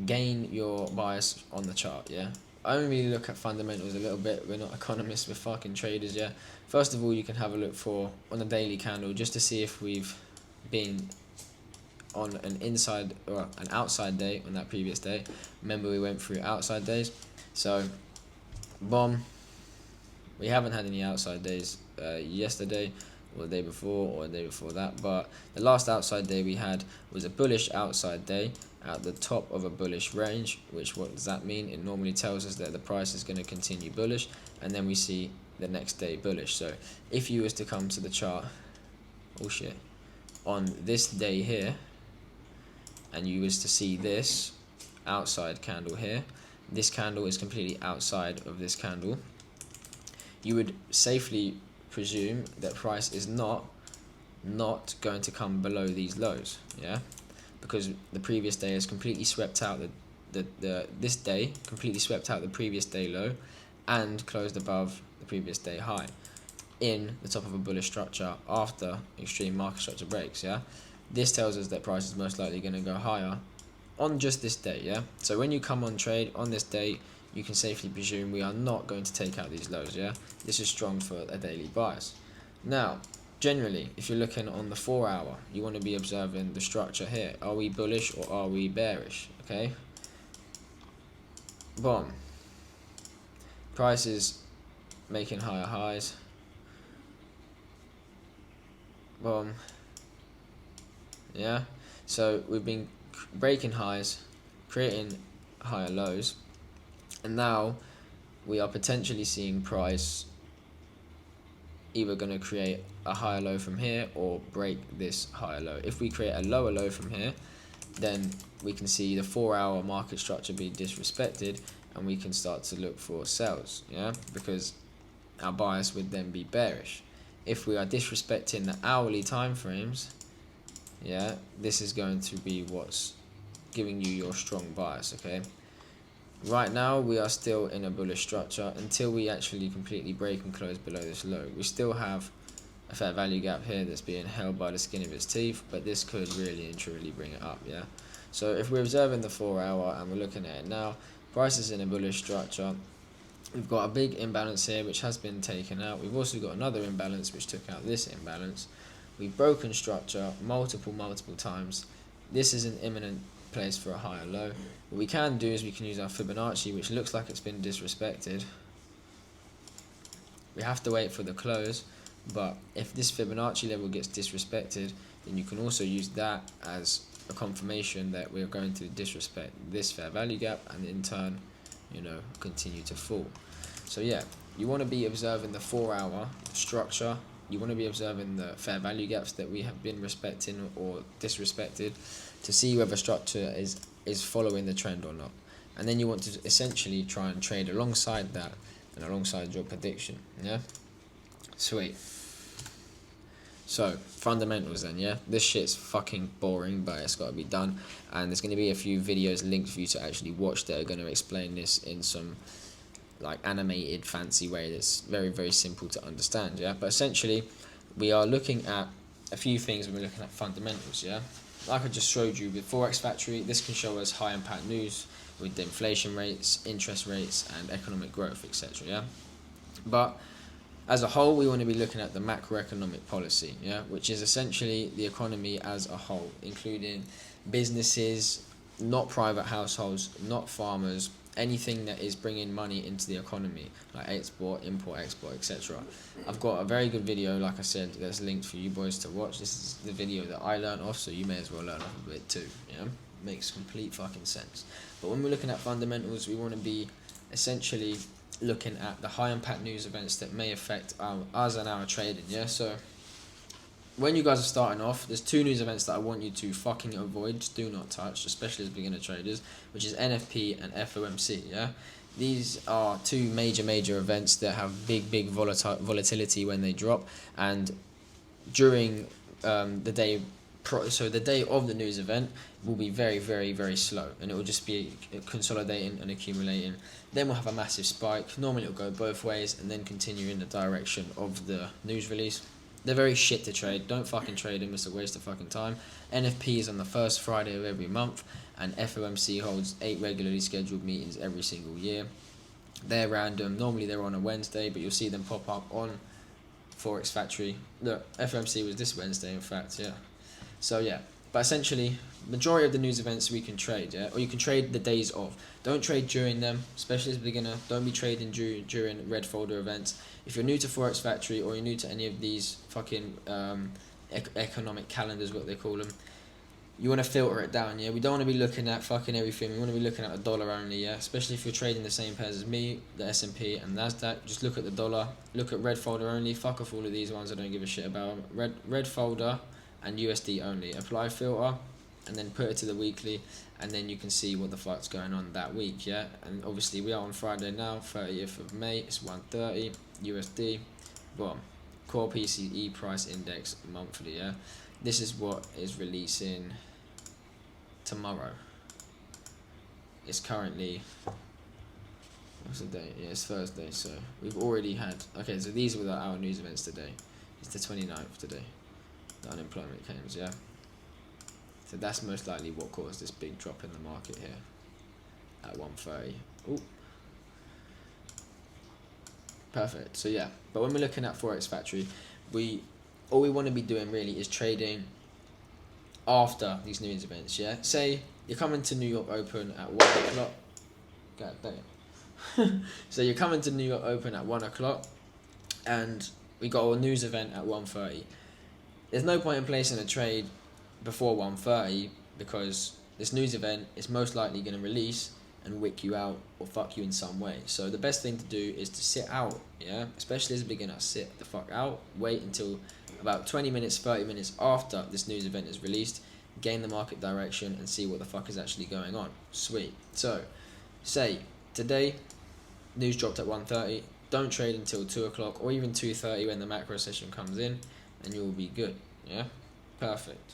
gain your bias on the chart, yeah. I only really look at fundamentals a little bit. We're not economists, we're fucking traders, yeah. First of all, you can have a look for on a daily candle just to see if we've been on an inside or an outside day on that previous day. Remember, we went through outside days, so bomb, we haven't had any outside days yesterday. or the day before, or the day before that. But the last outside day we had was a bullish outside day at the top of a bullish range, which, what does that mean? It normally tells us that the price is going to continue bullish, and then we see the next day bullish. So if you was to come to the chart, oh shit, on this day here, and you was to see this outside candle here, this candle is completely outside of this candle, you would safely presume that price is not going to come below these lows, yeah, because the previous day has completely swept out this day completely swept out the previous day low and closed above the previous day high in the top of a bullish structure after extreme market structure breaks, yeah. This tells us that price is most likely going to go higher on just this day, yeah. So when you come on trade on this day, you can safely presume we are not going to take out these lows, yeah. This is strong for a daily bias. Now, generally, if you're looking on the 4 hour, you want to be observing the structure here. Are we bullish or are we bearish? Okay. Boom. Price is making higher highs. Boom. Yeah. So we've been breaking highs, creating higher lows, and now we are potentially seeing price either going to create a higher low from here or break this higher low. If we create a lower low from here, then we can see the 4 hour market structure be disrespected, and we can start to look for sells, yeah, because our bias would then be bearish. If we are disrespecting the hourly time frames, yeah, this is going to be what's giving you your strong bias, okay. Right now we are still in a bullish structure until we actually completely break and close below this low. We still have a fair value gap here that's being held by the skin of its teeth, but this could really and truly bring it up, yeah. So if we're observing the 4 hour and we're looking at it now, price is in a bullish structure. We've got a big imbalance here which has been taken out. We've also got another imbalance which took out this imbalance. We've broken structure multiple times. This is an imminent place for a higher low. What we can do is we can use our Fibonacci, which looks like it's been disrespected. We have to wait for the close, but if this Fibonacci level gets disrespected, then you can also use that as a confirmation that we're going to disrespect this fair value gap and in turn, you know, continue to fall. So yeah, you want to be observing the 4 hour structure. You want to be observing the fair value gaps that we have been respecting or disrespected to see whether structure is following the trend or not. And then you want to essentially try and trade alongside that and alongside your prediction, yeah? Sweet. So, fundamentals then, yeah? This shit's fucking boring, but it's got to be done. And there's going to be a few videos linked for you to actually watch that are going to explain this in some like animated fancy way that's very simple to understand, yeah. But essentially we are looking at a few things when we're looking at fundamentals, yeah. Like I just showed you with Forex Factory, this can show us high impact news with the inflation rates, interest rates and economic growth, etc., yeah. But as a whole, we want to be looking at the macroeconomic policy, yeah, which is essentially the economy as a whole, including businesses, not private households, not farmers, anything that is bringing money into the economy, like export, import, export, etc. I've got a very good video, like I said, that's linked for you boys to watch. This is the video that I learned off, so you may as well learn off of it too, yeah? Makes complete fucking sense. But when we're looking at fundamentals, we want to be essentially looking at the high impact news events that may affect us and our trading, yeah? So when you guys are starting off, there's 2 news events that I want you to fucking avoid, just do not touch, especially as beginner traders, which is NFP and FOMC, yeah? These are 2 major events that have big volatility when they drop, and during the day, so the day of the news event will be very slow, and it will just be consolidating and accumulating. Then we'll have a massive spike. Normally it'll go both ways and then continue in the direction of the news release. They're very shit to trade. Don't fucking trade them. It's a waste of fucking time. NFP is on the first Friday of every month, and FOMC holds 8 regularly scheduled meetings every single year. They're random. Normally they're on a Wednesday, but you'll see them pop up on Forex Factory. Look, FOMC was this Wednesday, in fact, yeah. So yeah, But essentially, majority of the news events we can trade, yeah, or you can trade the days of. Don't trade during them, especially as a beginner. Don't be trading during red folder events. If you're new to Forex Factory or you're new to any of these fucking economic calendars, what they call them, you want to filter it down, yeah. We don't want to be looking at fucking everything. We want to be looking at the dollar only, yeah. Especially if you're trading the same pairs as me, the S&P and Nasdaq. Just look at the dollar. Look at red folder only. Fuck off all of these ones. I don't give a shit about them. Red folder and USD only. Apply filter, and then put it to the weekly, and then you can see what the fuck's going on that week, yeah. And obviously we are on Friday now, 30th of May. It's 130 USD. Boom. Core PCE price index monthly, yeah. This is what is releasing tomorrow. It's currently, what's the date? Yeah, it's Thursday, so we've already had, okay, so these were our news events today. It's the 29th today, the unemployment claims, yeah. So that's most likely what caused this big drop in the market here at 130. Ooh. Perfect. So yeah, but when we're looking at Forex Factory, all we want to be doing really is trading after these news events, yeah? Say you're coming to New York Open at 1 o'clock. God damn. So you're coming to New York Open at 1 o'clock, and we got a news event at 1:30. There's no point in placing a trade before 1:30 because this news event is most likely going to release and wick you out or fuck you in some way. So the best thing to do is to sit out, yeah? Especially as a beginner, sit the fuck out, wait until about 20 minutes, 30 minutes after this news event is released, gain the market direction and see what the fuck is actually going on. Sweet. So, say today, news dropped at 1:30, don't trade until 2 o'clock or even 2:30 when the macro session comes in, and you'll be good, yeah? Perfect.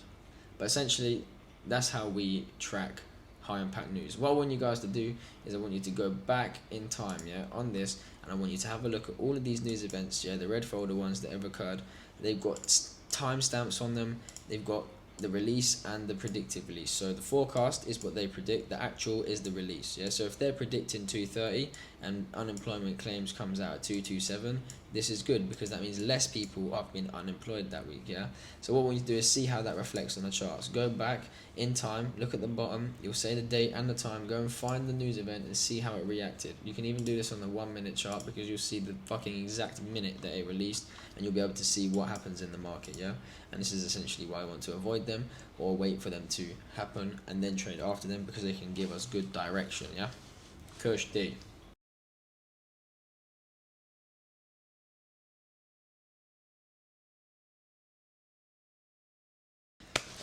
But essentially, that's how we track high impact news. What I want you guys to do is I want you to go back in time, yeah, on this, and I want you to have a look at all of these news events, yeah, the red folder ones that have occurred. They've got timestamps on them, they've got the release and the predicted release. So the forecast is what they predict, the actual is the release, yeah. So if they're predicting 230 and unemployment claims comes out at 227, this is good because that means less people have been unemployed that week, yeah. So what we need to do is see how that reflects on the charts. Go back in time, look at the bottom, you'll say the date and the time, go and find the news event and see how it reacted. You can even do this on the 1 minute chart because you'll see the fucking exact minute that it released, and you'll be able to see what happens in the market, yeah. And this is essentially why I want to avoid them or wait for them to happen and then trade after them, because they can give us good direction, yeah. Kush D.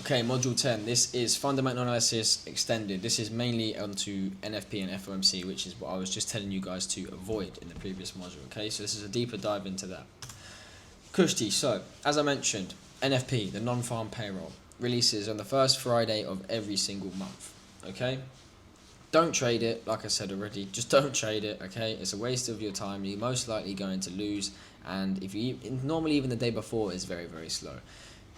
Okay, module 10, this is fundamental analysis extended. This is mainly onto NFP and FOMC, which is what I was just telling you guys to avoid in the previous module, okay? So this is a deeper dive into that. Kushti, so as I mentioned, NFP, the non-farm payroll, releases on the first Friday of every single month, okay? Don't trade it, like I said already, just don't trade it, okay? It's a waste of your time, you're most likely going to lose, and if you normally even the day before is very, very slow.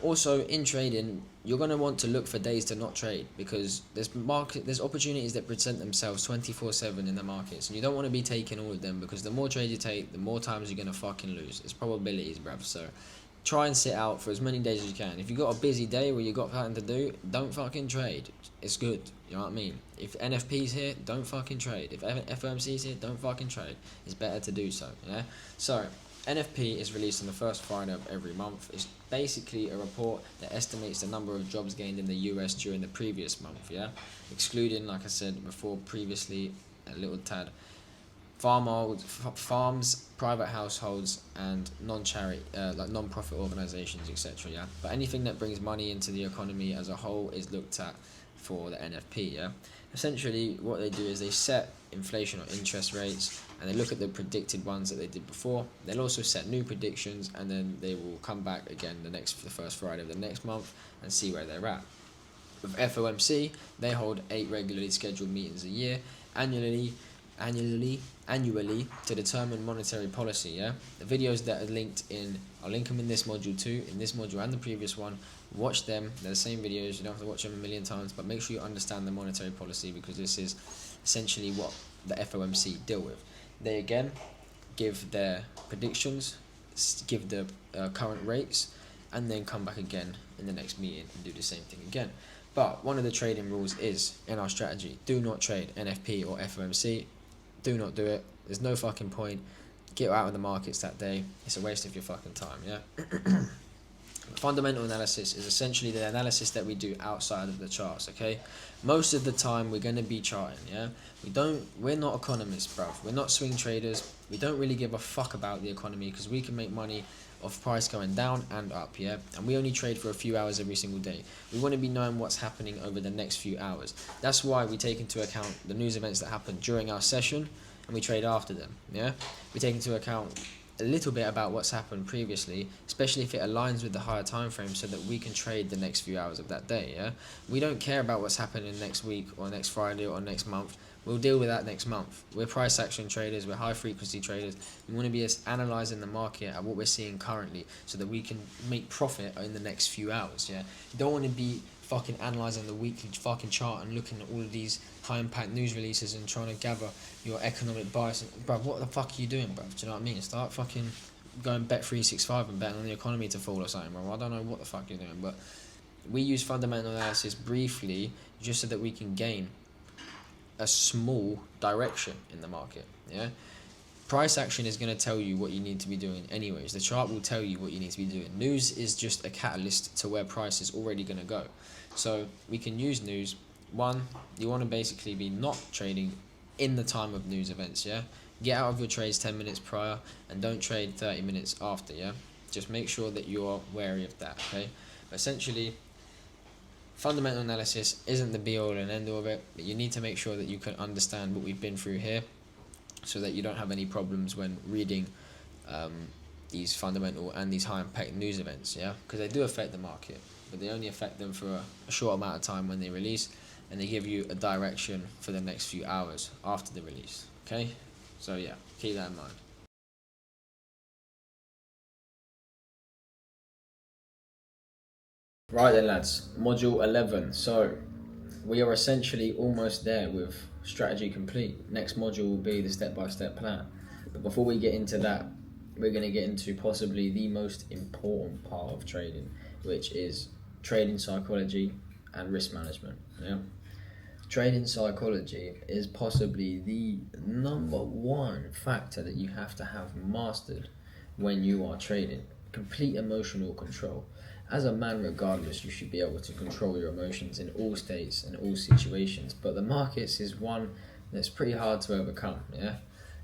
Also, in trading, you're going to want to look for days to not trade because there's opportunities that present themselves 24/7 in the markets, and you don't want to be taking all of them because the more trades you take, the more times you're going to fucking lose. It's probabilities, bruv. So try and sit out for as many days as you can. If you've got a busy day where you've got something to do, don't fucking trade. It's good. You know what I mean? If NFP's here, don't fucking trade. If FOMC's here, don't fucking trade. It's better to do so, yeah? So NFP is released on the first Friday of every month. It's basically a report that estimates the number of jobs gained in the US during the previous month, yeah? Excluding, like I said before previously, a little tad, farms, private households, and like non-profit organizations, etc, yeah? But anything that brings money into the economy as a whole is looked at for the NFP, yeah? Essentially, what they do is they set inflation or interest rates, and they look at the predicted ones that they did before. They'll also set new predictions, and then they will come back again the first Friday of the next month and see where they're at. With FOMC, they hold 8 regularly scheduled meetings a year, annually to determine monetary policy, yeah? The videos that are linked in, I'll link them in this module too, in this module and the previous one. Watch them, they're the same videos, you don't have to watch them a million times, but make sure you understand the monetary policy because this is essentially what the FOMC deal with. They again give their predictions, give the current rates, and then come back again in the next meeting and do the same thing again. But one of the trading rules is in our strategy: do not trade NFP or FOMC. Do not do it. There's no fucking point. Get out of the markets that day. It's a waste of your fucking time, yeah? Fundamental analysis is essentially the analysis that we do outside of the charts, okay? Most of the time we're going to be charting, yeah? We're not economists, bruv. We're not swing traders. We don't really give a fuck about the economy because we can make money off price going down and up, yeah? And we only trade for a few hours every single day. We want to be knowing what's happening over the next few hours. That's why we take into account the news events that happen during our session and we trade after them, yeah? We take into account a little bit about what's happened previously, especially if it aligns with the higher time frame, so that we can trade the next few hours of that day, yeah? We don't care about what's happening next week or next Friday or next month. We'll deal with that next month. We're price action traders, we're high frequency traders. We want to be analysing the market at what we're seeing currently so that we can make profit in the next few hours, yeah? You don't want to be fucking analysing the weekly fucking chart and looking at all of these high impact news releases and trying to gather your economic bias. Bruv, what the fuck are you doing, bruv? Do you know what I mean? Start fucking going bet 365 and betting on the economy to fall or something, bruv. I don't know what the fuck you're doing, but we use fundamental analysis briefly just so that we can gain a small direction in the market, yeah? Price action is going to tell you what you need to be doing anyways. The chart will tell you what you need to be doing. News is just a catalyst to where price is already going to go. So we can use news. One, you want to basically be not trading in the time of news events, yeah? Get out of your trades 10 minutes prior and don't trade 30 minutes after, yeah? Just make sure that you're wary of that, okay? But essentially, fundamental analysis isn't the be all and end all of it, but you need to make sure that you can understand what we've been through here so that you don't have any problems when reading these fundamental and these high impact news events, yeah? Because they do affect the market, but they only affect them for a short amount of time when they release, and they give you a direction for the next few hours after the release, okay? So yeah, keep that in mind. Right then, lads, module 11. So we are essentially almost there with strategy complete. Next module will be the step-by-step plan. But before we get into that, we're going to get into possibly the most important part of trading, which is trading psychology and risk management, yeah? Trading psychology is possibly the number one factor that you have to have mastered when you are trading. Complete emotional control. As a man, regardless, you should be able to control your emotions in all states and all situations, but the markets is one that's pretty hard to overcome, yeah?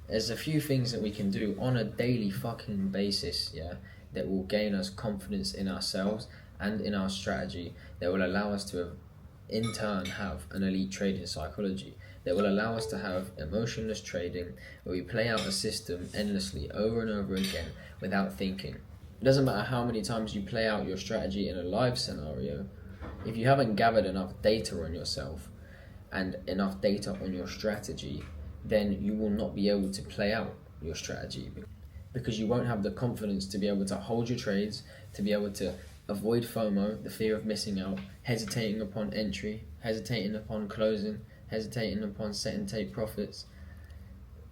There's a few things that we can do on a daily fucking basis, yeah, that will gain us confidence in ourselves and in our strategy, that will allow us to in turn have an elite trading psychology, that will allow us to have emotionless trading where we play out a system endlessly over and over again without thinking. It doesn't matter how many times you play out your strategy in a live scenario, if you haven't gathered enough data on yourself and enough data on your strategy, then you will not be able to play out your strategy because you won't have the confidence to be able to hold your trades, to be able to avoid FOMO, the fear of missing out, hesitating upon entry, hesitating upon closing, hesitating upon setting take profits.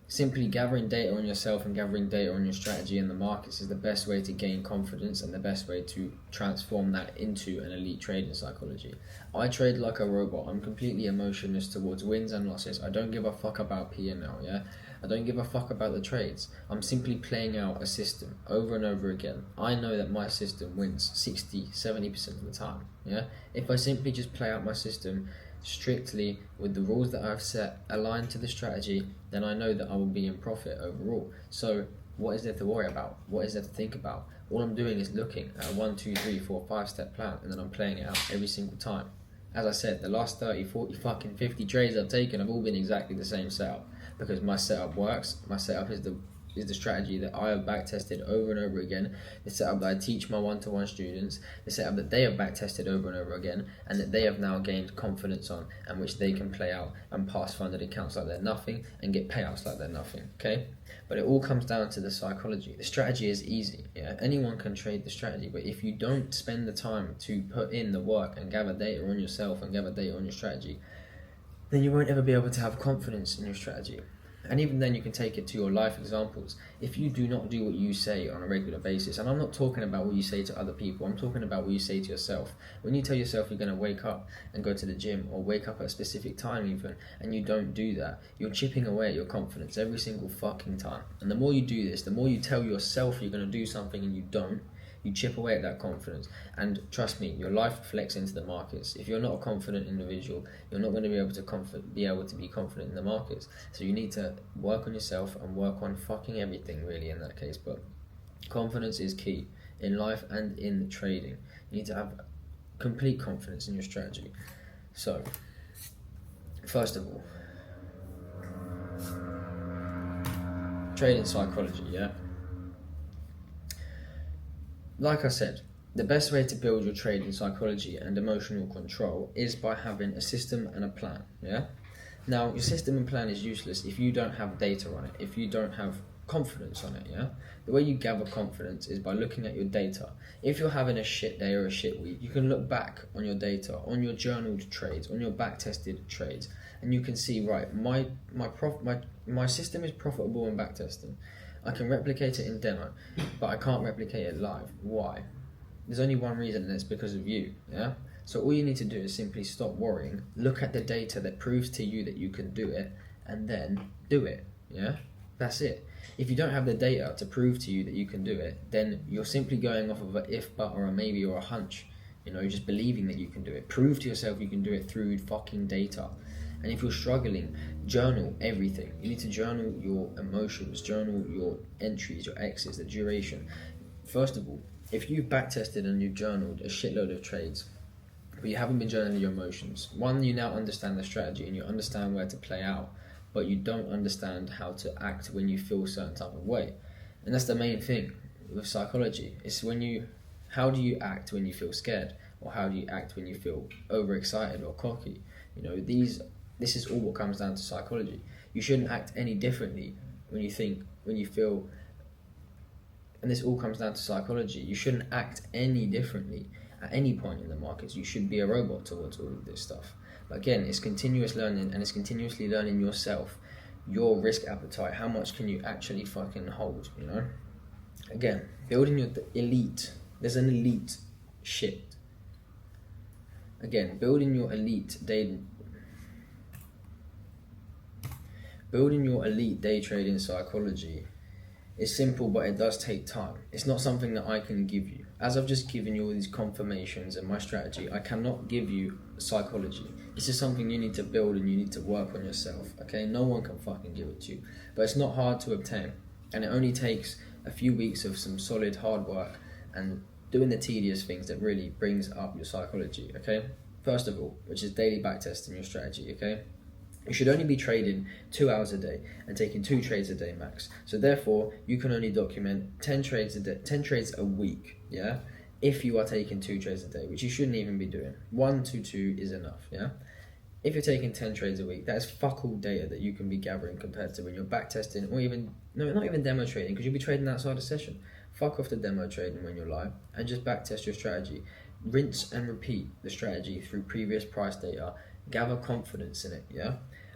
Simply gathering data on yourself and gathering data on your strategy in the markets is the best way to gain confidence and the best way to transform that into an elite trading psychology. I trade like a robot. I'm completely emotionless towards wins and losses. I don't give a fuck about P&L, yeah? I don't give a fuck about the trades. I'm simply playing out a system over and over again. I know that my system wins 60-70% of the time, yeah? If I simply just play out my system strictly with the rules that I've set aligned to the strategy, then I know that I will be in profit overall. So what is there to worry about? What is there to think about? All I'm doing is looking at a 1, 2, 3, 4, 5 step plan, and then I'm playing it out every single time. As I said, the last 30, 40, fucking 50 trades I've taken have all been exactly the same setup, because my setup works. My setup is the strategy that I have back tested over and over again, the setup that I teach my one-to-one students, the setup that they have back tested over and over again, and that they have now gained confidence on, and which they can play out and pass funded accounts like they're nothing and get payouts like they're nothing, okay? But it all comes down to the psychology. The strategy is easy, yeah? Anyone can trade the strategy, but if you don't spend the time to put in the work and gather data on yourself and gather data on your strategy, then you won't ever be able to have confidence in your strategy. And even then, you can take it to your life examples. If you do not do what you say on a regular basis, and I'm not talking about what you say to other people, I'm talking about what you say to yourself. When you tell yourself you're going to wake up and go to the gym, or wake up at a specific time even, and you don't do that, you're chipping away at your confidence every single fucking time. And the more you do this, the more you tell yourself you're going to do something and you don't, you chip away at that confidence. And trust me, your life reflects into the markets. If you're not a confident individual, you're not going to be able to be confident in the markets. So you need to work on yourself and work on fucking everything really in that case. But confidence is key in life and in trading. You need to have complete confidence in your strategy. So first of all, trading psychology, yeah? Like I said, the best way to build your trading psychology and emotional control is by having a system and a plan, yeah? Now, your system and plan is useless if you don't have data on it, if you don't have confidence on it, yeah? The way you gather confidence is by looking at your data. If you're having a shit day or a shit week, you can look back on your data, on your journaled trades, on your back-tested trades, and you can see, right, my system is profitable in back-testing. I can replicate it in demo, but I can't replicate it live. Why? There's only one reason, and it's because of you, yeah? So all you need to do is simply stop worrying, look at the data that proves to you that you can do it, and then do it, yeah? That's it. If you don't have the data to prove to you that you can do it, then you're simply going off of a if, but, or a maybe, or a hunch. You know, you're just believing that you can do it. Prove to yourself you can do it through fucking data. And if you're struggling, journal everything. You need to journal your emotions, journal your entries, your X's, the duration. First of all, if you've backtested and you've journaled a shitload of trades, but you haven't been journaling your emotions, one, you now understand the strategy and you understand where to play out, but you don't understand how to act when you feel a certain type of way. And that's the main thing with psychology. It's how do you act when you feel scared? Or how do you act when you feel overexcited or cocky? You know, this is all what comes down to psychology. You shouldn't act any differently when you feel, and this all comes down to psychology. You shouldn't act any differently at any point in the markets. You should be a robot towards all of this stuff. But again, it's continuous learning, and it's continuously learning yourself, your risk appetite, how much can you actually fucking hold, you know? Again, building your elite, there's an elite shit. Again, building your elite day trading psychology is simple, but it does take time. It's not something that I can give you. As I've just given you all these confirmations and my strategy, I cannot give you psychology. This is something you need to build and you need to work on yourself, okay? No one can fucking give it to you. But it's not hard to obtain. And it only takes a few weeks of some solid hard work and doing the tedious things that really brings up your psychology, okay? First of all, which is daily backtesting your strategy, okay? You should only be trading 2 hours a day and taking 2 trades a day max. So therefore, you can only document 10 trades a day, 10 trades a week, yeah? If you are taking 2 trades a day, which you shouldn't even be doing. 1 to 2 is enough, yeah? If you're taking 10 trades a week, that is fuck all data that you can be gathering compared to when you're backtesting, or even, no, not even demo trading, because you'll be trading outside a session. Fuck off the demo trading when you're live and just backtest your strategy. Rinse and repeat the strategy through previous price data. Gather confidence in it, yeah?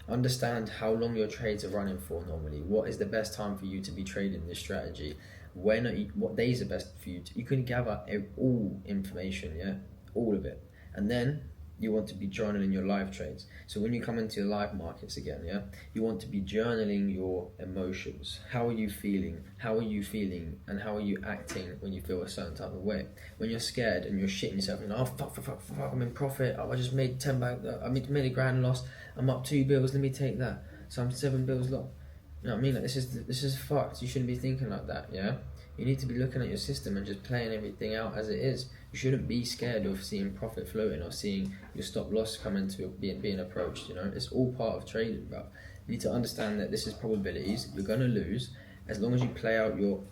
Understand how long your trades are running for normally. What is the best time for you to be trading this strategy? What days are best for you? You can gather all information, yeah? All of it. And then you want to be journaling your live trades. So when you come into your live markets again, yeah, you want to be journaling your emotions. How are you feeling? How are you feeling? And how are you acting when you feel a certain type of way? When you're scared and you're shitting yourself, you're like, oh fuck, I'm in profit. Oh, I just made 10 back. I made $1,000,000 loss. I'm up 2 bills. Let me take that. So I'm 7 bills lost. You know what I mean? Like, this is fucked. You shouldn't be thinking like that. Yeah. You need to be looking at your system and just playing everything out as it is. You shouldn't be scared of seeing profit floating or seeing your stop loss coming to being approached. You know, it's all part of trading, bro. You need to understand that this is probabilities. You're gonna lose. As long as you play out your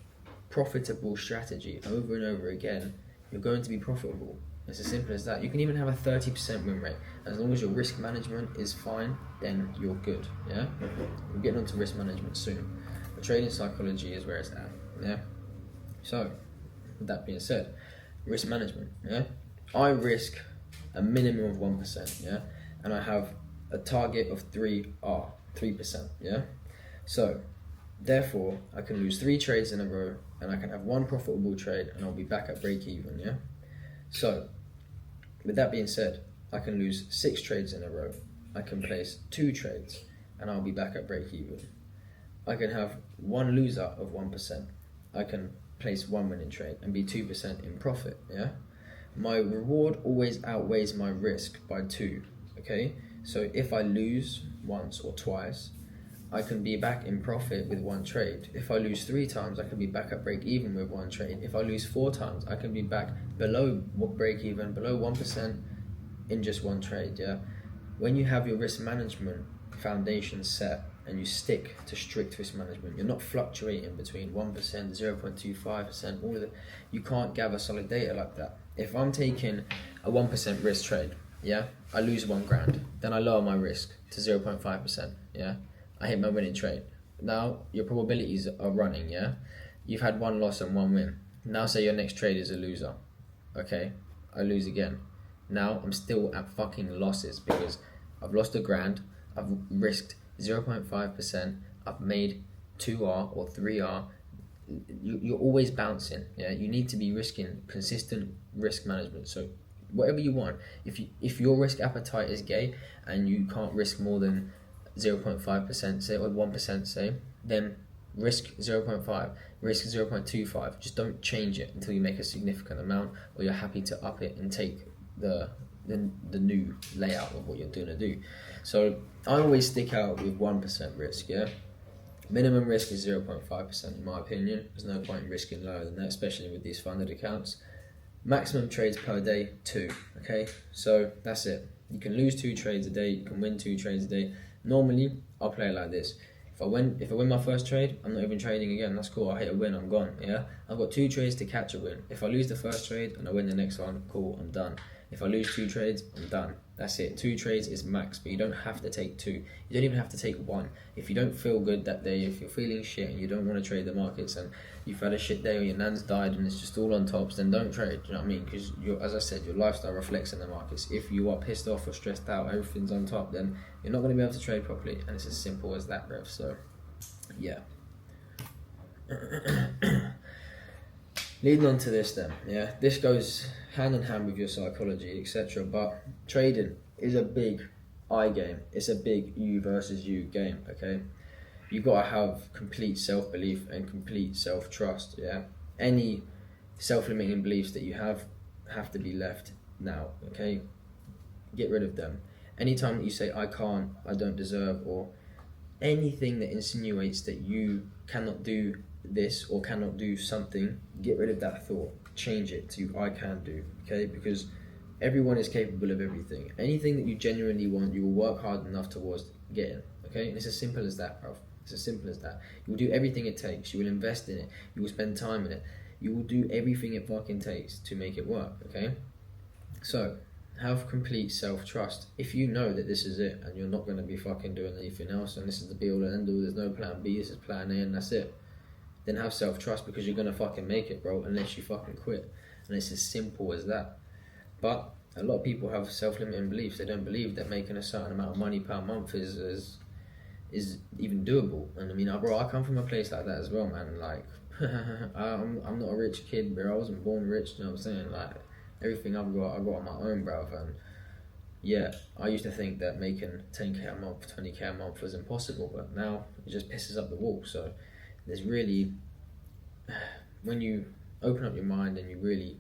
profitable strategy over and over again, you're going to be profitable. It's as simple as that. You can even have a 30% win rate. As long as your risk management is fine, then you're good. Yeah. We're getting onto risk management soon. But trading psychology is where it's at. Yeah. So, with that being said, risk management, yeah? I risk a minimum of 1%, yeah? And I have a target of 3%, yeah? So, therefore, I can lose 3 trades in a row and I can have 1 profitable trade and I'll be back at break even, yeah? So, with that being said, I can lose 6 trades in a row. I can place 2 trades and I'll be back at break even. I can have 1 loser of 1%. I can place 1 winning trade and be 2% in profit, yeah? My reward always outweighs my risk by 2, okay? So if I lose once or twice, I can be back in profit with 1 trade. If I lose 3 times, I can be back at break even with 1 trade. If I lose 4 times, I can be back below break even, below 1% in just 1 trade, yeah? When you have your risk management foundation set and you stick to strict risk management, you're not fluctuating between 1%, 0.25%, all of it. You can't gather solid data like that. If I'm taking a 1% risk trade, yeah, I lose 1 grand, then I lower my risk to 0.5%, yeah? I hit my winning trade. Now your probabilities are running, yeah? You've had 1 loss and 1 win. Now say your next trade is a loser, okay? I lose again. Now I'm still at fucking losses because I've lost a grand, I've risked 0.5%, I've made 2R or 3R. You're always bouncing, yeah? You need to be risking consistent risk management. So whatever you want, if your risk appetite is gay and you can't risk more than 0.5% say or 1% say, then risk 0.5, risk 0.25. Just don't change it until you make a significant amount or you're happy to up it and take the new layout of what you're going to do. So I always stick out with 1% risk, yeah? Minimum risk is 0.5% in my opinion. There's no point in risking lower than that, especially with these funded accounts. Maximum trades per day, 2, okay? So that's it. You can lose 2 trades a day, you can win 2 trades a day. Normally, I'll play it like this. If I win my first trade, I'm not even trading again. That's cool. I hit a win, I'm gone, yeah? I've got 2 trades to catch a win. If I lose the first trade and I win the next one, cool, I'm done. If I lose 2 trades, I'm done. That's it. 2 trades is max, but you don't have to take 2. You don't even have to take 1. If you don't feel good that day, if you're feeling shit and you don't want to trade the markets and you've had a shit day or your nan's died and it's just all on tops, then don't trade. Do you know what I mean? Because, as I said, your lifestyle reflects in the markets. If you are pissed off or stressed out, everything's on top, then you're not going to be able to trade properly. And it's as simple as that, bruv. So, yeah. Leading on to this then, yeah, this goes hand in hand with your psychology, etc. But trading is a big I game. It's a big you versus you game, okay? You gotta have complete self-belief and complete self-trust, yeah? Any self-limiting beliefs that you have to be left now, okay? Get rid of them. Anytime that you say, I can't, I don't deserve, or anything that insinuates that you cannot do this or cannot do something, get rid of that thought. Change it to I can do, okay? Because everyone is capable of everything. Anything that you genuinely want, you will work hard enough towards getting, okay? And it's as simple as that, bro. It's as simple as that. You will do everything it takes. You will invest in it. You will spend time in it. You will do everything it fucking takes to make it work, okay? So, have complete self-trust. If you know that this is it and you're not going to be fucking doing anything else and this is the be-all and end-all, there's no plan B, this is plan A and that's it, then have self-trust because you're going to fucking make it, bro, unless you fucking quit. And it's as simple as that. But a lot of people have self-limiting beliefs. They don't believe that making a certain amount of money per month is even doable. And I mean, bro, I come from a place like that as well, man. Like, I'm not a rich kid, bro. I wasn't born rich, you know what I'm saying? Like, everything I got on my own, bro. And yeah, I used to think that making 10k a month, 20k a month was impossible, but now it just pisses up the wall. So there's really, when you open up your mind and you really,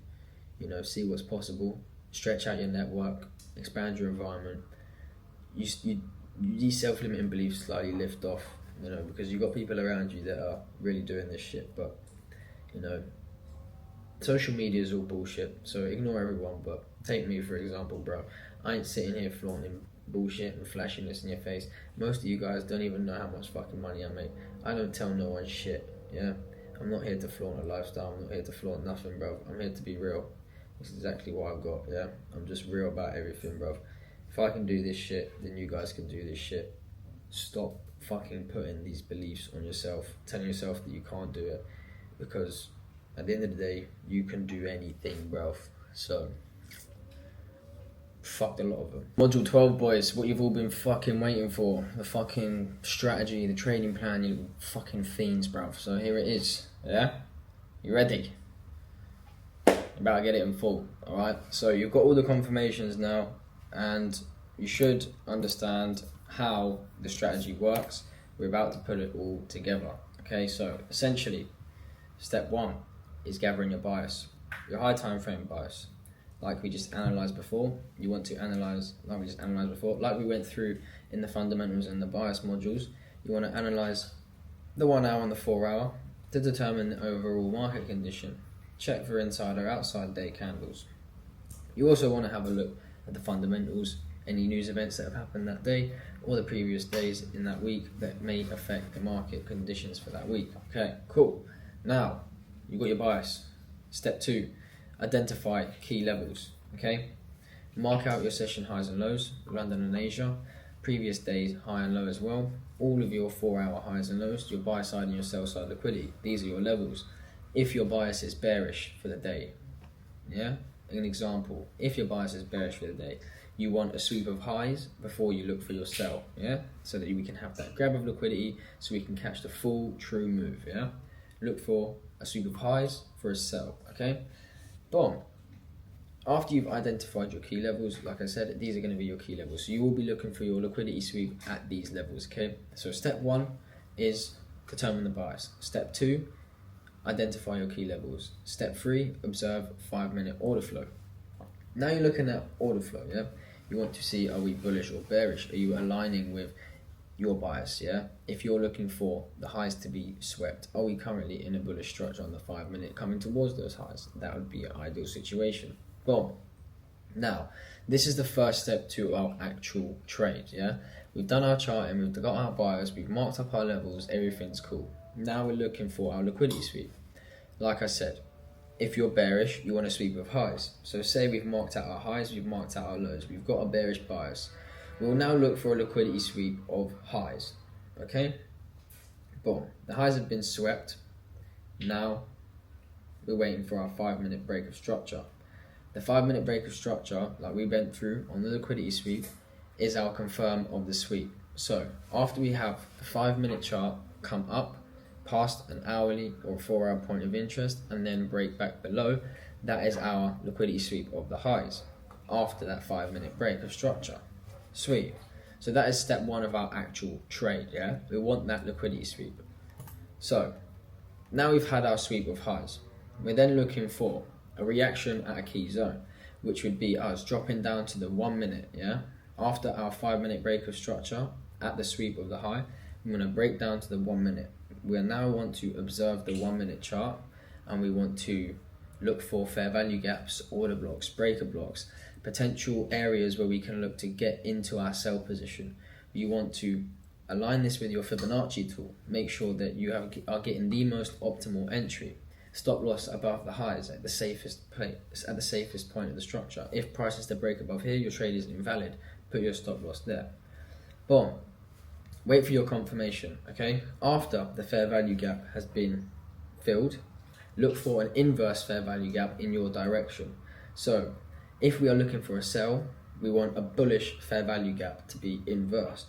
see what's possible, stretch out your network, expand your environment, these self-limiting beliefs slightly lift off, because you've got people around you that are really doing this shit. But social media is all bullshit, so ignore everyone. But take me for example, bro. I ain't sitting here flaunting bullshit and flashing this in your face. Most of you guys don't even know how much fucking money I make. I don't tell no one shit, yeah? I'm not here to flaunt a lifestyle, I'm not here to flaunt nothing, bro. I'm here to be real. That's exactly what I've got, yeah? I'm just real about everything, bro. If I can do this shit, then you guys can do this shit. Stop fucking putting these beliefs on yourself, telling yourself that you can't do it, because at the end of the day, you can do anything, bro. So, fucked a lot of them. Module 12, boys, what you've all been fucking waiting for. The fucking strategy, the trading plan, you fucking fiends, bruv. So here it is, yeah? You ready? You're about to get it in full, alright? So you've got all the confirmations now, and you should understand how the strategy works. We're about to put it all together, okay? So essentially, step one is gathering your bias, your high time frame bias. Like we just analysed before, you want to analyse, like we went through in the fundamentals and the bias modules, you want to analyse the 1 hour and the 4 hour to determine the overall market condition. Check for inside or outside day candles. You also want to have a look at the fundamentals, any news events that have happened that day or the previous days in that week that may affect the market conditions for that week. Okay, cool. Now, you've got your bias. Step two, identify key levels, okay? Mark out your session highs and lows, London and Asia, previous days high and low as well, all of your 4 hour highs and lows, your buy side and your sell side liquidity. These are your levels. If your bias is bearish for the day, yeah? An example, if your bias is bearish for the day, you want a sweep of highs before you look for your sell, yeah? So that we can have that grab of liquidity so we can catch the full true move, yeah? Look for a sweep of highs for a sell, okay? Boom. After you've identified your key levels, like I said, these are going to be your key levels. So you will be looking for your liquidity sweep at these levels, okay? So step one is determine the bias. Step two, identify your key levels. Step three, observe 5-minute order flow. Now you're looking at order flow, yeah? You want to see, are we bullish or bearish? Are you aligning with your bias, yeah? If you're looking for the highs to be swept, are we currently in a bullish structure on the 5-minute coming towards those highs? That would be an ideal situation. Boom. Now, this is the first step to our actual trade, yeah? We've done our charting, we've got our bias, we've marked up our levels, everything's cool. Now we're looking for our liquidity sweep. Like I said, if you're bearish, you want a sweep of highs. So say we've marked out our highs, we've marked out our lows, we've got a bearish bias. We'll now look for a liquidity sweep of highs, okay? Boom, the highs have been swept. Now we're waiting for our 5-minute break of structure. The 5-minute break of structure, like we went through on the liquidity sweep, is our confirm of the sweep. So after we have the 5-minute chart come up past an hourly or 4 hour point of interest and then break back below, that is our liquidity sweep of the highs after that 5-minute break of structure. Sweet. So that is step one of our actual trade, yeah? We want that liquidity sweep. So now we've had our sweep of highs. We're then looking for a reaction at a key zone, which would be us dropping down to the 1 minute, yeah? After our 5-minute break of structure at the sweep of the high, I'm going to break down to the 1 minute. We now want to observe the 1 minute chart and we want to look for fair value gaps, order blocks, breaker blocks, potential areas where we can look to get into our sell position. You want to align this with your Fibonacci tool. Make sure that you are getting the most optimal entry. Stop loss above the highs at the safest place, at the safest point of the structure. If price is to break above here, your trade is invalid. Put your stop loss there. Boom. Wait for your confirmation, okay? After the fair value gap has been filled, look for an inverse fair value gap in your direction. So if we are looking for a sell, we want a bullish fair value gap to be inversed.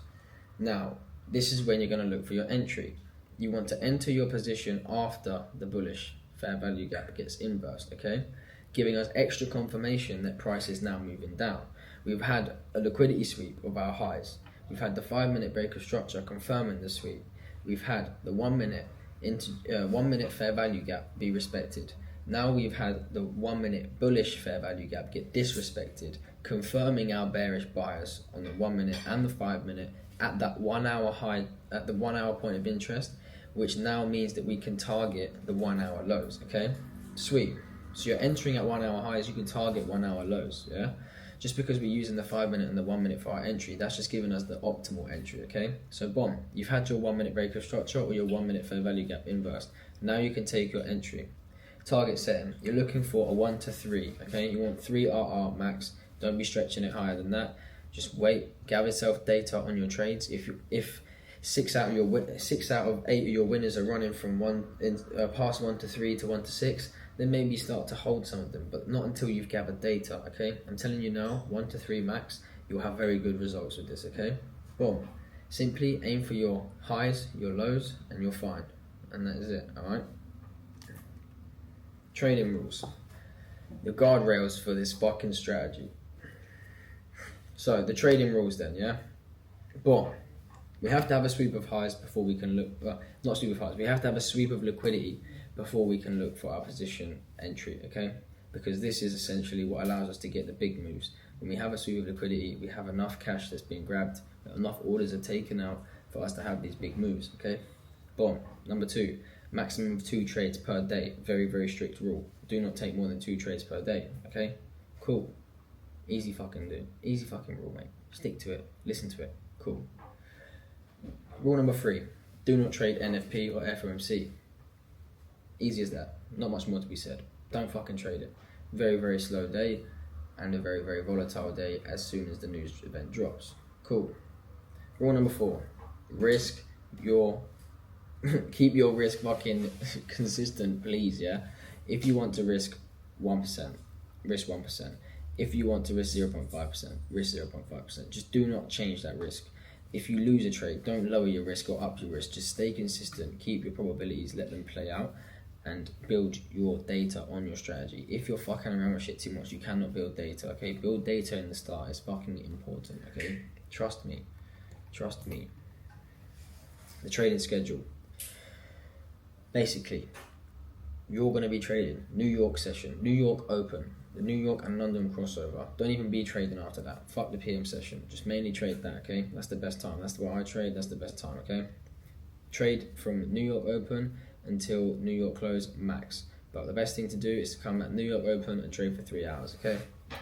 Now, this is when you're going to look for your entry. You want to enter your position after the bullish fair value gap gets inversed, okay? Giving us extra confirmation that price is now moving down. We've had a liquidity sweep of our highs. We've had the 5-minute break of structure confirming the sweep. We've had the 1 minute fair value gap be respected. Now we've had the 1 minute bullish fair value gap get disrespected, confirming our bearish bias on the 1 minute and the 5 minute at that 1 hour high, at the 1 hour point of interest, which now means that we can target the 1 hour lows, okay? Sweet. So you're entering at 1 hour highs, you can target 1 hour lows, yeah? Just because we're using the 5 minute and the 1 minute for our entry, that's just giving us the optimal entry, okay? So boom, you've had your 1 minute break of structure or your 1 minute fair value gap inversed. Now you can take your entry. Target setting, you're looking for a 1 to 3, okay? You want 3 RR max, don't be stretching it higher than that. Just wait, gather yourself data on your trades. If 6 out of 8 of your winners are running from past 1 to 3 to 1 to 6, then maybe start to hold some of them, but not until you've gathered data, okay? I'm telling you now, 1 to 3 max, you'll have very good results with this, okay? Boom. Simply aim for your highs, your lows, and you're fine. And that is it, alright? Trading rules. The guardrails for this fucking strategy. So, the trading rules then, yeah? Boom. We have to have a sweep of highs before we can look, not sweep of highs, we have to have a sweep of liquidity before we can look for our position entry, okay? Because this is essentially what allows us to get the big moves. When we have a sweep of liquidity, we have enough cash that's been grabbed, enough orders are taken out for us to have these big moves, okay? Boom. Number 2, maximum of 2 trades per day. Very, very strict rule. Do not take more than 2 trades per day, okay? Cool. Easy fucking dude. Easy fucking rule, mate. Stick to it. Listen to it. Cool. Rule number 3, do not trade NFP or FOMC. Easy as that. Not much more to be said. Don't fucking trade it. Very, very slow day and a very, very volatile day as soon as the news event drops. Cool. Rule number 4, risk your, keep your risk fucking consistent, please, yeah? If you want to risk 1%, risk 1%. If you want to risk 0.5%, risk 0.5%. Just do not change that risk. If you lose a trade, don't lower your risk or up your risk. Just stay consistent, keep your probabilities, let them play out, and build your data on your strategy. If you're fucking around with shit too much, you cannot build data, okay? Build data in the start. It's fucking important, okay? Trust me. Trust me. The trading schedule. Basically, you're going to be trading New York session, New York open, the New York and London crossover. Don't even be trading after that. Fuck the PM session. Just mainly trade that, okay? That's the best time. That's where I trade. That's the best time, okay? Trade from New York open until New York close max. But the best thing to do is to come at New York open and trade for 3 hours, okay?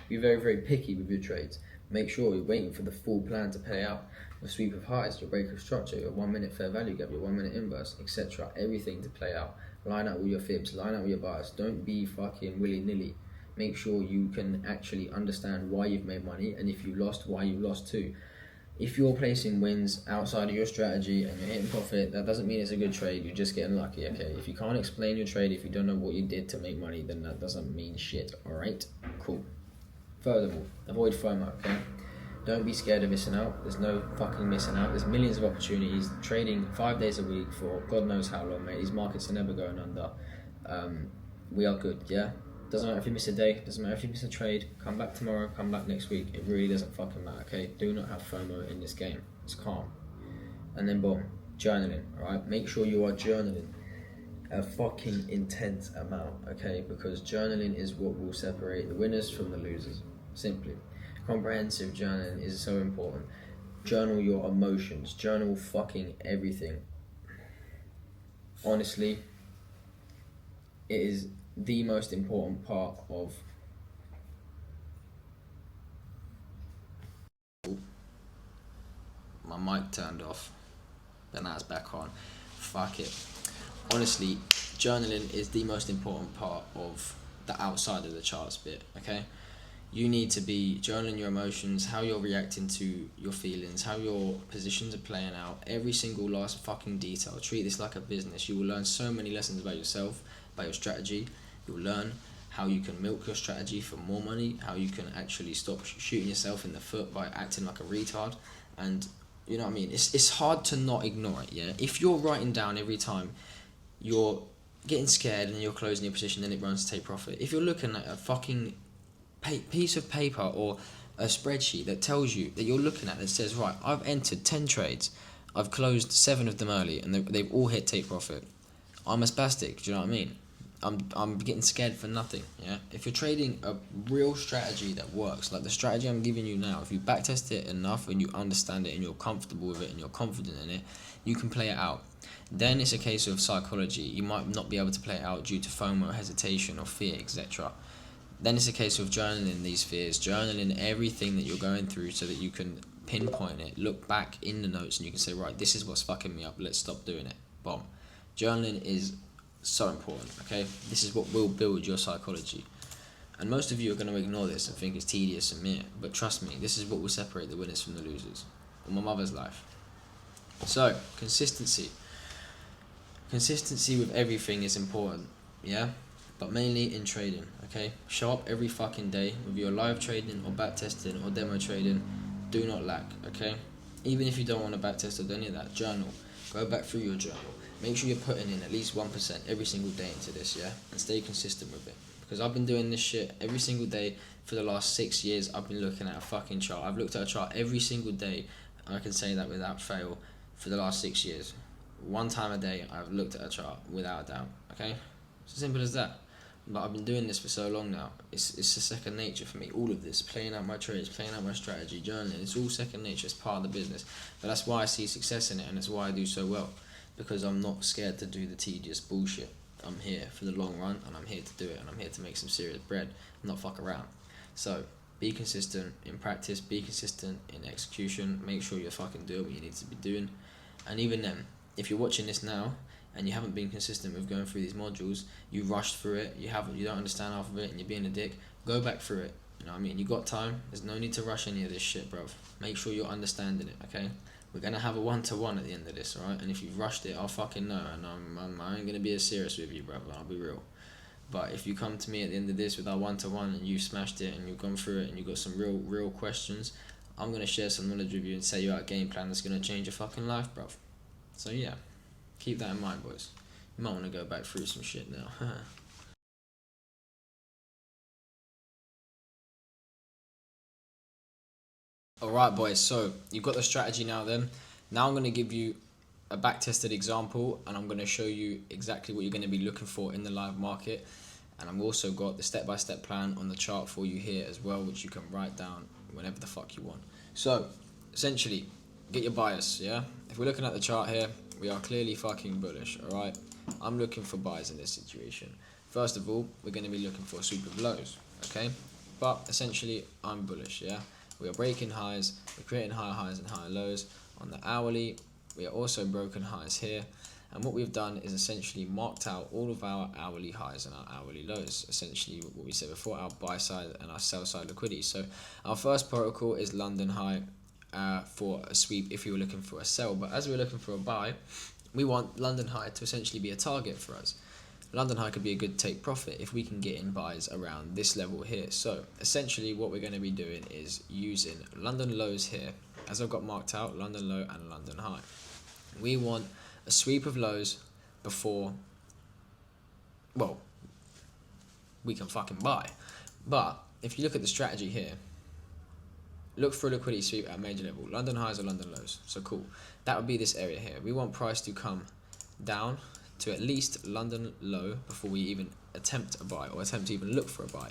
Be very, very picky with your trades. Make sure you're waiting for the full plan to play out. Your sweep of highs, your break of structure, your 1 minute fair value gap, your 1 minute inverse, etc. Everything to play out. Line out all your fibs, line out all your buyers. Don't be fucking willy-nilly. Make sure you can actually understand why you've made money, and if you lost, why you lost too. If you're placing wins outside of your strategy and you're hitting profit, that doesn't mean it's a good trade. You're just getting lucky, okay? If you can't explain your trade, if you don't know what you did to make money, then that doesn't mean shit, alright? Cool. Furthermore, avoid FOMO, okay? Don't be scared of missing out. There's no fucking missing out. There's millions of opportunities. Trading 5 days a week for God knows how long, mate. These markets are never going under. We are good, yeah? Doesn't matter if you miss a day, doesn't matter if you miss a trade, come back tomorrow, come back next week. It really doesn't fucking matter, okay? Do not have FOMO in this game. It's calm. And then boom, journaling, alright? Make sure you are journaling a fucking intense amount, okay? Because journaling is what will separate the winners from the losers, simply. Comprehensive journaling is so important. Journal your emotions, journal fucking everything. Honestly, it is the most important part of my mic turned off, but now it's back on. Fuck it. Honestly, journaling is the most important part of the outside of the charts bit, okay? You need to be journaling your emotions, how you're reacting to your feelings, how your positions are playing out, every single last fucking detail. Treat this like a business. You will learn so many lessons about yourself, about your strategy. You'll learn how you can milk your strategy for more money, how you can actually stop shooting yourself in the foot by acting like a retard. And you know what I mean? It's hard to not ignore it, yeah? If you're writing down every time you're getting scared and you're closing your position, then it runs to take profit. If you're looking at a fucking piece of paper or a spreadsheet that tells you, that you're looking at, that says, right, I've entered 10 trades, I've closed 7 of them early, and they've all hit take profit, I'm a spastic, do you know what I mean? I'm getting scared for nothing, yeah? If you're trading a real strategy that works, like the strategy I'm giving you now, if you backtest it enough and you understand it and you're comfortable with it and you're confident in it, you can play it out. Then it's a case of psychology. You might not be able to play it out due to FOMO, hesitation or fear, etc. Then it's a case of journaling these fears, journaling everything that you're going through so that you can pinpoint it, look back in the notes and you can say, right, this is what's fucking me up, let's stop doing it. Boom. Journaling is so important, okay? This is what will build your psychology. And most of you are going to ignore this and think it's tedious and mere, but trust me, this is what will separate the winners from the losers. In my mother's life. So, consistency. Consistency with everything is important, yeah? but mainly in trading, okay? Show up every fucking day with your live trading or back testing or demo trading. Do not lack, okay? Even if you don't want to back test or any of that, journal. Go back through your journal. Make sure you're putting in at least 1% every single day into this, yeah? And stay consistent with it. Because I've been doing this shit every single day for the last 6 years. I've been looking at a fucking chart. I've looked at a chart every single day, and I can say that without fail, for the last 6 years. One time a day, I've looked at a chart without a doubt, okay? It's as simple as that. But I've been doing this for so long now. It's a second nature for me. All of this, playing out my trades, playing out my strategy, journaling, it's all second nature. It's part of the business. But that's why I see success in it, and that's why I do so well. Because I'm not scared to do the tedious bullshit. I'm here for the long run, and I'm here to do it, and I'm here to make some serious bread, not fuck around. So be consistent in practice, be consistent in execution. Make sure you're fucking doing what you need to be doing. And even then, if you're watching this now and you haven't been consistent with going through these modules, you rushed through it, you don't understand half of it, and you're being a dick, go back through it. You know what I mean? You got time. There's no need to rush any of this shit, bruv. Make sure you're understanding it, okay? We're gonna have a 1-to-1 at the end of this, alright? And if you've rushed it, I'll fucking know, and I ain't gonna be as serious with you, bruv. I'll be real. But if you come to me at the end of this with our 1-to-1 and you smashed it and you've gone through it and you've got some real questions, I'm gonna share some knowledge with you and say you out a game plan that's gonna change your fucking life, bruv. So yeah, keep that in mind, boys. You might want to go back through some shit now. Alright, boys, so you've got the strategy now then. Now I'm going to give you a back-tested example, and I'm going to show you exactly what you're going to be looking for in the live market. And I've also got the step-by-step plan on the chart for you here as well, which you can write down whenever the fuck you want. So, essentially, get your bias, yeah? If we're looking at the chart here, we are clearly fucking bullish, alright? I'm looking for buys in this situation. First of all, we're going to be looking for a sweep of lows, okay? But essentially, I'm bullish, yeah? We are breaking highs, we're creating higher highs and higher lows. On the hourly, we are also broken highs here. And what we've done is essentially marked out all of our hourly highs and our hourly lows. Essentially, what we said before, our buy side and our sell side liquidity. So our first protocol is London high for a sweep if you were looking for a sell. But as we're looking for a buy, we want London high to essentially be a target for us. London high could be a good take profit if we can get in buys around this level here. So essentially what we're going to be doing is using London lows here, as I've got marked out, London low and London high. We want a sweep of lows before, well, we can fucking buy. But if you look at the strategy here, look for a liquidity sweep at major level, London highs or London lows. So cool, that would be this area here. We want price to come down to at least London low before we even attempt a buy or attempt to even look for a buy.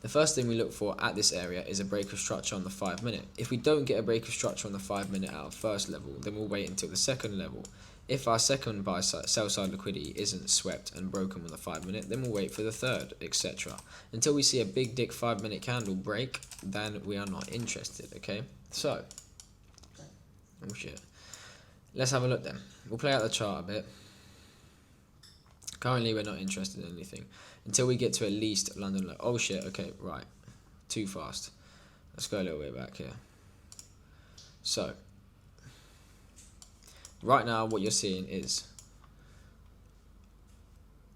The first thing we look for at this area is a break of structure on the 5 minute. If we don't get a break of structure on the 5 minute at our first level, then we'll wait until the second level. If our second buy side, sell side liquidity isn't swept and broken on the 5 minute, then we'll wait for the third, etc. Until we see a big dick 5 minute candle break, then we are not interested, okay? So, oh shit. Let's have a look then. We'll play out the chart a bit. Currently, we're not interested in anything until we get to at least London low. Oh shit, okay, right. Too fast. Let's go a little bit back here. So, right now what you're seeing is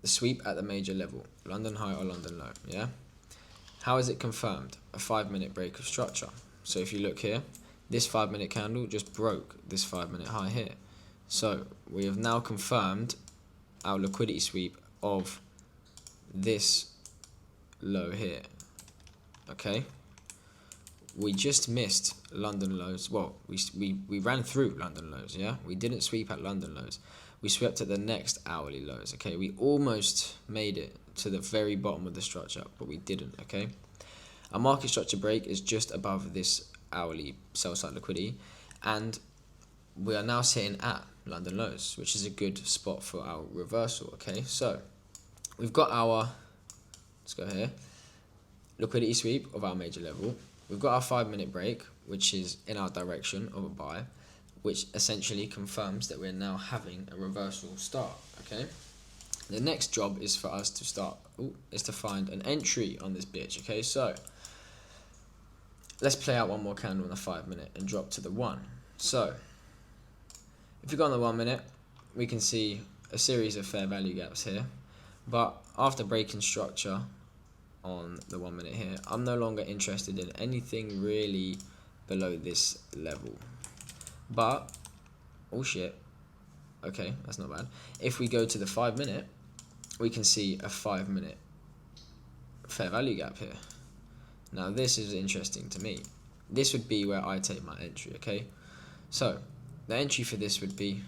the sweep at the major level. London high or London low, yeah? How is it confirmed? A 5 minute break of structure. So if you look here, this 5 minute candle just broke this 5 minute high here. So, we have now confirmed our liquidity sweep of this low here, okay? We just missed London lows. Well, we ran through London lows, yeah? We didn't sweep at London lows. We swept at the next hourly lows, okay? We almost made it to the very bottom of the structure, but we didn't, okay? Our market structure break is just above this hourly sell side liquidity, and we are now sitting at London lows, which is a good spot for our reversal, okay? So, we've got our, let's go here, liquidity sweep of our major level. We've got our 5 minute break, which is in our direction of a buy, which essentially confirms that we're now having a reversal start, okay? The next job is for us to start, is to find an entry on this bitch, okay? So, let's play out one more candle on the 5 minute and drop to the 1. So, if we go on the 1 minute, we can see a series of fair value gaps here. But after breaking structure on the 1 minute here, I'm no longer interested in anything really below this level. But, oh shit, okay, that's not bad. If we go to the 5 minute, we can see a 5 minute fair value gap here. Now this is interesting to me. This would be where I take my entry, okay? So, the entry for this would be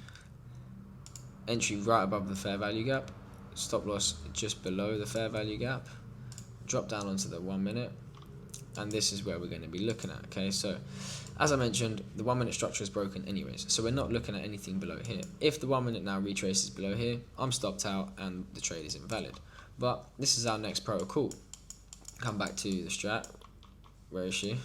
entry right above the fair value gap, stop loss just below the fair value gap, drop down onto the 1 minute, and this is where we're going to be looking at, okay? So, as I mentioned, the 1 minute structure is broken anyways, so we're not looking at anything below here. If the 1 minute now retraces below here, I'm stopped out and the trade is invalid. But this is our next protocol. Come back to the strat. Where is she?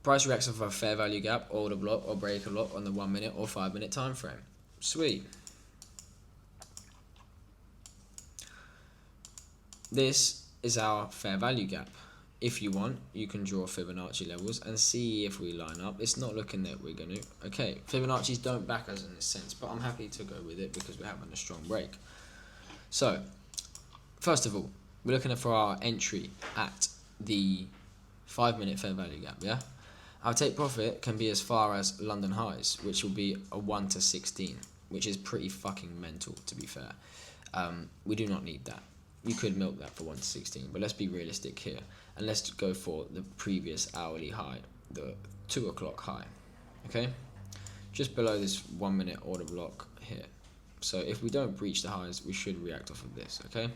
Price reacts off a fair value gap, order block, or break a lot on the 1 minute or 5 minute time frame. Sweet. This is our fair value gap. If you want, you can draw Fibonacci levels and see if we line up. It's not looking that we're going to. Okay, Fibonacci's don't back us in this sense, but I'm happy to go with it because we're having a strong break. So, first of all, we're looking for our entry at the 5 minute fair value gap, yeah? Our take profit can be as far as London highs, which will be a 1 to 16, which is pretty fucking mental, to be fair. We do not need that. You could milk that for 1 to 16, but let's be realistic here. And let's go for the previous hourly high, the 2 o'clock high, okay? Just below this 1 minute order block here. So if we don't breach the highs, we should react off of this, okay?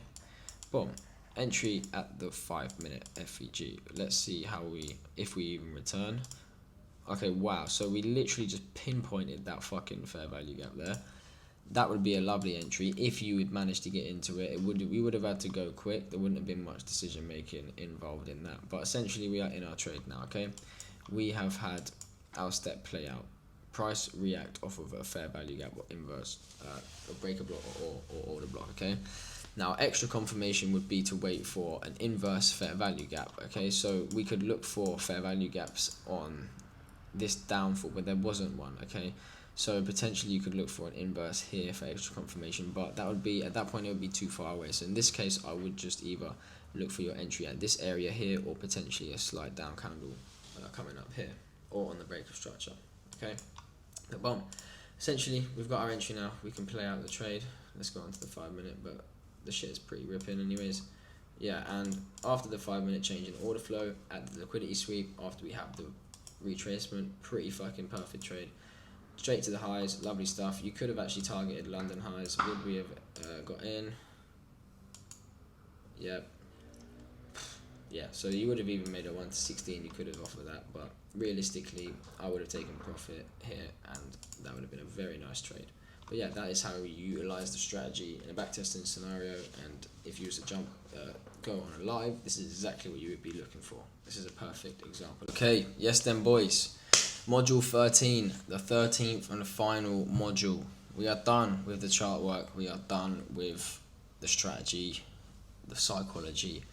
Boom. Entry at the 5 minute FVG. Let's see if we even return. Okay, wow. So we literally just pinpointed that fucking fair value gap there. That would be a lovely entry if you would manage to get into it. We would have had to go quick. There wouldn't have been much decision making involved in that. But essentially, we are in our trade now. Okay, we have had our step play out. Price react off of a fair value gap or inverse, a breaker block or order block. Okay. Now, extra confirmation would be to wait for an inverse fair value gap. Okay, so we could look for fair value gaps on this downfall, but there wasn't one. Okay. So potentially you could look for an inverse here for extra confirmation, but that would be, at that point, it would be too far away. So in this case, I would just either look for your entry at this area here or potentially a slide down candle coming up here or on the breaker structure. Okay, but boom. Essentially, we've got our entry now. We can play out the trade. Let's go on to the 5 minute, but the shit is pretty ripping anyways. Yeah, and after the 5 minute change in order flow at the liquidity sweep, after we have the retracement, pretty fucking perfect trade. Straight to the highs, lovely stuff. You could have actually targeted London highs. Would we have got in? Yep. Yeah, so you would have even made a 1 to 16. You could have offered that, but realistically, I would have taken profit here, and that would have been a very nice trade. But yeah, that is how you utilize the strategy in a backtesting scenario. And if you was to go on a live, this is exactly what you would be looking for. This is a perfect example. Okay, yes then, boys. Module 13, the 13th and the final module. We are done with the chart work. We are done with the strategy, the psychology,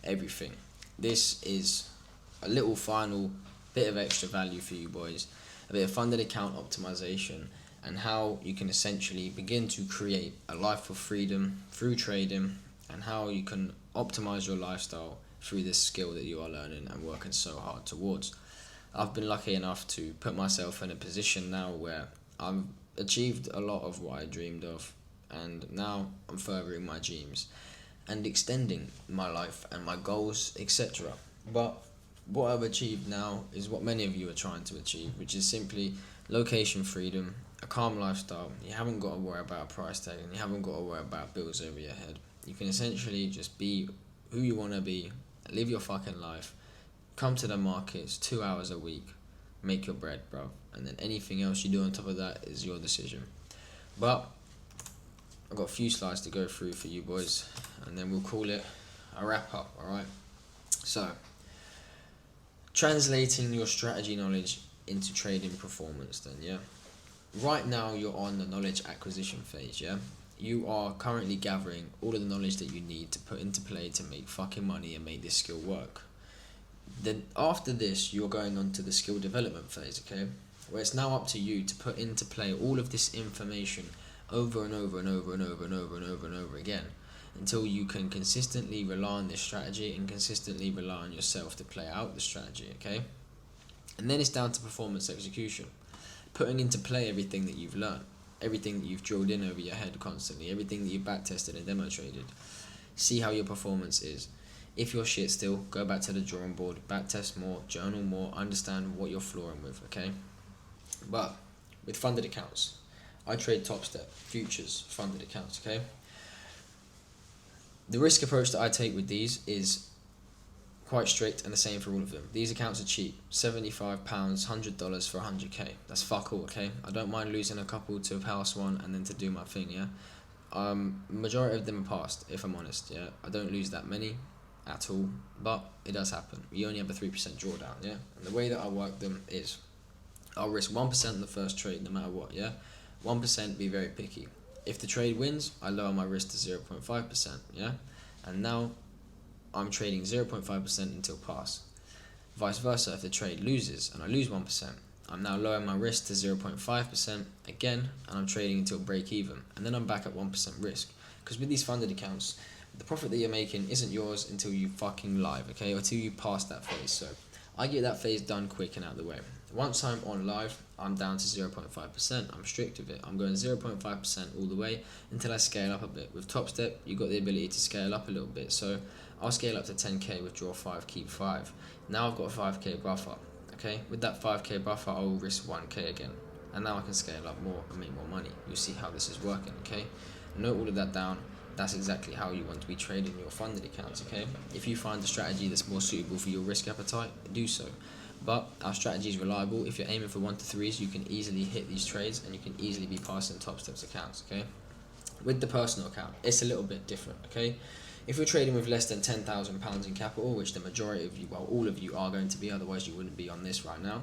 everything. This is a little final bit of extra value for you boys, a bit of funded account optimization, and how you can essentially begin to create a life of freedom through trading, and how you can optimize your lifestyle through this skill that you are learning and working so hard towards. I've been lucky enough to put myself in a position now where I've achieved a lot of what I dreamed of, and now I'm furthering my dreams and extending my life and my goals, etc. But what I've achieved now is what many of you are trying to achieve, which is simply location freedom, a calm lifestyle. You haven't got to worry about a price tag, and you haven't got to worry about bills over your head. You can essentially just be who you want to be, live your fucking life, come to the markets 2 hours a week, make your bread, bro, and then anything else you do on top of that is your decision. But I've got a few slides to go through for you boys, and then we'll call it a wrap up. Alright, so translating your strategy knowledge into trading performance then, yeah. Right now you're on the knowledge acquisition phase, yeah. You are currently gathering all of the knowledge that you need to put into play to make fucking money and make this skill work. Then after this, you're going on to the skill development phase, okay, where it's now up to you to put into play all of this information over and over and over and over and over and over and over again, until you can consistently rely on this strategy and consistently rely on yourself to play out the strategy, okay? And then it's down to performance execution, putting into play everything that you've learned, everything that you've drilled in over your head constantly, everything that you've back tested and demo traded. See how your performance is. If you're shit still, go back to the drawing board, back test more, journal more, understand what you're flooring with, okay? But with funded accounts, I trade Top Step, futures, funded accounts, okay? The risk approach that I take with these is quite strict and the same for all of them. These accounts are cheap, £75, $100 for 100k. That's fuck all, okay? I don't mind losing a couple to house one and then to do my thing, yeah? Majority of them are passed, if I'm honest, yeah? I don't lose that many at all, but it does happen. You only have a 3% drawdown, yeah? And the way that I work them is I'll risk 1% in the first trade no matter what, yeah? 1%, be very picky. If the trade wins, I lower my risk to 0.5%, yeah? And now I'm trading 0.5% until pass. Vice versa, if the trade loses and I lose 1%, I'm now lowering my risk to 0.5% again, and I'm trading until break even. And then I'm back at 1% risk. Because with these funded accounts, the profit that you're making isn't yours until you fucking live, okay? Or until you pass that phase. So I get that phase done quick and out of the way. Once I'm on live, I'm down to 0.5%. I'm strict with it. I'm going 0.5% all the way until I scale up a bit. With Top Step, you got the ability to scale up a little bit. So I'll scale up to 10k, withdraw 5, keep 5. Now I've got a 5k buffer. Okay, with that 5k buffer, I'll risk 1k again. And now I can scale up more and make more money. You'll see how this is working, okay? Note all of that down. That's exactly how you want to be trading your funded accounts, okay? If you find a strategy that's more suitable for your risk appetite, do so. But our strategy is reliable. If you're aiming for 1 to 3s, you can easily hit these trades and you can easily be passing Top Steps accounts, okay? With the personal account, it's a little bit different, okay? If you're trading with less than £10,000 in capital, which the majority of you, well, all of you are going to be, otherwise you wouldn't be on this right now,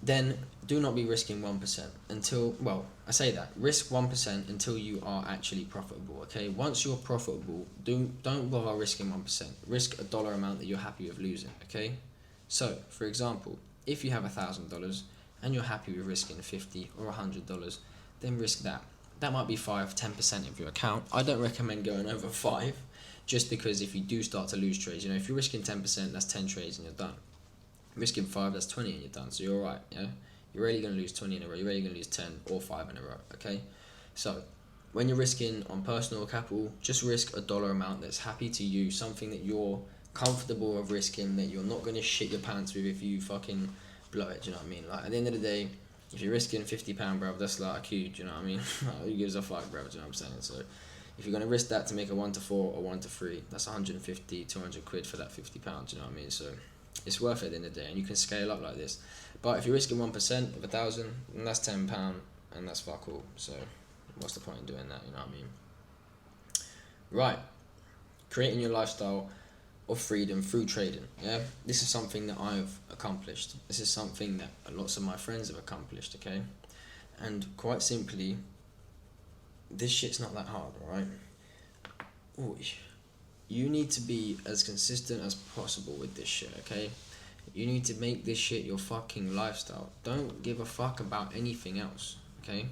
then do not be risking 1% until, well, I say that, risk 1% until you are actually profitable, okay? Once you're profitable, don't bother risking 1%. Risk a dollar amount that you're happy with losing, okay? So, for example, if you have $1,000 and you're happy with risking $50 or $100, then risk that. That might be 5-10% of your account. I don't recommend going over 5, just because if you do start to lose trades, you know, if you're risking 10%, that's 10 trades and you're done. Risking 5, that's 20 and you're done. So you're alright, yeah? You're really going to lose 20 in a row. You're really going to lose 10 or 5 in a row, okay? So, when you're risking on personal capital, just risk a dollar amount that's happy to you, something that you're comfortable of risking, that you're not going to shit your pants with if you fucking blow it, do you know what I mean? Like, at the end of the day, if you're risking £50, bro, that's like a Q, do you know what I mean? Who gives a fuck, bro, do you know what I'm saying? So, if you're going to risk that to make a 1 to 4 or 1 to 3, that's 150, 200 quid for that £50, do you know what I mean? So, it's worth it at the end of the day, and you can scale up like this. But if you're risking 1% of 1,000, then that's £10, and that's fuck all. So, what's the point in doing that, you know what I mean? Right. Creating your lifestyle of freedom through trading, yeah? This is something that I've accomplished. This is something that lots of my friends have accomplished, okay? And quite simply, this shit's not that hard, alright? You need to be as consistent as possible with this shit, okay? You need to make this shit your fucking lifestyle. Don't give a fuck about anything else, okay?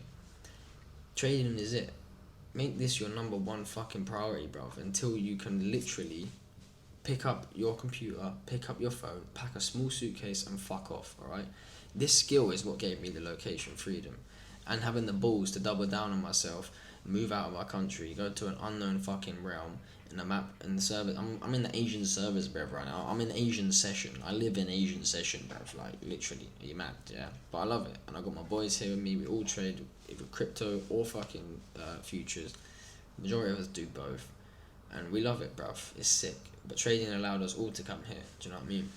Trading is it. Make this your number one fucking priority, bruv, until you can literally pick up your computer, pick up your phone, pack a small suitcase and fuck off, alright? This skill is what gave me the location freedom. And having the balls to double down on myself, move out of our country, go to an unknown fucking realm, in the map, in the server. I'm in the Asian servers, bruv, right now. I'm in Asian session. I live in Asian session, bruv, like, literally. Are you mad? Yeah. But I love it. And I got my boys here with me. We all trade either crypto or fucking futures. The majority of us do both. And we love it, bruv. It's sick. But trading allowed us all to come here. Do you know what I mean?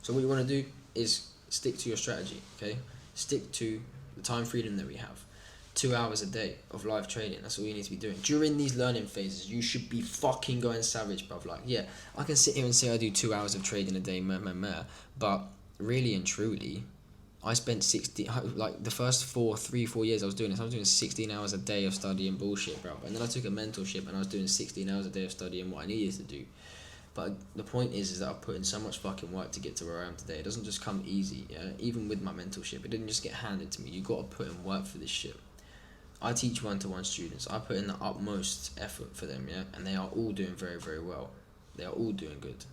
So what you want to do is stick to your strategy, okay? Stick to the time freedom that we have. 2 hours a day of live trading. That's all you need to be doing. During these learning phases, you should be fucking going savage, bruv. Like, yeah, I can sit here and say I do 2 hours of trading a day, but really and truly, I spent 60, like the first 4 years I was doing this, I was doing 16 hours a day of studying bullshit, bruv. And then I took a mentorship and I was doing 16 hours a day of studying what I needed to do. But the point is that I've put in so much fucking work to get to where I am today. It doesn't just come easy, yeah? Even with my mentorship, it didn't just get handed to me. You got to put in work for this shit. I teach one-to-one students. I put in the utmost effort for them, yeah, and they are all doing very, very well. They are all doing good,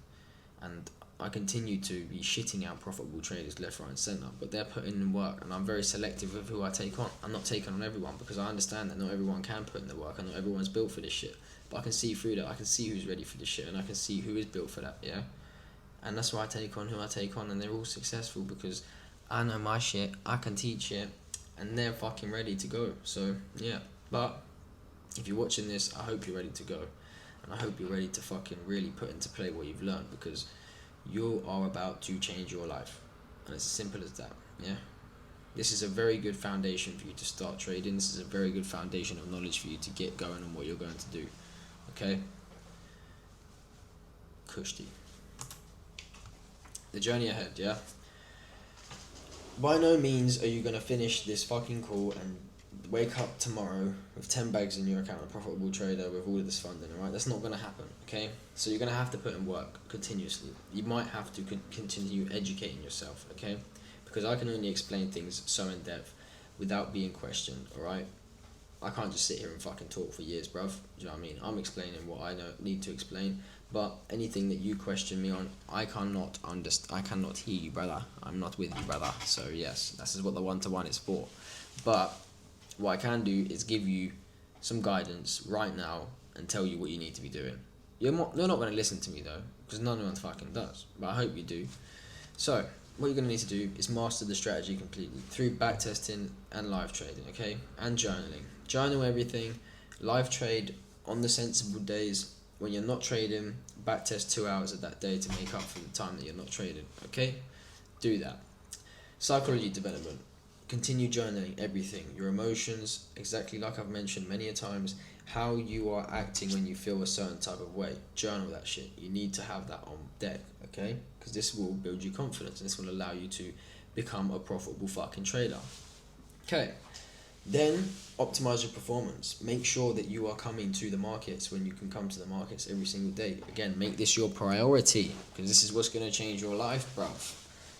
and I continue to be shitting out profitable traders left, right, and centre. But they're putting in work, and I'm very selective with who I take on. I'm not taking on everyone because I understand that not everyone can put in the work, and not everyone's built for this shit. But I can see through that. I can see who's ready for this shit, and I can see who is built for that, yeah. And that's why I take on who I take on, and they're all successful because I know my shit. I can teach it, and they're fucking ready to go. So yeah, but if you're watching this, I hope you're ready to go, and I hope you're ready to fucking really put into play what you've learned, because you are about to change your life, and it's as simple as that. Yeah, this is a very good foundation for you to start trading. This is a very good foundation of knowledge for you to get going on what you're going to do. Okay, Kushti. The journey ahead, yeah. By no means are you gonna finish this fucking call and wake up tomorrow with 10 bags in your account, a profitable trader with all of this funding, alright? That's not gonna happen, okay? So you're gonna have to put in work continuously. You might have to continue educating yourself, okay? Because I can only explain things so in depth without being questioned, alright? I can't just sit here and fucking talk for years, bruv. Do you know what I mean? I'm explaining what I need to explain, but anything that you question me on, I cannot hear you, brother. I'm not with you, brother. So yes, this is what the one-to-one is for. But what I can do is give you some guidance right now and tell you what you need to be doing. You're not going to listen to me though, because none one fucking does. But I hope you do. So what you're going to need to do is master the strategy completely through backtesting and live trading, okay? And journaling. Journal everything. Live trade on the sensible days. When you're not trading, backtest 2 hours of that day to make up for the time that you're not trading, okay? Do that. Psychology development. Continue journaling everything. Your emotions, exactly like I've mentioned many a times, how you are acting when you feel a certain type of way. Journal that shit. You need to have that on deck, okay? Because this will build you confidence. This will allow you to become a profitable fucking trader. Okay. Then optimize your performance. Make sure that you are coming to the markets when you can come to the markets every single day. Again, make this your priority, because this is what's going to change your life, bruv.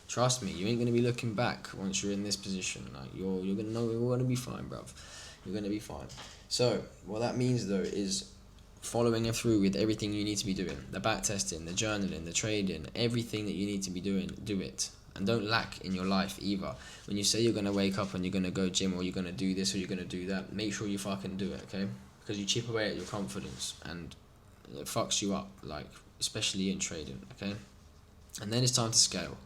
Trust me, you ain't going to be looking back once you're in this position. Like you're going to know you're going to be fine, bruv. You're going to be fine. So what that means though is following through with everything you need to be doing. The backtesting, the journaling, the trading, everything that you need to be doing, do it. And don't lack in your life either. When you say you're going to wake up and you're going to go gym, or you're going to do this or you're going to do that, make sure you fucking do it, okay? Because you chip away at your confidence and it fucks you up, like, especially in trading, okay? And then it's time to scale.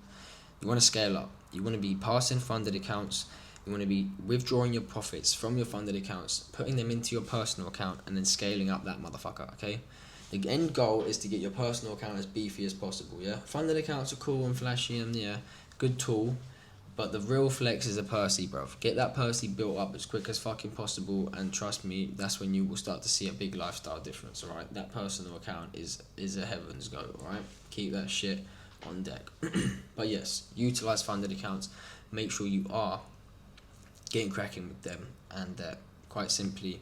You want to scale up. You want to be passing funded accounts. You want to be withdrawing your profits from your funded accounts, putting them into your personal account, and then scaling up that motherfucker, okay? The end goal is to get your personal account as beefy as possible, yeah? Funded accounts are cool and flashy and, yeah, good tool, but the real flex is a Percy, bro. Get that Percy built up as quick as fucking possible, and trust me, that's when you will start to see a big lifestyle difference, alright? That personal account is a heaven's go, alright? Keep that shit on deck. But yes, utilize funded accounts. Make sure you are getting cracking with them, and quite simply,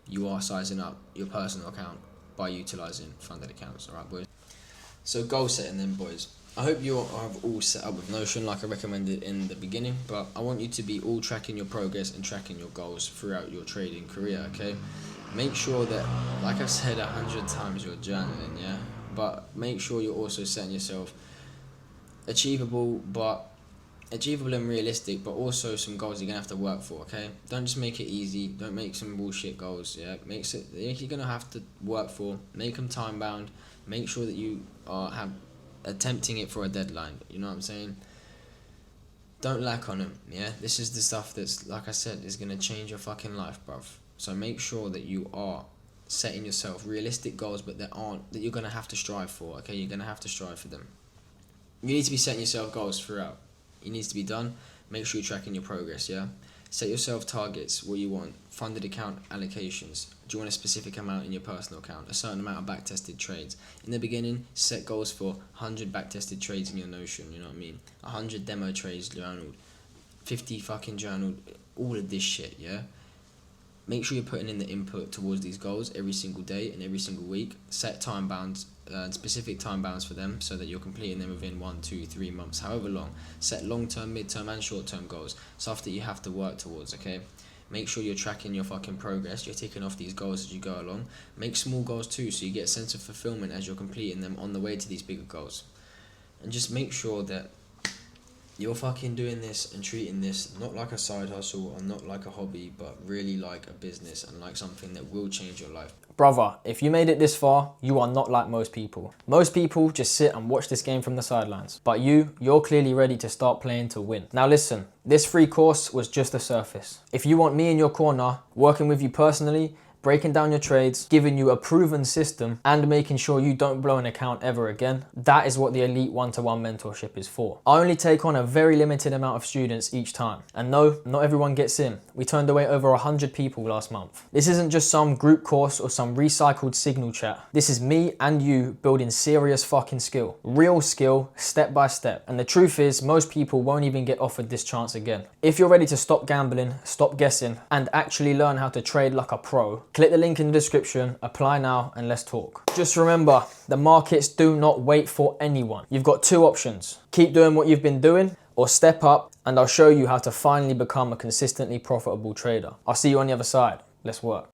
you are sizing up your personal account by utilizing funded accounts, alright boys? So goal setting then, boys. I hope you have all set up with Notion like I recommended in the beginning, but I want you to be all tracking your progress and tracking your goals throughout your trading career, okay? Make sure that, like I've said 100 times, you're journaling, yeah? But make sure you're also setting yourself achievable and realistic, but also some goals you're gonna have to work for, okay? Don't just make it easy. Don't make some bullshit goals, yeah? You're gonna have to work for. Make them time bound. Make sure that you are attempting it for a deadline. You know what I'm saying? Don't lack on them, yeah? This is the stuff that's, like I said, is gonna change your fucking life, bruv. So make sure that you are setting yourself realistic goals, but that you're gonna have to strive for, okay? You're gonna have to strive for them. You need to be setting yourself goals throughout. It needs to be done. Make sure you're tracking your progress, yeah? Set yourself targets, what you want. Funded account allocations. Do you want a specific amount in your personal account? A certain amount of backtested trades. In the beginning, set goals for 100 backtested trades in your Notion, you know what I mean? 100 demo trades journaled. 50 fucking journaled. All of this shit, yeah? Make sure you're putting in the input towards these goals every single day and every single week. Set time bounds, specific time bounds for them, so that you're completing them within 1, 2, 3 months, however long. Set long-term, mid-term and short-term goals, stuff that you have to work towards, okay? Make sure you're tracking your fucking progress. You're ticking off these goals as you go along. Make small goals too, so you get a sense of fulfillment as you're completing them on the way to these bigger goals. And just make sure that you're fucking doing this and treating this not like a side hustle or not like a hobby, but really like a business and like something that will change your life. Brother, if you made it this far, you are not like most people. Most people just sit and watch this game from the sidelines. But you're clearly ready to start playing to win. Now listen, this free course was just the surface. If you want me in your corner, working with you personally, breaking down your trades, giving you a proven system, and making sure you don't blow an account ever again, that is what the Elite One-to-One mentorship is for. I only take on a very limited amount of students each time. And no, not everyone gets in. We turned away over 100 people last month. This isn't just some group course or some recycled signal chat. This is me and you building serious fucking skill. Real skill, step by step. And the truth is, most people won't even get offered this chance again. If you're ready to stop gambling, stop guessing, and actually learn how to trade like a pro, click the link in the description, apply now, and let's talk. Just remember, the markets do not wait for anyone. You've got two options. Keep doing what you've been doing, or step up, and I'll show you how to finally become a consistently profitable trader. I'll see you on the other side. Let's work.